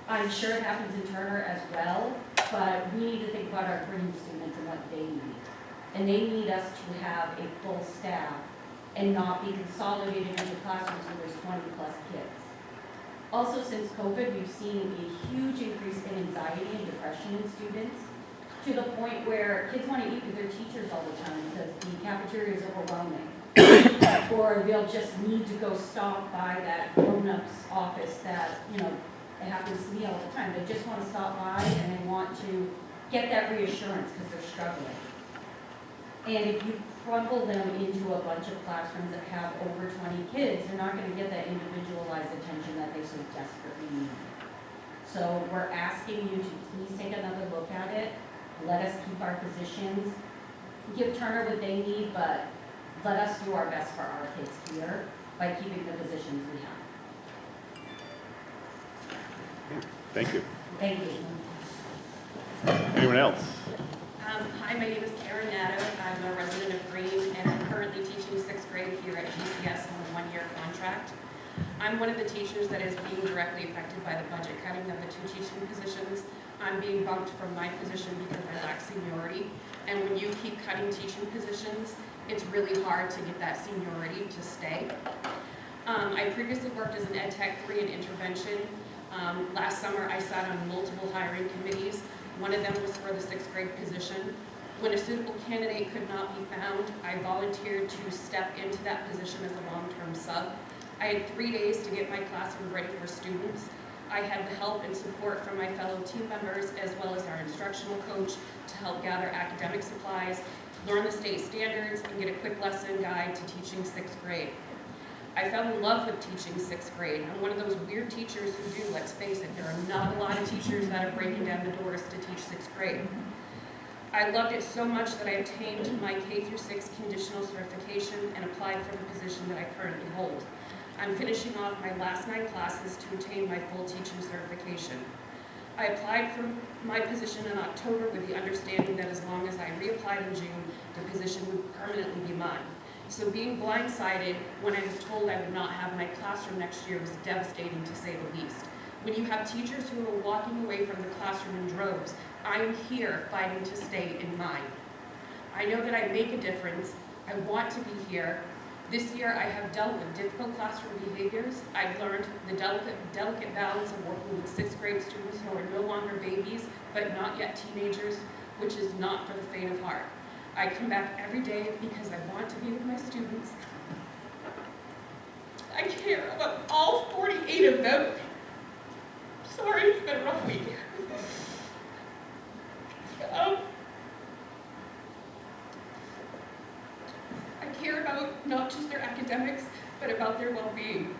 I'm sure it happens in Turner as well, but we need to think about our Green students and what they need. And they need us to have a full staff and not be consolidated into classrooms where there's 20 plus kids. Also, since COVID, we've seen a huge increase in anxiety and depression in students, to the point where kids want to eat with their teachers all the time because the cafeteria is overwhelming. Or they'll just need to go stop by that grown-up's office that, it happens to me all the time. They just want to stop by and they want to get that reassurance because they're struggling. And if you crumble them into a bunch of classrooms that have over 20 kids, they're not going to get that individualized attention that they so desperately need. So we're asking you to please take another look at it. Let us keep our positions. Give Turner what they need, but let us do our best for our kids here by keeping the positions we have. Thank you. Thank you. Anyone else? Hi, my name is Karen Nadeau. I'm a resident of Green, and I'm currently teaching 6th grade here at GCS on a one-year contract. I'm one of the teachers that is being directly affected by the budget cutting of the 2 teaching positions. I'm being bumped from my position because I lack seniority. And when you keep cutting teaching positions, it's really hard to get that seniority to stay. I previously worked as an Ed Tech 3 in intervention. Last summer, I sat on multiple hiring committees. One of them was for the 6th grade position. When a suitable candidate could not be found, I volunteered to step into that position as a long-term sub. I had 3 days to get my classroom ready for students. I had the help and support from my fellow team members as well as our instructional coach to help gather academic supplies, learn the state standards, and get a quick lesson guide to teaching 6th grade. I fell in love with teaching 6th grade. I'm one of those weird teachers who do, let's face it, there are not a lot of teachers that are breaking down the doors to teach 6th grade. I loved it so much that I obtained my K-6 conditional certification and applied for the position that I currently hold. I'm finishing off my last 9 classes to obtain my full teaching certification. I applied for my position in October with the understanding that as long as I reapplied in June, the position would permanently be mine. So being blindsided when I was told I would not have my classroom next year was devastating to say the least. When you have teachers who are walking away from the classroom in droves, I am here fighting to stay in mine. I know that I make a difference. I want to be here. This year I have dealt with difficult classroom behaviors. I've learned the delicate balance of working with 6th grade students who are no longer babies, but not yet teenagers, which is not for the faint of heart. I come back every day because I want to be with my students. I care about all 48 of them. Sorry, it's been a rough week. I care about not just their academics, but about their well-being.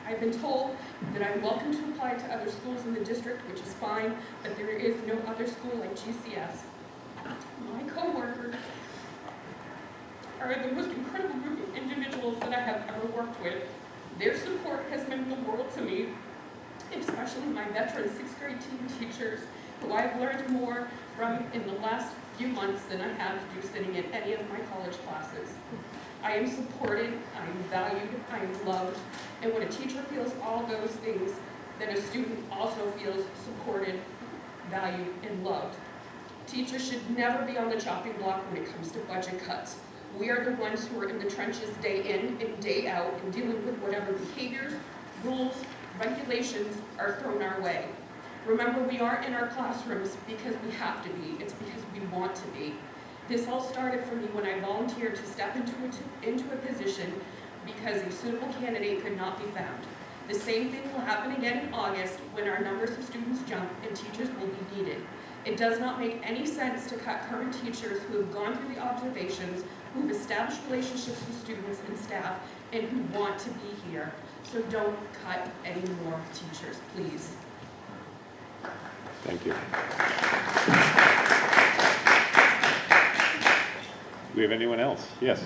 I've been told that I'm welcome to apply to other schools in the district, which is fine, but there is no other school like GCS. My coworkers are the most incredible group of individuals that I have ever worked with. Their support has meant the world to me, especially my veteran 6th grade team teachers, who I've learned more from in the last few months than I have through sitting in any of my college classes. I am supported, I am valued, I am loved, and when a teacher feels all those things, then a student also feels supported, valued, and loved. Teachers should never be on the chopping block when it comes to budget cuts. We are the ones who are in the trenches day in and day out and dealing with whatever behaviors, rules, regulations are thrown our way. Remember, we aren't in our classrooms because we have to be, it's because we want to be. This all started for me when I volunteered to step into a position because a suitable candidate could not be found. The same thing will happen again in August when our numbers of students jump and teachers will be needed. It does not make any sense to cut current teachers who have gone through the observations, who have established relationships with students and staff, and who want to be here. So don't cut any more teachers, please. Thank you. Do we have anyone else? Yes.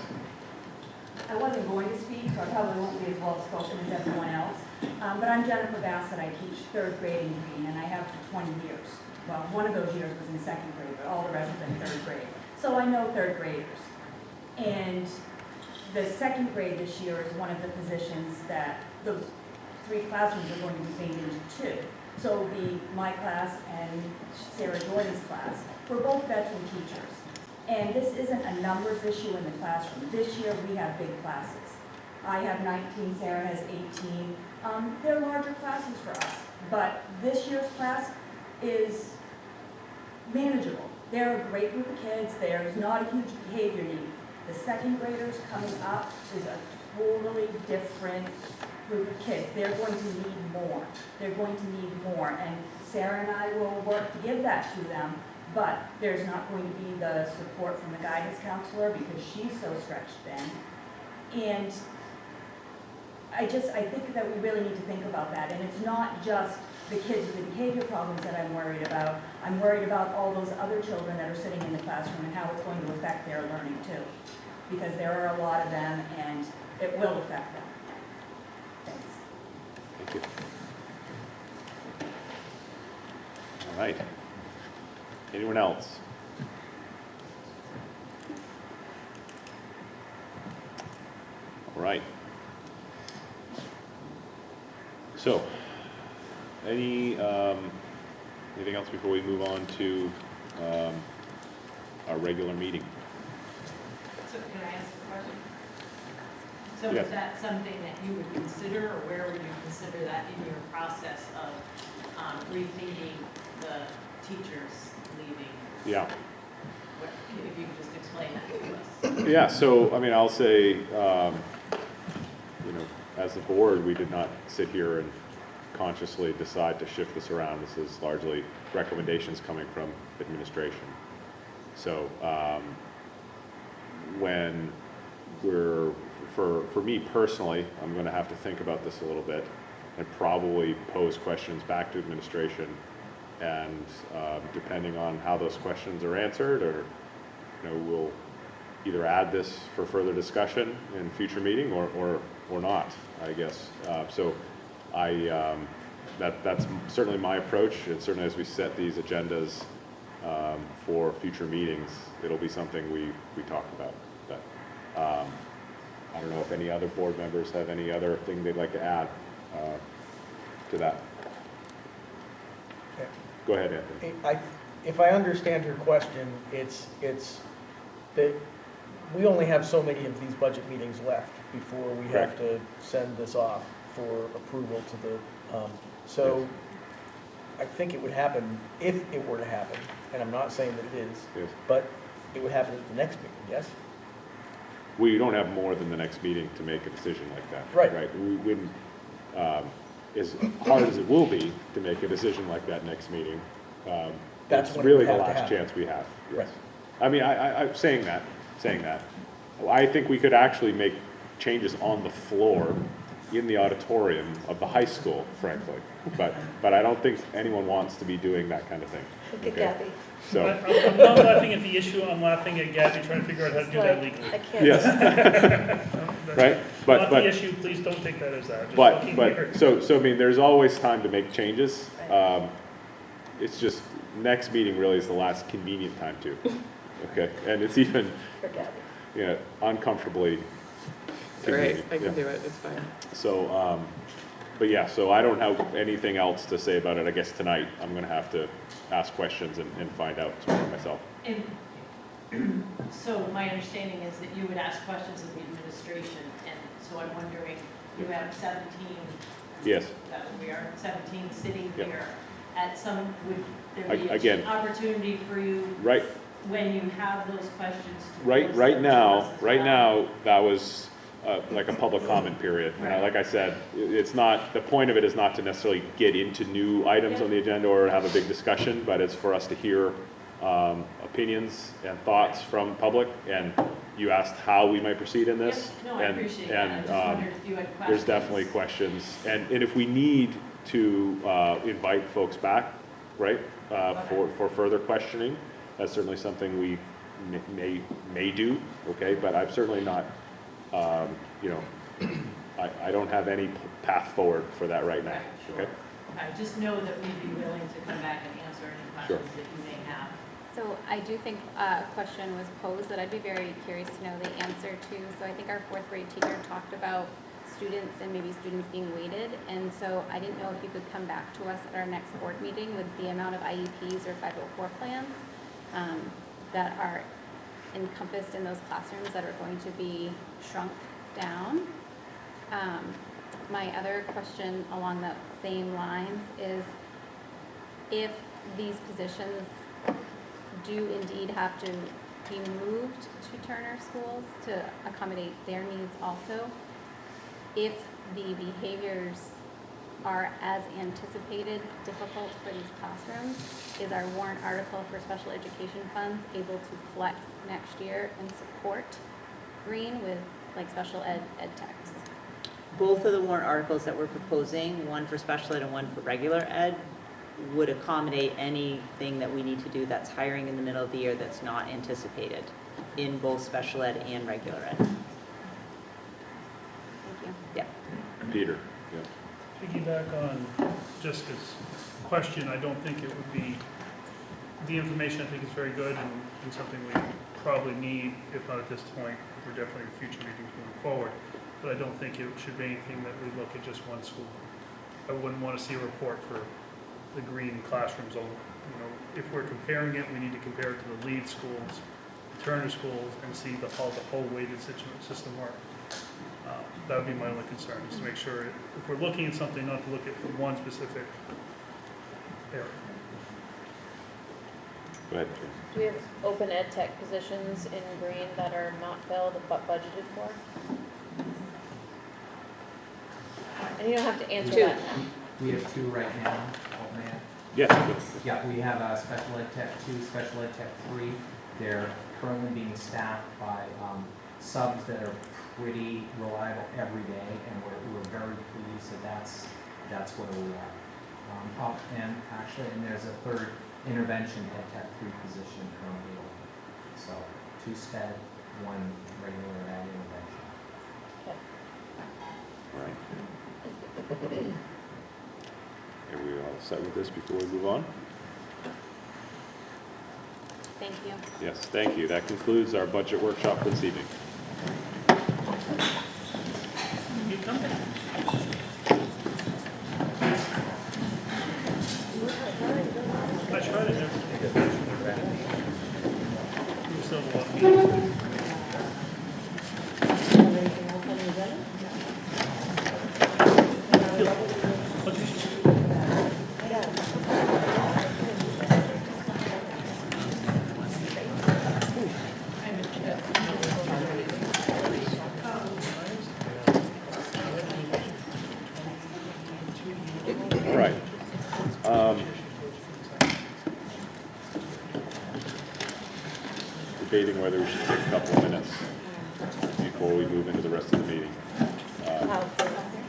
I wasn't going to speak, so I probably won't be as well spoken as everyone else. But I'm Jennifer Bassett. I teach 3rd grade in Green, and I have for 20 years. Well, one of those years was in 2nd grade, but all the rest have been 3rd grade. So I know 3rd graders. And the 2nd grade this year is one of the positions that those 3 classrooms are going to be made into 2. So it'll be my class and Sarah Jordan's class. We're both veteran teachers. And this isn't a numbers issue in the classroom. This year we have big classes. I have 19, Sarah has 18. They're larger classes for us, but this year's class is manageable. They're a great group of kids. There's not a huge behavior need. The 2nd graders coming up is a totally different group of kids. They're going to need more. They're going to need more. And Sarah and I will work to give that to them, but there's not going to be the support from the guidance counselor because she's so stretched thin. And I think that we really need to think about that. And it's not just the kids with the behavior problems that I'm worried about. I'm worried about all those other children that are sitting in the classroom and how it's going to affect their learning too. Because there are a lot of them and it will affect them. Thanks. Thank you. All right. Anyone else? All right. So, anything else before we move on to our regular meeting? So can I ask a question? So Yes. is that something that you would consider, or where would you consider that in your process of rethinking the teachers leaving? Yeah. If you could just explain that to us. Yeah, so, I mean, I'll say, as a board, we did not sit here and consciously decide to shift this around. This is largely recommendations coming from administration. So, when for me personally, I'm going to have to think about this a little bit and probably pose questions back to administration. And depending on how those questions are answered, or we'll either add this for further discussion in future meeting or not, I guess. So that's certainly my approach, and certainly as we set these agendas for future meetings, it'll be something we talk about. But I don't know if any other board members have any other thing they'd like to add to that. Go ahead, Anthony. If I understand your question, it's that we only have so many of these budget meetings left before we have to send this off for approval to the, so I think it would happen, if it were to happen, and I'm not saying that it is, Yes. but it would happen at the next meeting, yes? We don't have more than the next meeting to make a decision like that. Right. Right. We wouldn't, as hard as it will be to make a decision like that next meeting, That's it's when it really would the have to last happen. chance we have. Yes. Right. I mean, I'm saying that. I think we could actually make changes on the floor in the auditorium of the high school, frankly. But I don't think anyone wants to be doing that kind of thing. Look at Okay? Gabby. So. I'm not laughing at the issue, I'm laughing at Gabby trying to figure out how to do that legally. I can't. Yes. Right? Not the issue, please don't take that as that. Just But looking here. so I mean, there's always time to make changes. It's just, next meeting really is the last convenient time to. Okay, and it's even, For Gabby. uncomfortably Right, convenient. I can Yeah. do it, it's fine. So, but yeah, so I don't have anything else to say about it. I guess tonight I'm gonna have to ask questions and find out some more myself. And so my understanding is that you would ask questions of the administration, and so I'm wondering, you have 17. Yes. We are 17 sitting Yep. here. At some, would there be Again. an opportunity for you Right. when you have those questions to Right pose them to us as well? now, that was like a public comment period. Right. Like I said, it's not, the point of it is not to necessarily get into new items on the agenda or have a big discussion, but it's for us to hear opinions and thoughts from public. And you asked how we might proceed in this. Yep. No, I appreciate that. I just wondered if you had questions. There's definitely questions. And if we need to invite folks back, right, for further questioning, that's certainly something we may do, okay? But I'm certainly not, I don't have any path forward for that right now, Right, sure. okay? I just know that we'd be willing to come back and answer any Sure. questions that you may have. So I do think a question was posed that I'd be very curious to know the answer to. So I think our fourth grade teacher talked about students and maybe students being weighted. And so I didn't know if you could come back to us at our next board meeting with the amount of IEPs or 504 plans that are encompassed in those classrooms that are going to be shrunk down. My other question along that same lines is if these positions do indeed have to be moved to Turner schools to accommodate their needs also, if the behaviors are as anticipated difficult for these classrooms, is our warrant article for special education funds able to flex next year and support green with like special ed techs? Both of the warrant articles that we're proposing, one for special ed and one for regular ed, would accommodate anything that we need to do that's hiring in the middle of the year that's not anticipated in both special ed and regular ed. Thank you. Yeah. Peter, yeah. Piggyback on Jessica's question, I don't think it would be the information I think is very good and something we probably need, if not at this point, for definitely future meetings moving forward. But I don't think it should be anything that we look at just one school. I wouldn't want to see a report for the green classrooms only. You know, if we're comparing it, we need to compare it to the lead schools, the Turner schools, and see how the whole weighted system works. That would be my only concern, is to make sure if we're looking at something, not to look at one specific area. Go ahead. Do we have open ed tech positions in green that are not filled but budgeted for? And you don't have to answer that now. We have 2 right now, open ed. Yes. Yeah, we have a special ed tech 2, special ed tech 3. They're currently being staffed by subs that are pretty reliable every day, and we're very pleased that that's where we are. And there's a 3rd intervention ed tech 3 position currently open. So 2 sped, 1 regular ed intervention. All right. Are we all set with this before we move on? Thank you. Yes, thank you. That concludes our budget workshop for this evening. You come back. I tried it never. You still have a lot of meetings. All right. Debating whether we should take a couple of minutes before we move into the rest of the meeting.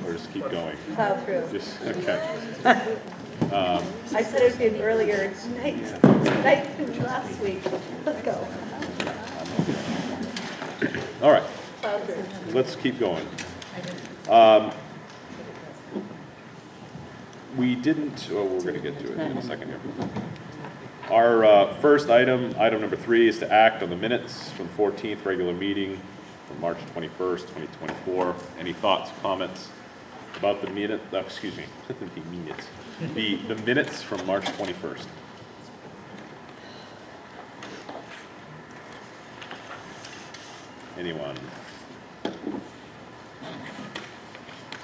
Or just keep going. Plow through. Just, okay. I said it would be earlier tonight than last week. Let's go. All right. Plow through. Let's keep going. We didn't, we're going to get to it in a second here. Our first item number 3, is to act on the minutes from the 14th regular meeting from March 21st, 2024. Any thoughts, comments about the minute, excuse me, the minutes from March 21st? Anyone?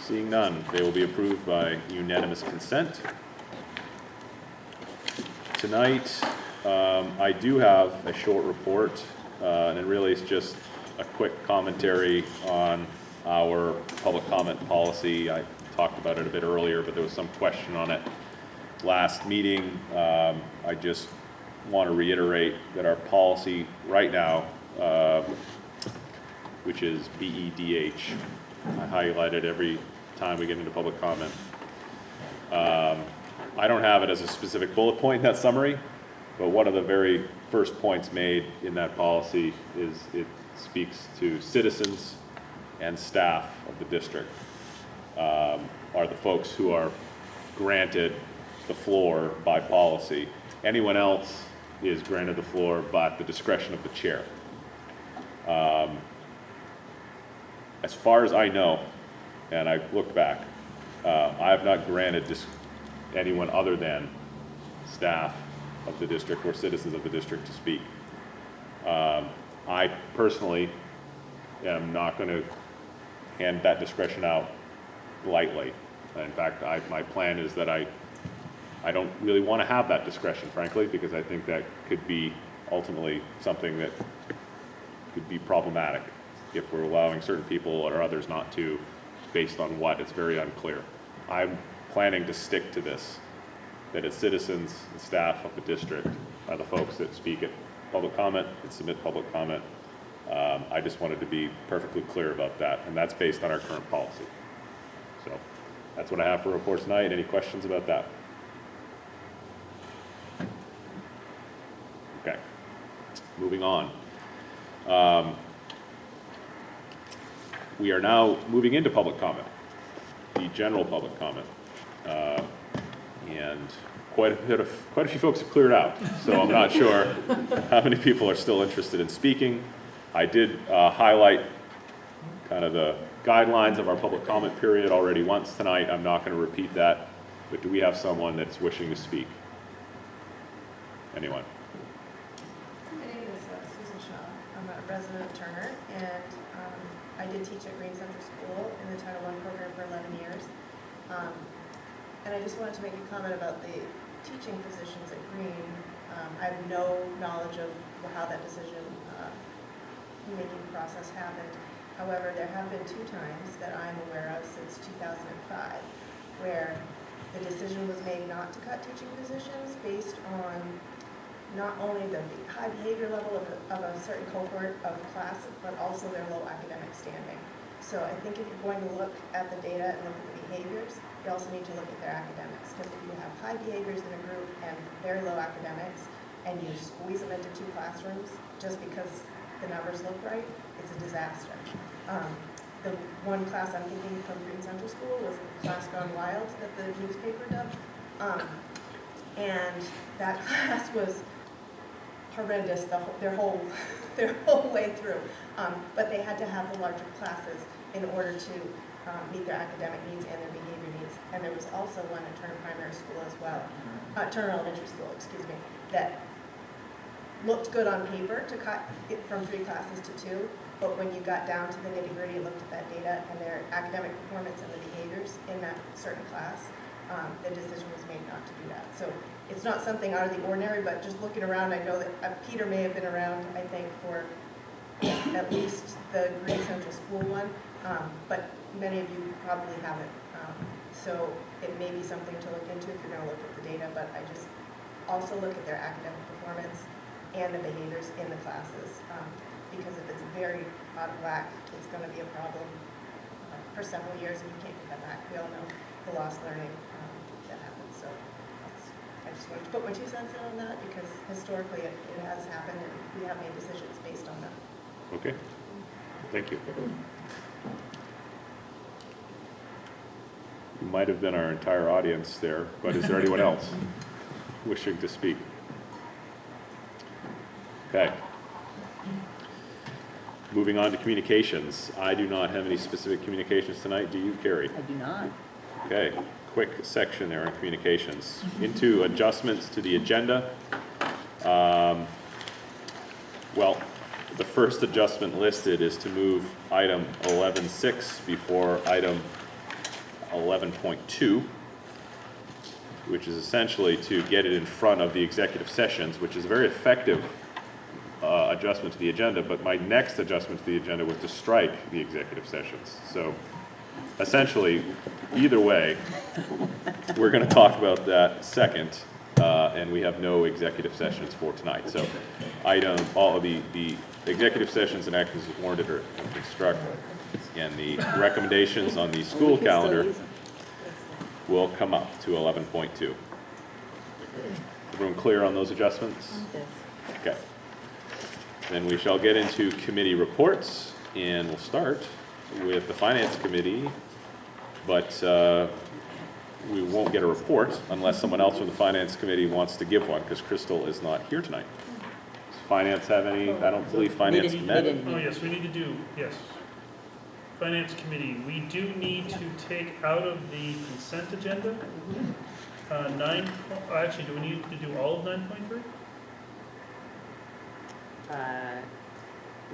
Seeing none, they will be approved by unanimous consent. Tonight, I do have a short report, and it really is just a quick commentary on our public comment policy. I talked about it a bit earlier, but there was some question on it last meeting. I just want to reiterate that our policy right now, which is BEDH, I highlight it every time we get into public comment. I don't have it as a specific bullet point in that summary, but one of the very first points made in that policy is it speaks to citizens and staff of the district are the folks who are granted the floor by policy. Anyone else is granted the floor by the discretion of the chair. As far as I know, and I've looked back, I have not granted anyone other than staff of the district or citizens of the district to speak. I personally am not going to hand that discretion out lightly. In fact, my plan is that I don't really want to have that discretion, frankly, because I think that could be ultimately something that could be problematic if we're allowing certain people or others not to, based on what, it's very unclear. I'm planning to stick to this, that it's citizens and staff of the district are the folks that speak at public comment and submit public comment. I just wanted to be perfectly clear about that, and that's based on our current policy. So that's what I have for report tonight. Any questions about that? Okay, moving on. We are now moving into public comment, the general public comment. And quite a few folks have cleared out, so I'm not sure how many people are still interested in speaking. I did highlight kind of the guidelines of our public comment period already once tonight. I'm not going to repeat that, but do we have someone that's wishing to speak? Anyone? My name is Susan Shaw. I'm a resident of Turner, and I did teach at Green Central School in the Title I program for 11 years. And I just wanted to make a comment about the teaching positions at Green. I have no knowledge of how that decision-making process happened. However, there have been 2 times that I'm aware of since 2005 where the decision was made not to cut teaching positions based on not only the high behavior level of a certain cohort of class, but also their low academic standing. So I think if you're going to look at the data and look at the behaviors, you also need to look at their academics. Because if you have high behaviors in a group and very low academics, and you squeeze them into 2 classrooms just because the numbers look right, it's a disaster. The one class I'm thinking from Green Central School was the Class Gone Wild that the newspaper dubbed. And that class was horrendous their whole way through. But they had to have the larger classes in order to meet their academic needs and their behavior needs. And there was also one at Turner Primary School as well, Turner Elementary School, excuse me, that looked good on paper to cut it from 3 classes to 2, but when you got down to the nitty-gritty and looked at that data and their academic performance and the behaviors in that certain class, the decision was made not to do that. So it's not something out of the ordinary, but just looking around, I know that Peter may have been around, I think, for at least the Green Central School one, but many of you probably haven't. So it may be something to look into if you're going to look at the data, but I just also look at their academic performance and the behaviors in the classes, because if it's very out of whack, it's going to be a problem for several years, and you can't get that back. We all know the lost learning that happens. So I just wanted to put my 2 cents in on that, because historically it has happened, and we have made decisions based on that. Okay, thank you. You might have been our entire audience there, but is there anyone else wishing to speak? Okay. Moving on to communications. I do not have any specific communications tonight. Do you, Carrie? I do not. Okay, quick section there on communications. Into adjustments to the agenda. Well, the first adjustment listed is to move item 11.6 before item 11.2, which is essentially to get it in front of the executive sessions, which is a very effective adjustment to the agenda, but my next adjustment to the agenda was to strike the executive sessions. So essentially, either way, we're going to talk about that second, and we have no executive sessions for tonight. So all of the executive sessions and actions as warranted are struck, and the recommendations on the school calendar will come up to 11.2. Everyone clear on those adjustments? Okay. Then we shall get into committee reports, and we'll start with the Finance Committee, but we won't get a report unless someone else from the Finance Committee wants to give one, because Crystal is not here tonight. Does Finance have any? I don't believe Finance met. Oh, yes, we need to do, yes. Finance Committee, we do need to take out of the consent agenda, actually, do we need to do all of 9.3?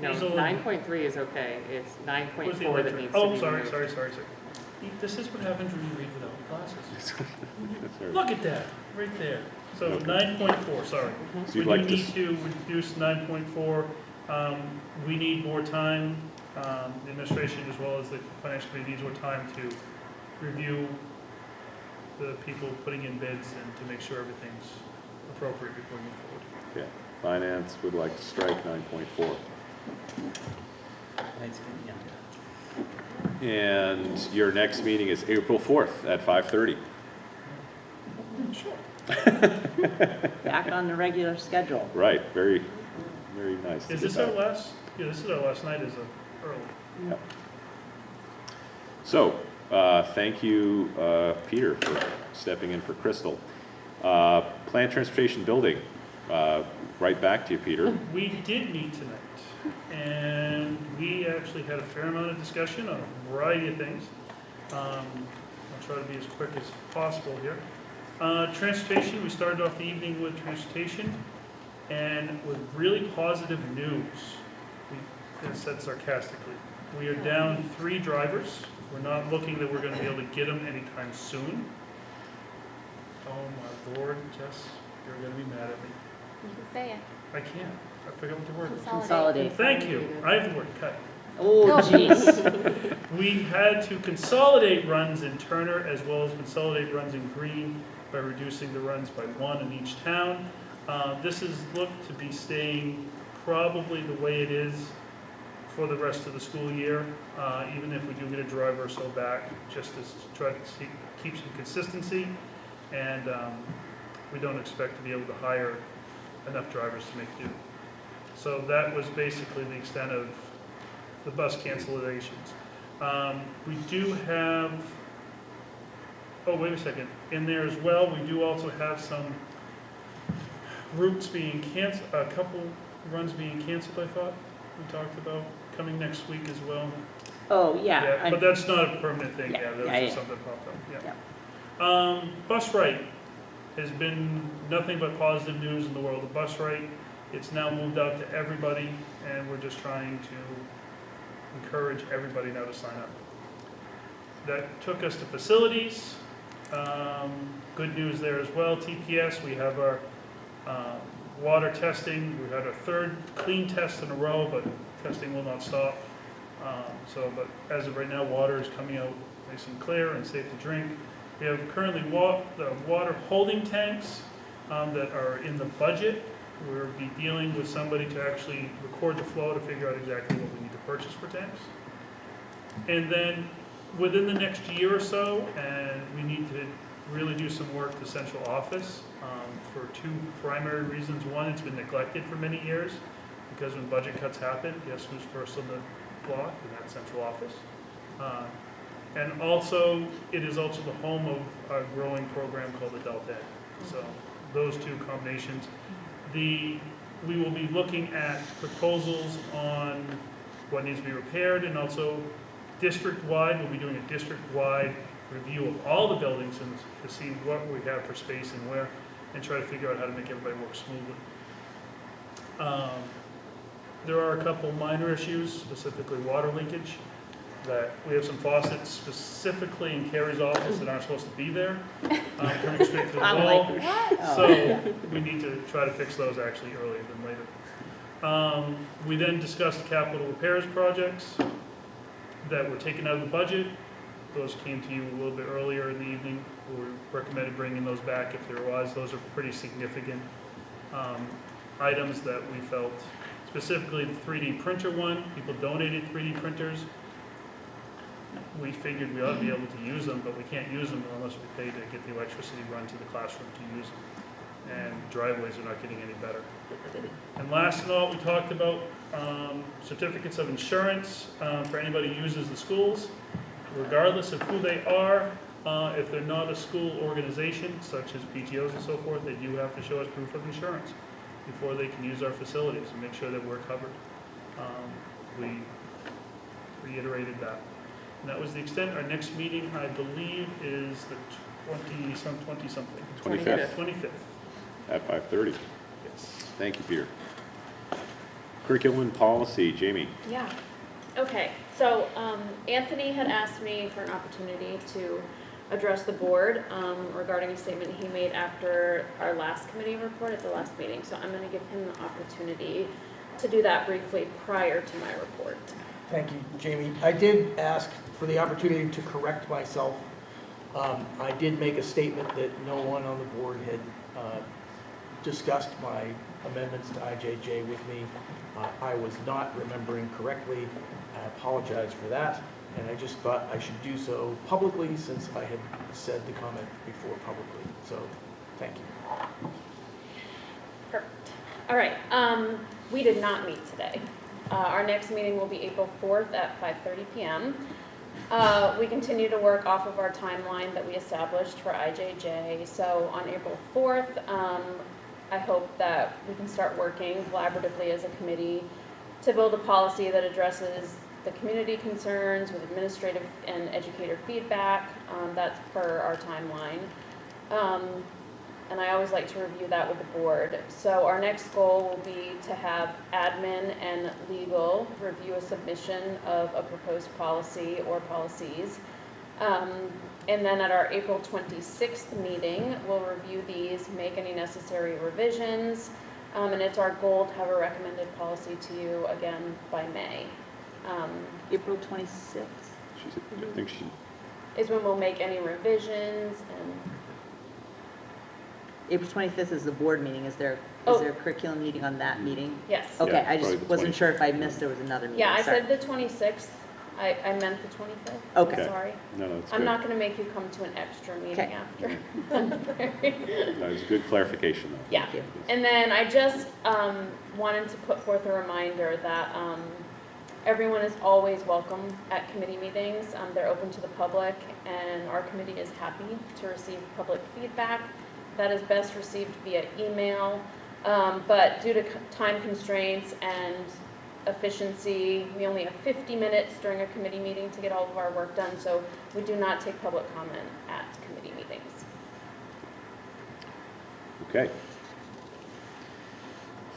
No, 9.3 is okay. It's 9.4 that needs to be removed. Sorry. This is what happens when you read without glasses. Look at that, right there. So Okay. 9.4, sorry. So We you'd like do need to reduce 9.4. We need more time. The administration as well as the Finance Committee needs more time to review the people putting in bids and to make sure everything's appropriate before we move forward. Okay. Finance would like to strike 9.4. And your next meeting is April 4th at 5:30. Sure. Back on the regular schedule. Right, very, very nice. to Is get this our back. last, this is our last night as early. Yep. So, thank you, Peter, for stepping in for Crystal. Planned transportation building, right back to you, Peter. We did meet tonight, and we actually had a fair amount of discussion on a variety of things. I'll try to be as quick as possible here. Transportation, we started off the evening with transportation, and with really positive news. I said sarcastically. We are down 3 drivers. We're not looking that we're going to be able to get them anytime soon. Oh my Lord, Jess, you're going to be mad at me. You can say it. I can't. I forgot what the word was. Consolidate. Thank you. I have the word cut. Oh, jeez. We had to consolidate runs in Turner as well as consolidate runs in Green by reducing the runs by 1 in each town. This is looked to be staying probably the way it is for the rest of the school year, even if we do get a driver or so back, just to try to keep some consistency. And we don't expect to be able to hire enough drivers to make do. So that was basically the extent of the bus cancellations. We do have, oh, wait a second, in there as well, we do also have some routes being canceled, a couple runs being canceled, I thought we talked about, coming next week as well. Oh, yeah. Yeah, but that's not a permanent thing, yeah, that was just something that popped up, yeah. Bus rate has been nothing but positive news in the world of bus rate. It's now moved out to everybody, and we're just trying to encourage everybody now to sign up. That took us to facilities. Good news there as well. TPS, we have our water testing. We had our 3rd clean test in a row, but testing will not stop. But as of right now, water is coming out nice and clear and safe to drink. We have currently the water holding tanks that are in the budget. We'll be dealing with somebody to actually record the flow to figure out exactly what we need to purchase for tanks. And then within the next year or so, and we need to really do some work to central office for 2 primary reasons. One, it's been neglected for many years because when budget cuts happen, guess who's first on the block? And that's central office. And also, it is also the home of a growing program called Adult Ed. So those 2 combinations. We will be looking at proposals on what needs to be repaired, and also district-wide, we'll be doing a district-wide review of all the buildings and to see what we have for space and where, and try to figure out how to make everybody work smoothly. There are a couple minor issues, specifically water leakage, that we have some faucets specifically in Carrie's office that aren't supposed to be there, coming straight through the wall. So we need to try to fix those actually earlier than later. We then discussed capital repairs projects that were taken out of the budget. Those came to you a little bit earlier in the evening. We recommended bringing those back if there was. Those are pretty significant items that we felt, specifically the 3D printer one. People donated 3D printers. We figured we ought to be able to use them, but we can't use them unless we pay to get the electricity run to the classroom to use them. And driveways are not getting any better. And last of all, we talked about certificates of insurance for anybody who uses the schools, regardless of who they are. If they're not a school organization, such as PTOs and so forth, they do have to show us proof of insurance before they can use our facilities and make sure that we're covered. We reiterated that. And that was the extent. Our next meeting, I believe, is the 20-something. 25th. 25th. At 5:30. Yes. Thank you, Peter. Curriculum and policy, Jamie. Yeah. Okay. So Anthony had asked me for an opportunity to address the board regarding a statement he made after our last committee report at the last meeting. So I'm going to give him the opportunity to do that briefly prior to my report. Thank you, Jamie. I did ask for the opportunity to correct myself. I did make a statement that no one on the board had discussed my amendments to IJJ with me. I was not remembering correctly. I apologize for that, and I just thought I should do so publicly since I had said the comment before publicly. So, thank you. Perfect. All right. We did not meet today. Our next meeting will be April 4th at 5:30 p.m. We continue to work off of our timeline that we established for IJJ. So on April 4th, I hope that we can start working collaboratively as a committee to build a policy that addresses the community concerns with administrative and educator feedback. That's per our timeline. And I always like to review that with the board. So our next goal will be to have admin and legal review a submission of a proposed policy or policies. And then at our April 26th meeting, we'll review these, make any necessary revisions, and it's our goal to have a recommended policy to you again by May. April 26th? I think she, Is when we'll make any revisions and. April 25th is the board meeting. Is there a curriculum meeting on that meeting? Yes. Okay, Yeah, I just probably the wasn't sure if I missed there was another meeting. Yeah, I Sorry. said the 26th. I meant the 25th. Okay. Sorry. no, that's I'm good. not going to make you come to an extra meeting Okay. after. That was good clarification, though. Yeah. And then I just wanted to put forth a reminder that everyone is always welcome at committee meetings. They're open to the public, and our committee is happy to receive public feedback. That is best received via email, but due to time constraints and efficiency, we only have 50 minutes during a committee meeting to get all of our work done, so we do not take public comment at committee meetings. Okay.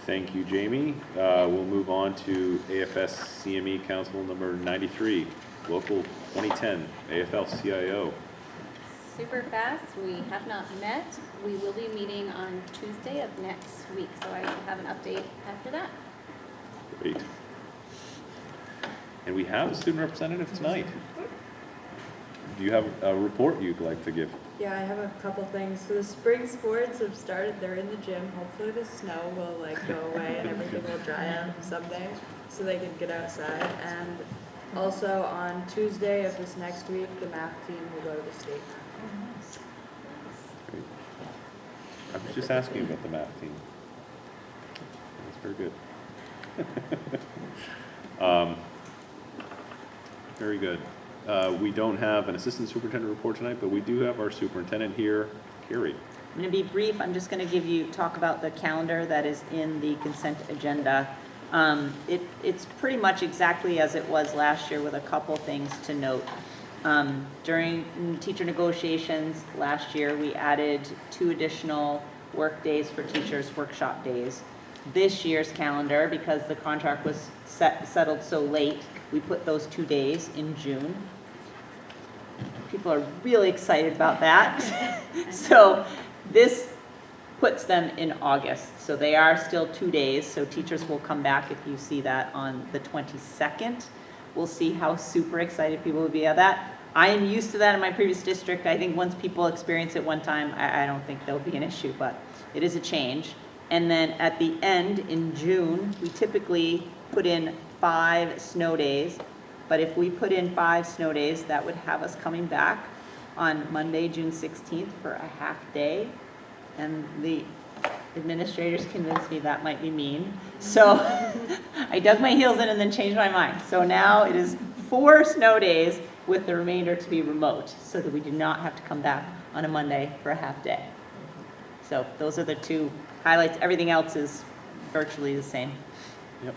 Thank you, Jamie. We'll move on to AFS CME Council number 93, Local 2010, AFL-CIO. Super fast, we have not met. We will be meeting on Tuesday of next week, so I will have an update after that. Great. And we have a student representative tonight. Do you have a report you'd like to give? Yeah, I have a couple things. So the spring sports have started. They're in the gym. Hopefully the snow will go away and everything will dry out someday so they can get outside. And also on Tuesday of this next week, the math team will go to the state. Great. I was just asking about the math team. That's very good. Very good. We don't have an assistant superintendent report tonight, but we do have our superintendent here, Carrie. I'm going to be brief. I'm just going to talk about the calendar that is in the consent agenda. It's pretty much exactly as it was last year with a couple things to note. During teacher negotiations last year, we added 2 additional work days for teachers, workshop days. This year's calendar, because the contract was settled so late, we put those 2 days in June. People are really excited about that. So this puts them in August. So they are still 2 days, so teachers will come back if you see that on the 22nd. We'll see how super excited people will be at that. I am used to that in my previous district. I think once people experience it one time, I don't think there'll be an issue, but it is a change. And then at the end, in June, we typically put in 5 snow days. But if we put in 5 snow days, that would have us coming back on Monday, June 16th for a half day. And the administrators convinced me that might be mean. So I dug my heels in and then changed my mind. So now it is 4 snow days with the remainder to be remote, so that we do not have to come back on a Monday for a half day. So those are the 2 highlights. Everything else is virtually the same. Yep.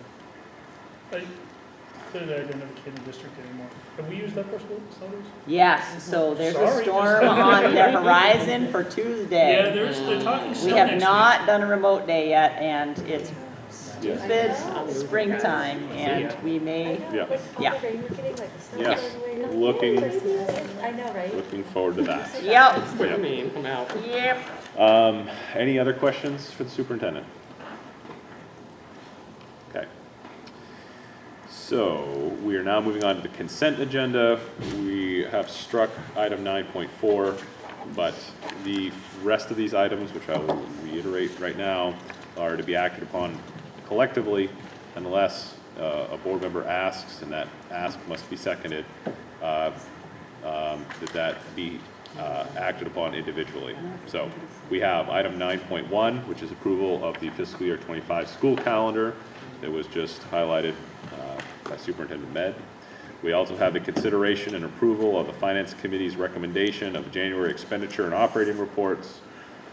Clearly, I didn't have a kid in the district anymore. Have we used up our snow days? Yes, so there's a Sorry, storm just- on the horizon for Tuesday. Yeah, they're talking We snow have next not done a remote day yet, and it's stupid springtime, and we may, yeah. Yes, looking I know, right? looking forward to that. Yep. Yep. I'm out. Yep. Any other questions for the superintendent? Okay. So we are now moving on to the consent agenda. We have struck item 9.4, but the rest of these items, which I will reiterate right now, are to be acted upon collectively unless a board member asks, and that ask must be seconded, that be acted upon individually. So we have item 9.1, which is approval of the fiscal year 25 school calendar that was just highlighted by Superintendent Med. We also have the consideration and approval of the Finance Committee's recommendation of January expenditure and operating reports.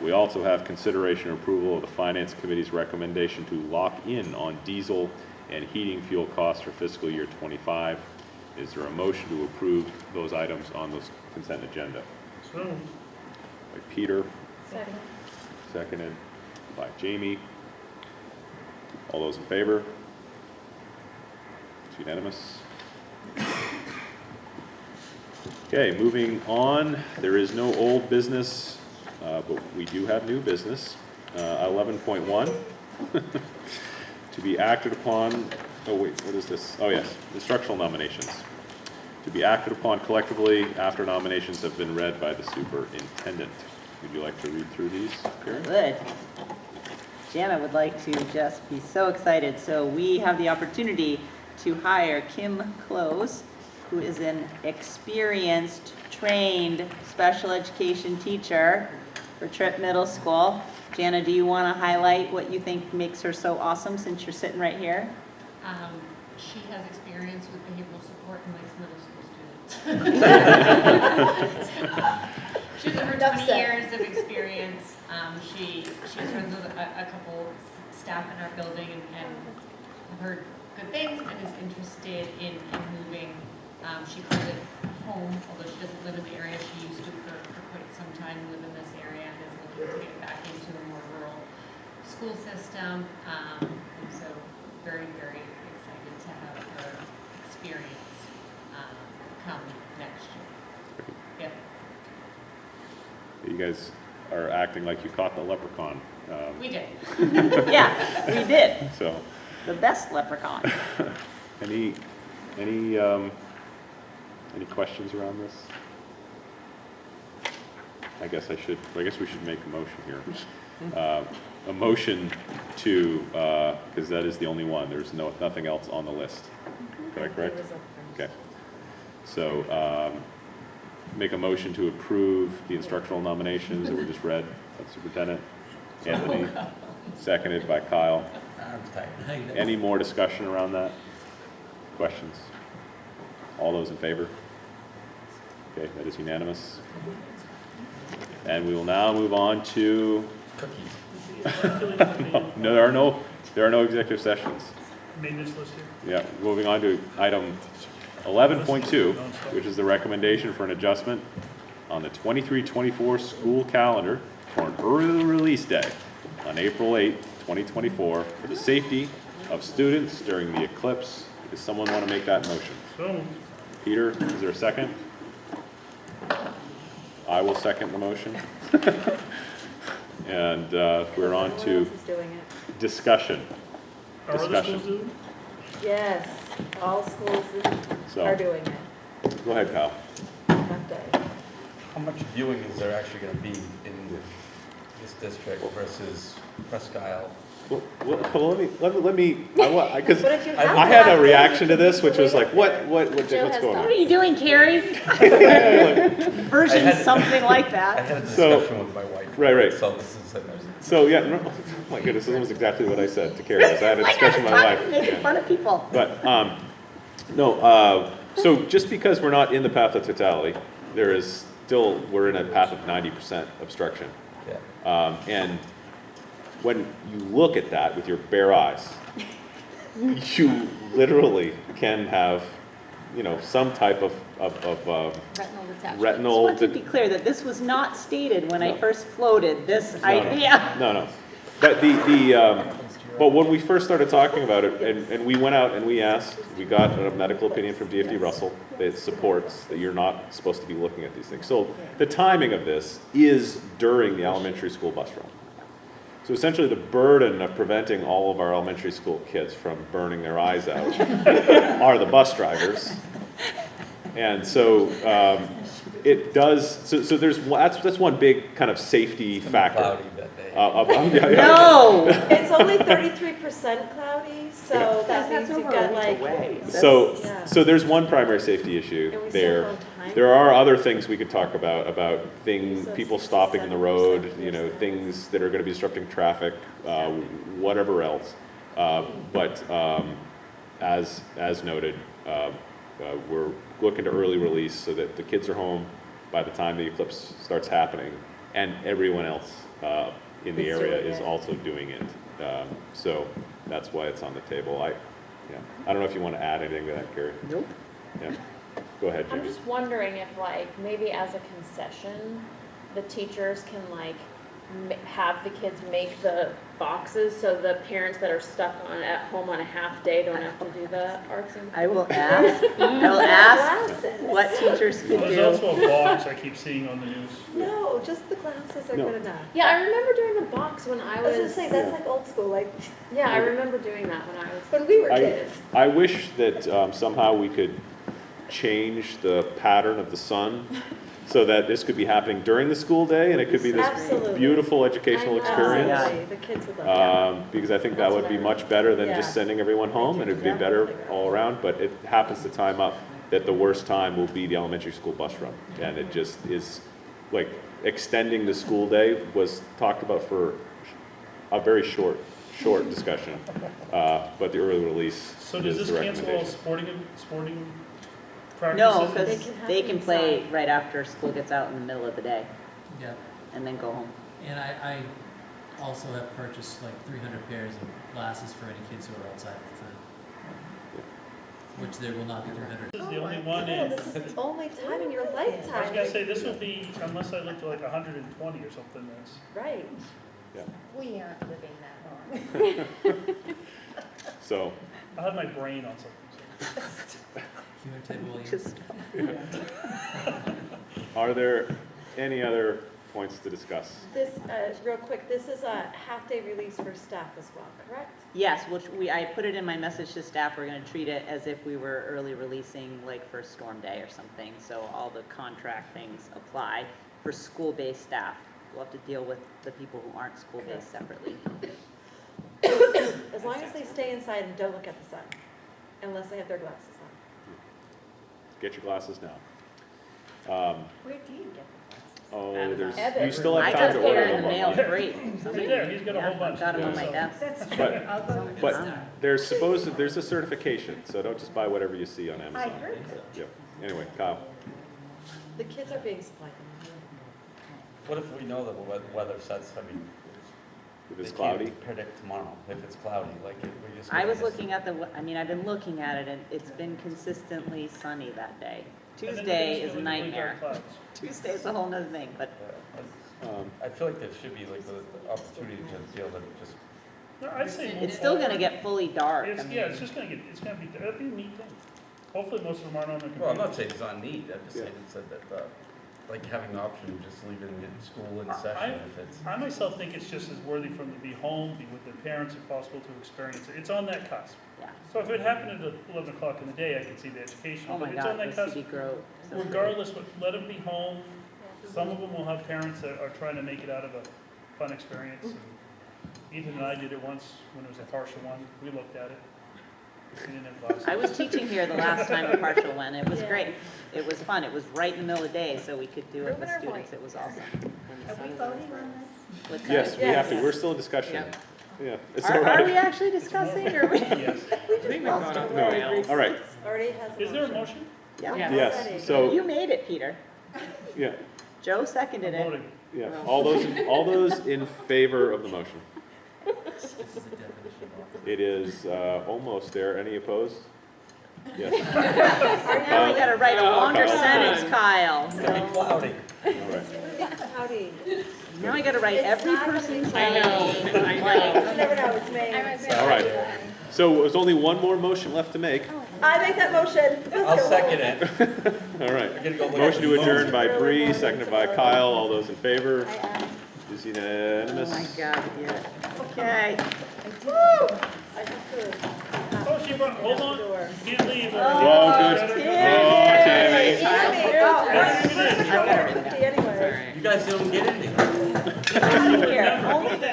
We also have consideration and approval of the Finance Committee's recommendation to lock in on diesel and heating fuel costs for fiscal year '25. Is there a motion to approve those items on this consent agenda? So, By Peter, Second. seconded by Jamie. All those in favor? It's unanimous. Okay, moving on. There is no old business, but we do have new business. 11.1. To be acted upon, oh wait, what is this? Oh yes, instructional nominations. To be acted upon collectively after nominations have been read by the superintendent. Would you like to read through these, Karen? Good. Jana would like to just be so excited. So we have the opportunity to hire Kim Close, who is an experienced, trained special education teacher for Tripp Middle School. Jana, do you want to highlight what you think makes her so awesome since you're sitting right here? She has experience with behavioral support and likes middle school students. She has over 20 years of experience. She's friends with a couple staff in our building and I've heard good things and is interested in moving. She calls it home, although she doesn't live in the area. She used to for quite some time live in this area and is looking to get back into a more rural school system. And so very, very excited to have her experience come next year. Yep. You guys are acting like you caught the leprechaun. We did. Yeah, we did. So, The best leprechaun. any questions around this? I guess we should make a motion here. A motion to, because that is the only one. There's nothing else on the list. Is that correct? Okay. So, make a motion to approve the instructional nominations that were just read by the superintendent. Anthony, seconded by Kyle. Any more discussion around that? Questions? All those in favor? Okay, that is unanimous. And we will now move on to no, there are no executive sessions. maintenance list here. Yeah, moving on to item 11.2, which is the recommendation for an adjustment on the 23-24 school calendar for an early release day on April 8, 2024 for the safety of students during the eclipse. Does someone want to make that motion? So, Peter, is there a second? I will second the motion. And we're on to discussion. are other schools doing? Yes, all schools So- are doing it. Go ahead, Kyle. That day. How much viewing is there actually going to be in this district versus Presque Isle? Well, let me, because But if you have I had a that, reaction to this, which was like, what's Joe going has on? What are you doing, Carrie? Version something like I that. had a So- discussion with my wife. Right. So this is So, yeah, no, oh my goodness, this was exactly what I said to Carrie. I had a discussion with my wife. Making fun of people. But, so just because we're not in the path of totality, there is still, we're in a path of 90% obstruction. yeah. And when you look at that with your bare eyes, you literally can have, some type of Retinal detachment. retinal. Just want to be clear that this was not stated when I No. first floated this idea. No. But but when we first started talking about it, and we went out and we got a medical opinion from DFD Russell that supports that you're not supposed to be looking at these things. So the timing of this is during the elementary school bus run. So essentially the burden of preventing all of our elementary school kids from burning their eyes out are the bus drivers. And so it does, so that's one big kind of safety factor. Cloudy that day. No! It's only 33% cloudy, so that means you've got like. So there's one primary safety issue And we still there. have time. There are other things we could talk about people stopping in the road, things that are going to be disrupting traffic, whatever else. But as noted, We're looking to early release so that the kids are home by the time the eclipse starts happening, and everyone else in the area is also doing it. So that's why it's on the table. I don't know if you want to add anything to that, Carrie. Nope. Yeah. Go ahead, I'm Jamie. just wondering if like, maybe as a concession, the teachers can like have the kids make the boxes so the parents that are stuck on at home on a half day don't have to do the arts and. I will ask, what teachers could There's do. also a box I keep seeing on the news. No, just the glasses are No. good enough. Yeah, I remember doing the box when I I was was. gonna say, that's like old school, like, Yeah, I remember doing that when I was. when we were kids. I wish that somehow we could change the pattern of the sun so that this could be happening during the school day and it could be this Absolutely. beautiful educational experience. Absolutely. The kids would love that. Because I think that would be much better than Yeah. just sending everyone home, and it'd be better all around, but it happens to time up that the worst time will be the elementary school bus run. And it just is, like, extending the school day was talked about for a very short discussion, but the early release So does is this the cancel all recommendation. sporting practices? No, because have they it can play inside. right after school gets out in the middle of the day Yeah, and then go home. and I also have purchased like 300 pairs of glasses for any kids who are outside at the time. Which there will not be 300. This is the only one Oh, in, this is the only time in your I was lifetime. gonna say, this would be, unless I lived to like 120 or something, that's. Right. We aren't living that long. So, I had my brain on something. Hugh and Ted Williams. are there any other points to discuss? This, real quick, this is a half-day release for staff as well, correct? Yes, which I put it in my message to staff, we're gonna treat it as if we were early releasing like for storm day or something, so all the contract things apply. For school-based staff, we'll have to deal with the people who aren't school-based separately. As long as they stay inside and don't look at the sun, unless they have their glasses on. Get your glasses now. Where do you get Oh, Amazon. you still I have time just to get order it in them the mail online. free. Somebody- there, he's got a whole bunch. Got them on Yeah, my so- desk. That's true. But- I'll go. But there's a certification, so don't just buy whatever you see on Amazon. I heard that. Yep. Anyway, Kyle. The kids are being supplied. What if we know that the weather sets, I mean, If it's they cloudy, can't predict tomorrow, if it's cloudy, like, if we just. I was looking at I've been looking at it and it's been consistently sunny that day. And then Tuesday there's is a the really nightmare. dark clouds. Tuesday's a whole nother thing, but I feel like there should be like the opportunity to be able to just. No, I'd say. it's still gonna get fully dark. I mean, Yeah, it's just gonna get, that'd be a neat thing. Hopefully most of them aren't on their Well, I'm computers. not saying it's on need, I'm just saying it's that, like having the option of just leaving it in school in session if it's. I myself think it's just as worthy for them to be home, be with their parents if possible, to experience it. It's on that cusp. Yeah. So if it happened at 11 o'clock in the day, I could see the education, Oh but my it's on God, that the cusp. City Grove. So great. Regardless, let them be home. Some of them will have parents that are trying to make it out of a fun experience. And Ethan and I did it once when it was a partial one. We looked at it. We didn't have glasses. I was teaching here the last time a partial went. It was great. It was fun. It was right in the middle of the day, so we could do it with students. It was awesome. Are we voting on this? What's yes, that? we have to. We're still in discussion. Yep. Yeah. It's all Are right. we actually discussing or we? Yes. No. All right. Already has a Is there a motion. motion? Yeah. Yes. So You made it, Peter. yeah. Joe seconded I'm it. voting. Yeah. All those in favor of the motion. This is the definition of. It is almost there. Any opposed? Yes. Now we gotta write a longer Kyle. sentence, Kyle. It's gonna be cloudy. All right. Howdy. Now we gotta write every person's I name. know. You never know, it's me. All right. So there's only one more motion left to make. I make that motion. I'll second it. All right. I gotta go look Motion at to the adjourn by Really Bree, wanted seconded to by vote. Kyle. All those in favor? I am. Is unanimous? Oh my God, yeah. Okay. I have to. Oh, she brought, hold on. You can't leave. Oh, good. Tammy. Oh, Tammy. I got it written down. Anyway. You guys don't get anything. Here, only this.